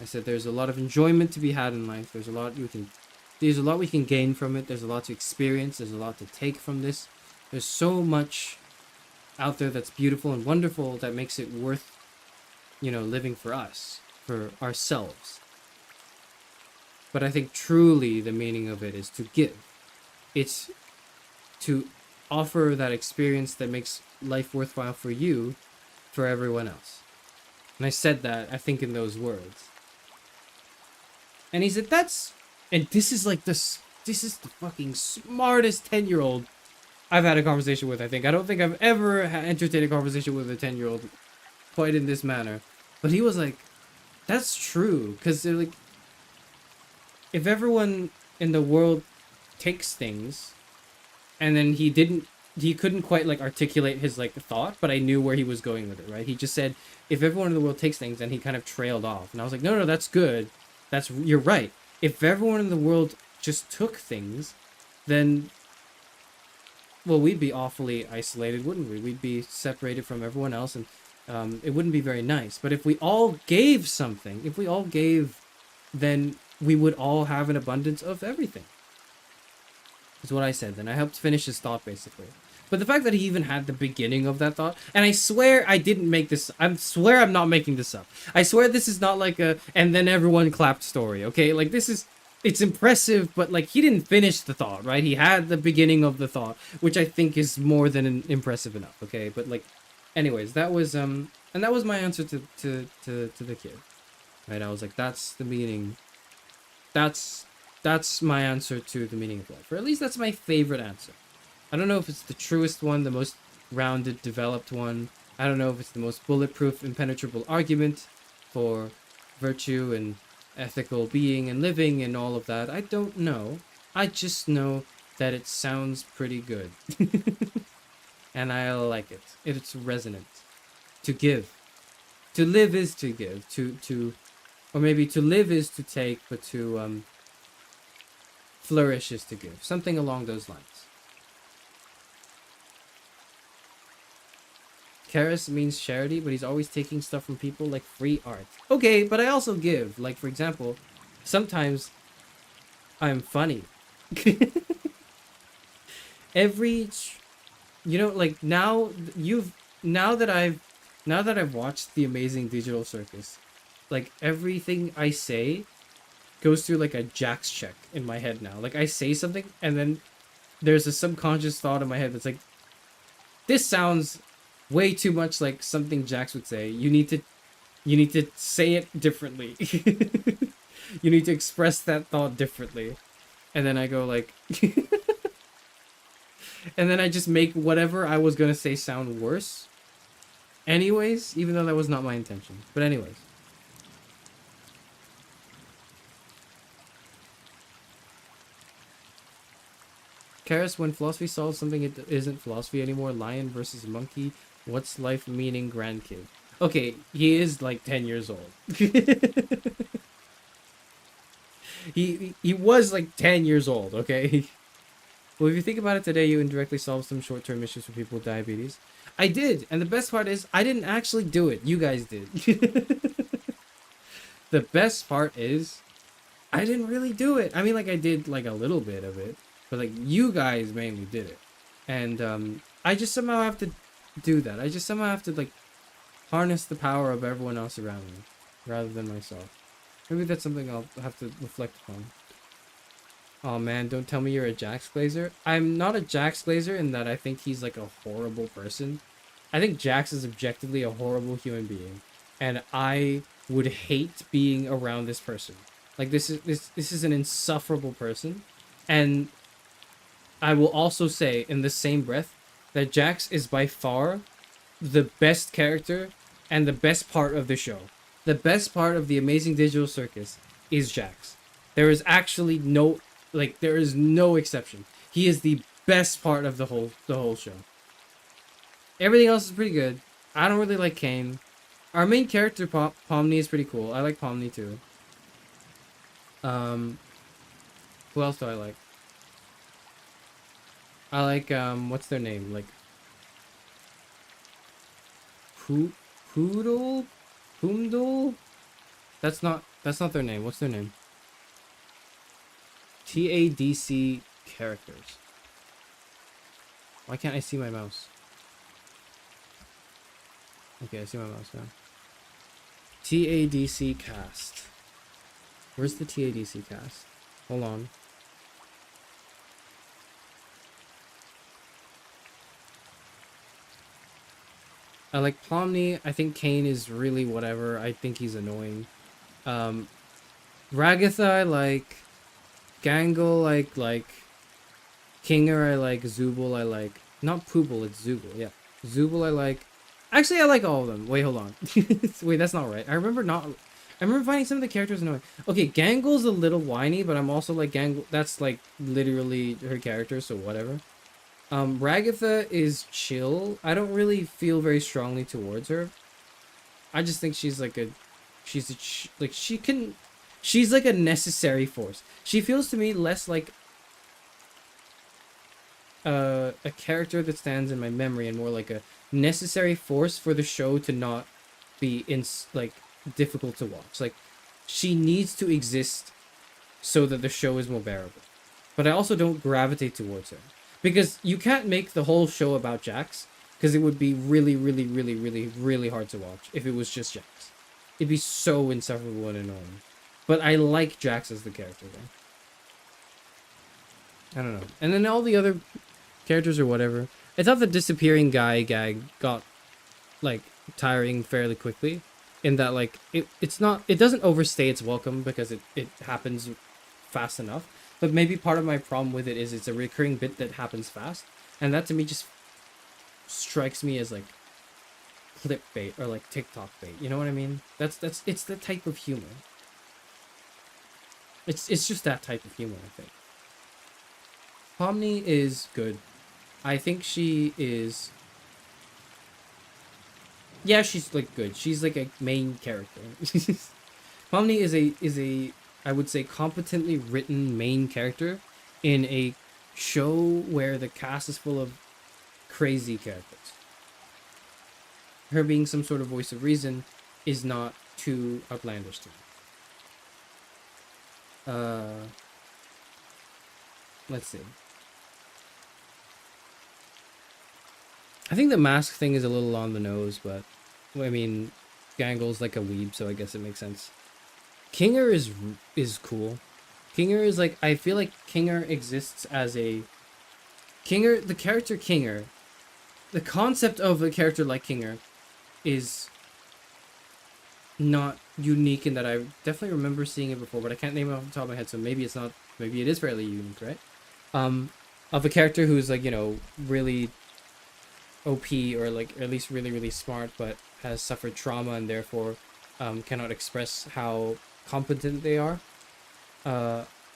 I said there's a lot of enjoyment to be had in life. There's a lot we can gain from it. There's a lot to experience. There's a lot to take from this. There's so much out there that's beautiful and wonderful that makes it worth, living for us, for ourselves. But I think truly the meaning of it is to give. It's to offer that experience that makes life worthwhile for you, for everyone else. And I said that, I think, in those words. And he said, and this is the fucking smartest 10-year-old I've had a conversation with, I think. I don't think I've ever entertained a conversation with a 10-year-old quite in this manner. But he was like, that's true. Because they're like, if everyone in the world takes things, and then he couldn't quite articulate his thought, but I knew where he was going with it, right? He just said, if everyone in the world takes things, then he kind of trailed off. And I was like, no, that's good. You're right. If everyone in the world just took things, then, well, we'd be awfully isolated, wouldn't we? We'd be separated from everyone else, and it wouldn't be very nice. But if we all gave something, then we would all have an abundance of everything. Is what I said. Then I helped finish his thought, basically. But the fact that he even had the beginning of that thought, and I swear I didn't make this, I swear I'm not making this up. I swear this is not like and then everyone clapped story, okay? It's impressive, but he didn't finish the thought, right? He had the beginning of the thought, which I think is more than impressive enough, okay? But anyways, that was, and that was my answer to the kid, right? I was like, that's the meaning, that's my answer to the meaning of life, or at least that's my favorite answer. I don't know if it's the truest one, the most rounded, developed one. I don't know if it's the most bulletproof, impenetrable argument for virtue and ethical being and living and all of that. I don't know. I just know that it sounds pretty good. And I like it. It's resonant. To give. To live is to give. Or maybe to live is to take, but to flourish is to give. Something along those lines. Charis means charity, but he's always taking stuff from people like free art. Okay, but I also give. For example, sometimes I'm funny. Now that I've watched The Amazing Digital Circus, everything I say goes through a Jax check in my head now. I say something and then there's a subconscious thought in my head that's this sounds way too much like something Jax would say. You need to say it differently. You need to express that thought differently. And then I go and then I just make whatever I was gonna say sound worse. Anyways, even though that was not my intention. But anyways. Charis, when philosophy solves something it isn't philosophy anymore, lion versus monkey, what's life meaning, grandkid? Okay, he is 10 years old. he was 10 years old, okay? Well, if you think about it today, you indirectly solved some short-term issues for people with diabetes. I did, and the best part is, I didn't actually do it. You guys did. The best part is, I didn't really do it. I mean, I did, a little bit of it. But, you guys mainly did it. And, I just somehow have to do that. I just somehow have to, harness the power of everyone else around me. Rather than myself. Maybe that's something I'll have to reflect upon. Oh man, don't tell me you're a Jax Glazer. I'm not a Jax Glazer in that I think he's a horrible person. I think Jax is objectively a horrible human being. And I would hate being around this person. This is an insufferable person. And I will also say, in the same breath, that Jax is by far the best character and the best part of the show. The best part of the Amazing Digital Circus is Jax. There is actually no, like, there is no exception. He is the best part of the whole show. Everything else is pretty good. I don't really like Kane. Our main character, Pomni, is pretty cool. I like Pomni too. Who else do I like? I like, what's their name? Like, Poodle? Poomdle? That's not their name. What's their name? TADC characters. Why can't I see my mouse? Okay, I see my mouse now. TADC cast. Where's the TADC cast? Hold on. I like Pomni. I think Kane is really whatever. I think he's annoying. Ragatha I like. Gangle I like. Kinger I like. Zubul I like. Not Pooble, it's Zubul. Yeah. Zubul I like. Actually, I like all of them. Wait, hold on. Wait, that's not right. I remember finding some of the characters annoying. Okay, Gangle's a little whiny, but I'm also like Gangle. That's like literally her character, so whatever. Ragatha is chill. I don't really feel very strongly towards her. I just think she's like she's like a necessary force. She feels to me less like a character that stands in my memory and more like a necessary force for the show to not be difficult to watch. Like, she needs to exist so that the show is more bearable. But I also don't gravitate towards her. Because you can't make the whole show about Jax, because it would be really, really, really, really, really hard to watch if it was just Jax. It'd be so insufferable and annoying. But I like Jax as the character, though. I don't know. And then all the other characters or whatever. I thought the disappearing guy gag got, like, tiring fairly quickly. In that, like, it doesn't overstay its welcome because it happens fast enough. But maybe part of my problem with it is it's a recurring bit that happens fast. And that to me just strikes me as like clip bait or like TikTok bait. You know what I mean? It's the type of humor. It's just that type of humor, I think. Pomni is good. I think she is... Yeah, she's like good. She's like a main character. Pomni is a I would say competently written main character in a show where the cast is full of crazy characters. Her being some sort of voice of reason is not too outlandish to me. Let's see. I think the mask thing is a little on the nose, but I mean, Gangle's like a weeb, so I guess it makes sense. Kinger is cool. Kinger is like, I feel like Kinger exists as a... Kinger, the character Kinger, the concept of a character like Kinger is not unique in that I definitely remember seeing it before, but I can't name it off the top of my head, so maybe it's not, maybe it is fairly unique, right? Of a character who's like, you know, really OP or like at least really, really smart, but has suffered trauma and therefore cannot express how competent they are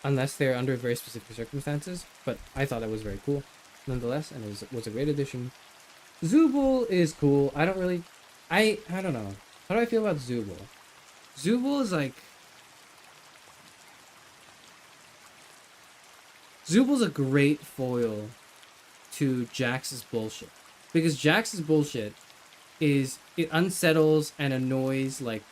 unless they're under very specific circumstances. But I thought that was very cool nonetheless, and it was a great addition. Zubul is cool. I don't know. How do I feel about Zubul? Zubul is like... Zubul's a great foil to Jax's bullshit. Because Jax's bullshit is... It unsettles and annoys, like,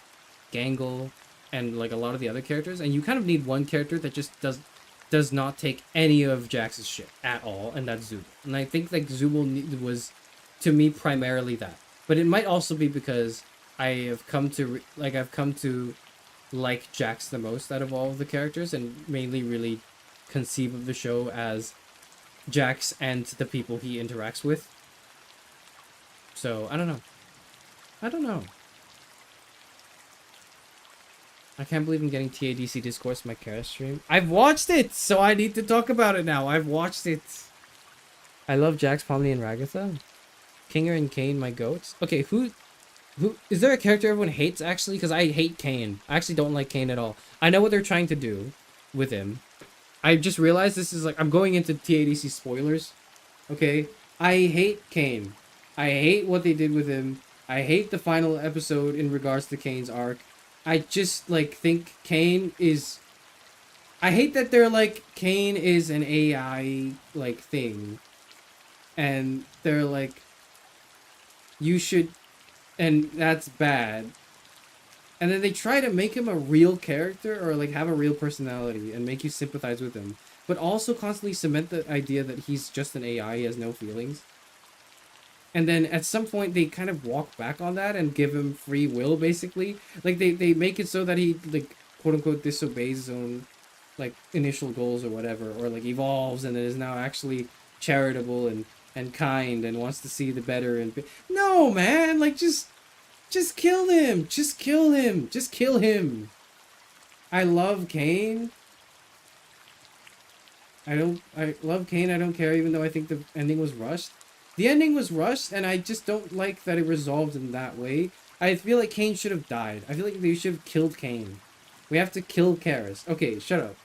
Gangle and, like, a lot of the other characters. And you kind of need one character that just does not take any of Jax's shit at all. And that's Zubul. And I think, like, Zubul was, to me, primarily that. But it might also be because I've come to like Jax the most out of all of the characters, and mainly really conceive of the show as Jax and the people he interacts with. So, I don't know. I can't believe I'm getting TADC Discourse in my Charis stream. I've watched it, so I need to talk about it now. I've watched it. I love Jax, Pomni, and Ragatha. Kinger and Kane, my goats. Okay, who is there a character everyone hates actually? Because I hate Kane. I actually don't like Kane at all. I know what they're trying to do with him. I just realized this is like I'm going into TADC spoilers. Okay, I hate Kane. I hate what they did with him. I hate the final episode in regards to Kane's arc. I just like think Kane is. I hate that they're like Kane is an AI like thing, and they're like, you should, and that's bad. And then they try to make him a real character or like have a real personality and make you sympathize with him, but also constantly cement the idea that he's just an AI, he has no feelings. And then at some point they kind of walk back on that and give him free will, basically. Like they make it so that he like quote unquote disobeys his own like initial goals or whatever, or like evolves and then is now actually charitable and kind and wants to see the better and no man, like just kill him. Just kill him. Just kill him. I love Kane. I love Kane. I don't care, even though I think the ending was rushed. The ending was rushed, and I just don't like that it resolved in that way. I feel like Kane should have died. I feel like they should have killed Kane. We have to kill Charis. Okay, shut up.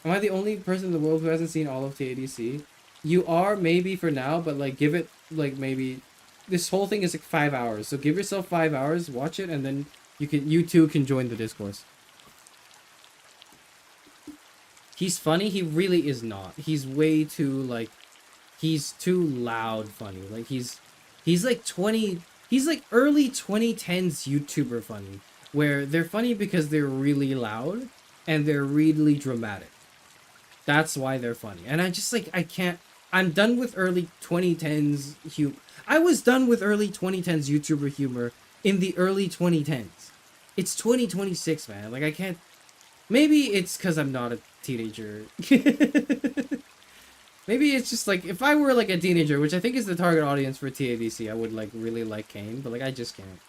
Am I the only person in the world who hasn't seen all of TADC? You are, maybe for now, but like give it like maybe... This whole thing is like 5 hours, so give yourself 5 hours, watch it, and then you too can join the discourse. He's funny. He really is not. He's way too like, he's too loud funny. Like he's like 20. He's like early 2010s YouTuber funny, where they're funny because they're really loud and they're really dramatic. That's why they're funny. And I just like I can't. I'm done with early 2010s humor. I was done with early 2010s YouTuber humor in the early 2010s. It's 2026, man. Like, I can't... Maybe it's because I'm not a teenager. Maybe it's just, like, if I were, like, a teenager, which I think is the target audience for TADC, I would, like, really like Kane. But, like, I just can't.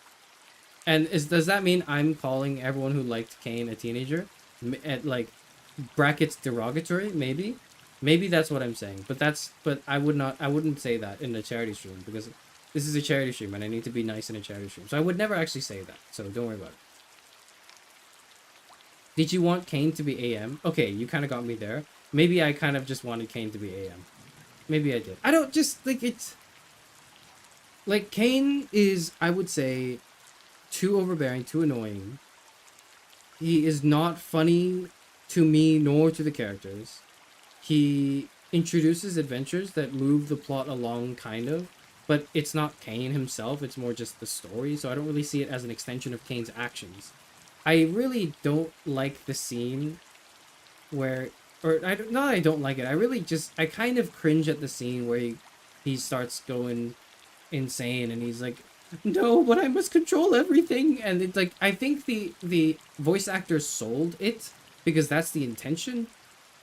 And does that mean I'm calling everyone who liked Kane a teenager? At, like, brackets derogatory? Maybe? Maybe that's what I'm saying, but I wouldn't say that in a charity stream, because this is a charity stream and I need to be nice in a charity stream. So I would never actually say that, so don't worry about it. Did you want Kane to be AM? Okay, you kind of got me there. Maybe I kind of just wanted Kane to be AM. Maybe I did. I don't just, like, it's... Like, Kane is, I would say, too overbearing, too annoying. He is not funny to me nor to the characters. He introduces adventures that move the plot along, kind of, but it's not Kane himself, it's more just the story, so I don't really see it as an extension of Kane's actions. I really don't like the scene where, not I don't like it, I kind of cringe at the scene where he starts going insane, and he's like, no, but I must control everything, and it's like, I think the voice actor sold it, because that's the intention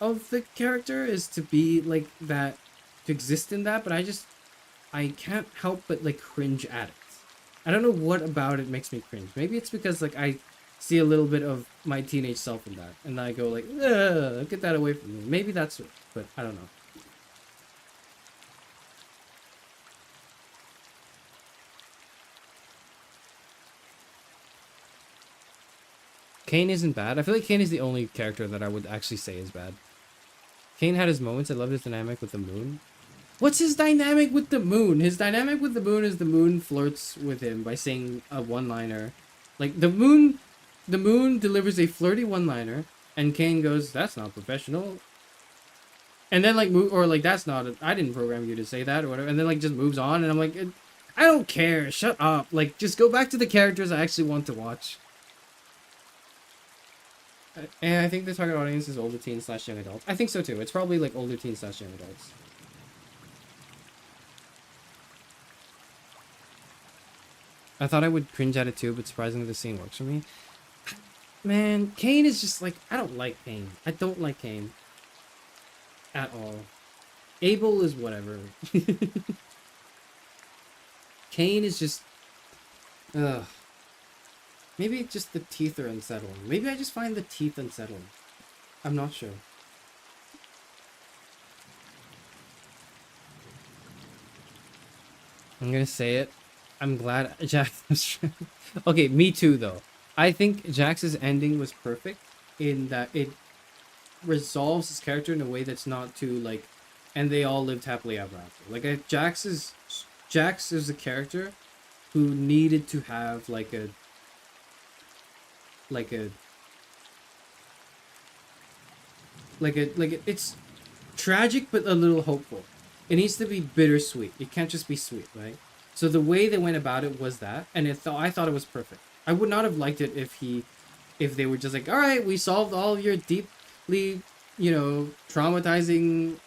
of the character, is to be like that, to exist in that, but I can't help but like cringe at it. I don't know what about it makes me cringe. Maybe it's because like I see a little bit of my teenage self in that, and I go like, ugh, get that away from me. Maybe that's it, but I don't know. Kane isn't bad. I feel like Kane is the only character that I would actually say is bad. Kane had his moments. I love his dynamic with the moon. What's his dynamic with the moon? His dynamic with the moon is the moon flirts with him by saying a one-liner. Like, the moon delivers a flirty one-liner, and Kane goes, that's not professional. And then, like, or like, that's not, I didn't program you to say that, or whatever. And then, like, just moves on, and I'm like, I don't care. Shut up. Like, just go back to the characters I actually want to watch. And I think the target audience is older teens / young adults. I think so too. It's probably like older teens / young adults. I thought I would cringe at it too, but surprisingly the scene works for me. Man, Kane is just like, I don't like Kane. I don't like Kane. At all. Abel is whatever. Kane is just... Ugh. Maybe just the teeth are unsettling. Maybe I just find the teeth unsettling. I'm not sure. I'm gonna say it. I'm glad Jax was okay, me too though. I think Jax's ending was perfect in that it resolves his character in a way that's not too like, and they all lived happily ever after. Like Jax is a character who needed to have like a it's tragic but a little hopeful. It needs to be bittersweet. It can't just be sweet, right? So the way they went about it was that, and I thought it was perfect. I would not have liked it if they were just like, all right, we solved all of your deeply, traumatizing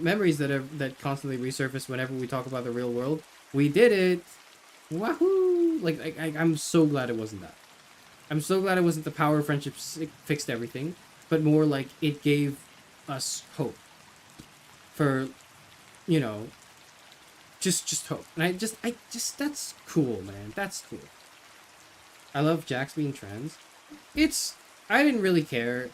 memories that constantly resurface whenever we talk about the real world. We did it, wahoo! Like I'm so glad it wasn't that. I'm so glad it wasn't the power of friendship fixed everything, but more like it gave us hope for, just hope. And I just that's cool, man. That's cool. I love Jax being trans. I didn't really care.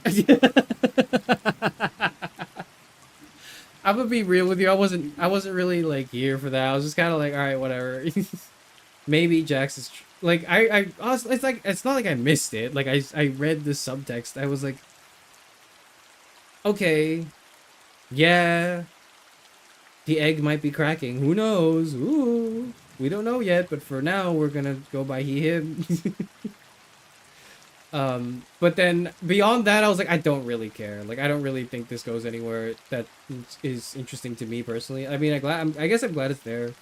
I'm gonna be real with you. I wasn't really like here for that. I was just kind of like, all right, whatever. Maybe Jax is like I honestly, it's not like I missed it. Like I read the subtext. I was like, okay, yeah, the egg might be cracking. Who knows? Ooh, we don't know yet. But for now, we're gonna go by he him. But then beyond that, I was like, I don't really care. Like I don't really think this goes anywhere that is interesting to me personally. I mean, I guess I'm glad it's there,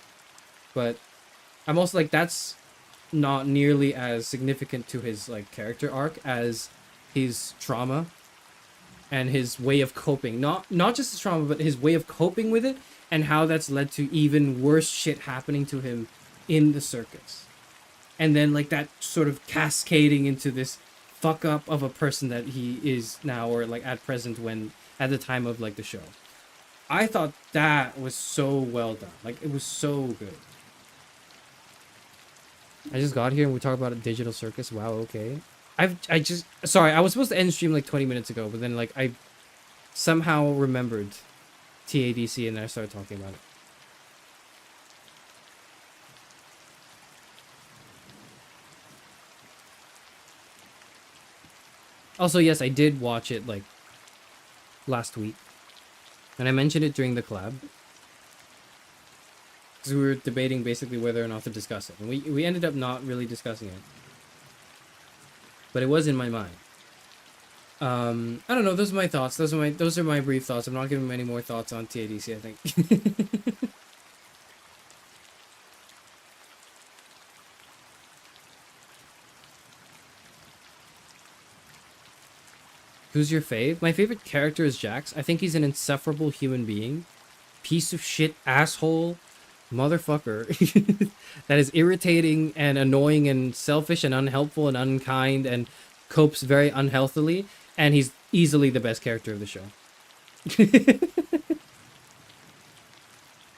but I'm also like, that's not nearly as significant to his like character arc as his trauma and his way of coping. Not just his trauma, but his way of coping with it and how that's led to even worse shit happening to him in the circus. And then like that sort of cascading into this fuck up of a person that he is now, or like at present, when at the time of like the show. I thought that was so well done. Like it was so good. I just got here and we talked about a digital circus. Wow, okay. Sorry, I was supposed to end stream like 20 minutes ago, but then like I somehow remembered TADC and then I started talking about it. Also, yes, I did watch it like last week. And I mentioned it during the collab. Because we were debating basically whether or not to discuss it. And we ended up not really discussing it. But it was in my mind. I don't know, those are my thoughts. Those are my brief thoughts. I'm not giving any more thoughts on TADC, I think. Who's your fave? My favorite character is Jax. I think he's an insufferable human being. Piece of shit, asshole, motherfucker. That is irritating and annoying and selfish and unhelpful and unkind and copes very unhealthily. And he's easily the best character of the show.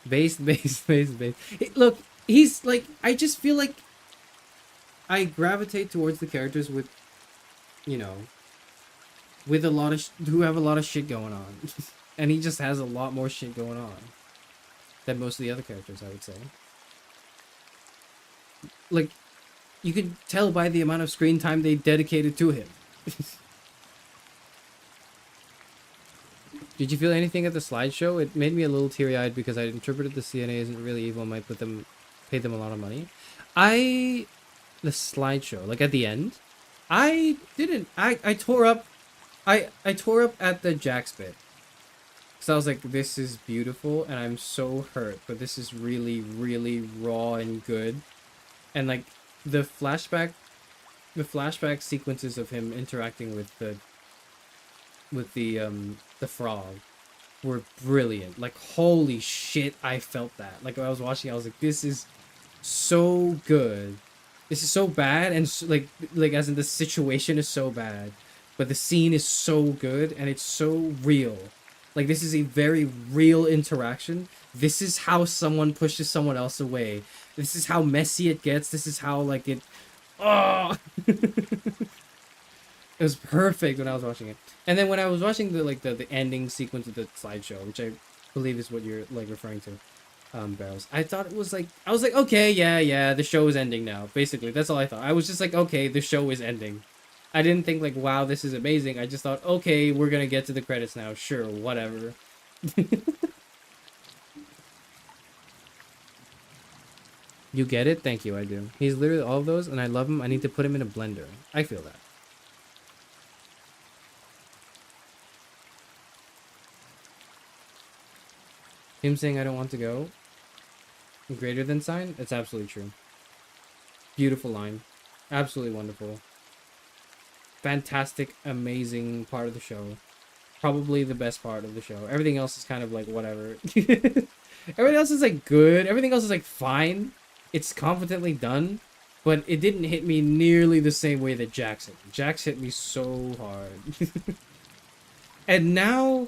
Base. Look, he's like, I just feel like I gravitate towards the characters with, with a lot of who have a lot of shit going on. And he just has a lot more shit going on than most of the other characters, I would say. Like, you could tell by the amount of screen time they dedicated to him. Did you feel anything at the slideshow? It made me a little teary-eyed because I interpreted the CNA isn't really evil and might pay them a lot of money. The slideshow, like at the end, I tore up at the Jax bit. So I was like, this is beautiful and I'm so hurt, but this is really, really raw and good. And like the flashback sequences of him interacting with the frog were brilliant. Like, holy shit, I felt that. Like when I was watching, I was like, this is so good. This is so bad, and like as in the situation is so bad, but the scene is so good and it's so real. Like, this is a very real interaction. This is how someone pushes someone else away. This is how messy it gets. This is how, like, it... Oh! It was perfect when I was watching it. And then when I was watching the ending sequence of the slideshow, which I believe is what you're, like, referring to, barrels. I thought it was like, I was like, okay, yeah, the show is ending now. Basically, that's all I thought. I was just like, okay, the show is ending. I didn't think like, wow, this is amazing. I just thought, okay, we're gonna get to the credits now. Sure, whatever. You get it? Thank you, I do. He's literally all of those, and I love him. I need to put him in a blender. I feel that. Him saying I don't want to go. Greater than sign? It's absolutely true. Beautiful line. Absolutely wonderful. Fantastic, amazing part of the show. Probably the best part of the show. Everything else is kind of like whatever. Everything else is like good. Everything else is like fine. It's competently done. But it didn't hit me nearly the same way that Jax hit me. Jax hit me so hard. And now,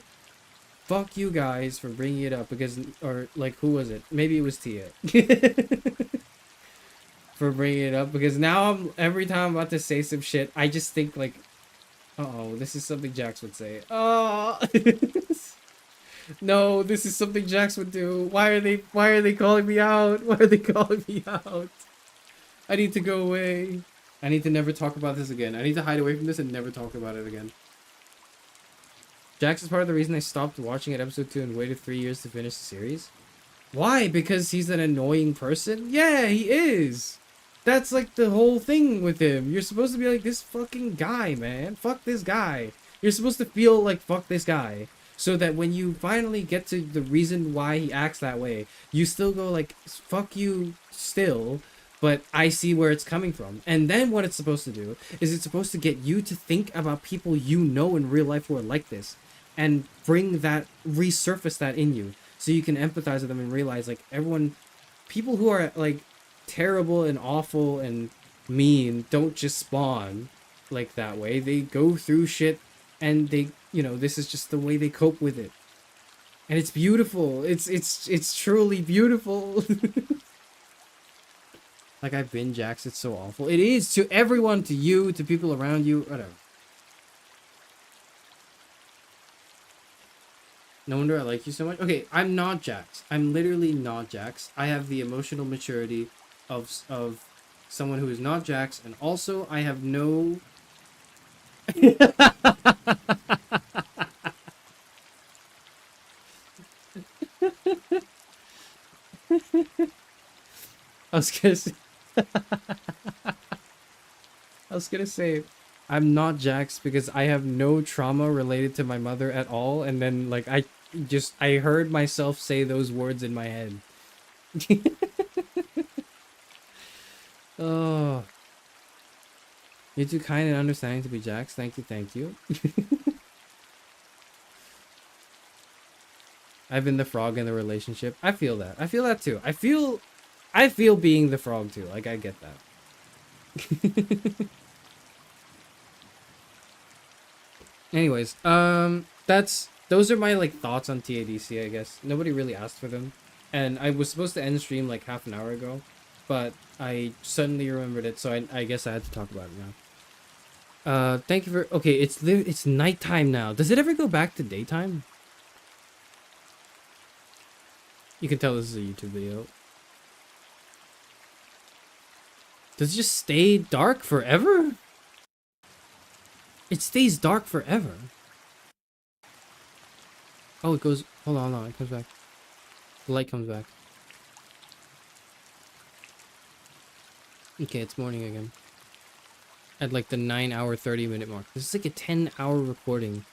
fuck you guys for bringing it up because, or like, who was it? Maybe it was Tia. For bringing it up because now every time I'm about to say some shit, I just think like, uh-oh, this is something Jax would say. Oh, no, this is something Jax would do. Why are they calling me out? Why are they calling me out? I need to go away. I need to never talk about this again. I need to hide away from this and never talk about it again. Jax is part of the reason I stopped watching at episode 2 and waited 3 years to finish the series. Why? Because he's an annoying person? Yeah, he is. That's like the whole thing with him. You're supposed to be like, this fucking guy, man. Fuck this guy. You're supposed to feel like, fuck this guy. So that when you finally get to the reason why he acts that way, you still go like, fuck you still, but I see where it's coming from. And then what it's supposed to do is it's supposed to get you to think about people you know in real life who are like this. And bring that, resurface that in you. So you can empathize with them and realize like people who are like terrible and awful and mean don't just spawn like that way. They go through shit and they, this is just the way they cope with it. And it's beautiful. It's truly beautiful. Like I've been Jax, it's so awful. It is to everyone, to you, to people around you, whatever. No wonder I like you so much. Okay, I'm not Jax. I'm literally not Jax. I have the emotional maturity of someone who is not Jax, and also I have no... I was gonna say, I'm not Jax because I have no trauma related to my mother at all, and then like I heard myself say those words in my head. Oh, you're too kind and understanding to be Jax. Thank you. I've been the frog in the relationship. I feel that. I feel that too. I feel being the frog too. Like I get that. Anyways, those are my like thoughts on TADC, I guess. Nobody really asked for them. And I was supposed to end stream like half an hour ago, but I suddenly remembered it, so I guess I had to talk about it now. Thank you for... Okay, it's nighttime now. Does it ever go back to daytime? You can tell this is a YouTube video. Does it just stay dark forever? It stays dark forever. Oh, it goes... Hold on, it comes back. The light comes back. Okay, it's morning again. At like the 9-hour, 30-minute mark. This is like a 10-hour recording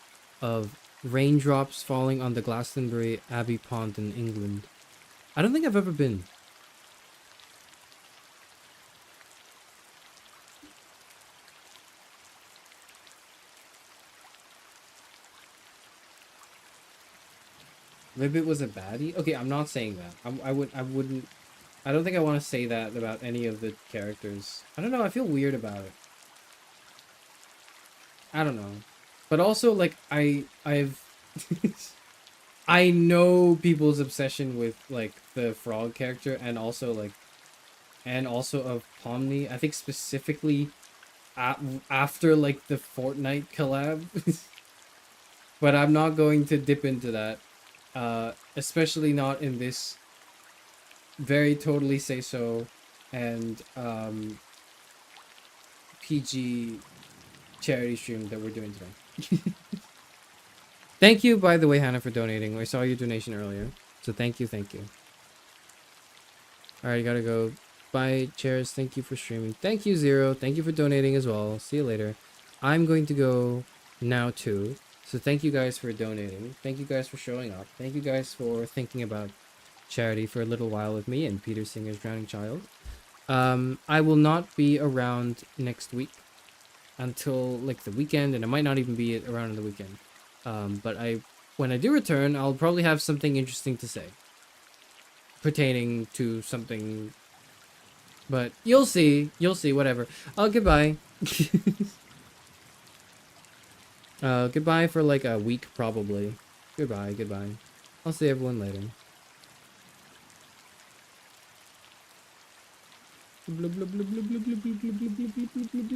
of raindrops falling on the Glastonbury Abbey Pond in England. I don't think I've ever been. Maybe it was a baddie? Okay, I'm not saying that. I wouldn't... I don't think I want to say that about any of the characters. I don't know, I feel weird about it. I don't know. But also, like, I've... I know people's obsession with, like, the frog character and also, like... And also of Pomni. I think specifically after, like, the Fortnite collab. But I'm not going to dip into that. Especially not in this very totally say so and PG charity stream that we're doing today. Thank you, by the way, Hannah, for donating. I saw your donation earlier, so thank you. All right, gotta go. Bye, Charis. Thank you for streaming. Thank you, Zero. Thank you for donating as well. See you later. I'm going to go now too. So thank you guys for donating. Thank you guys for showing up. Thank you guys for thinking about charity for a little while with me and Peter Singer's Drowning Child. I will not be around next week until like the weekend, and I might not even be around on the weekend. But when I do return, I'll probably have something interesting to say pertaining to something. But you'll see, whatever. Goodbye. Goodbye for like a week probably. Goodbye. I'll see everyone later. Blah, blah, blah, blah, blah, blah, blah, blah, blah, blah, blah, blah.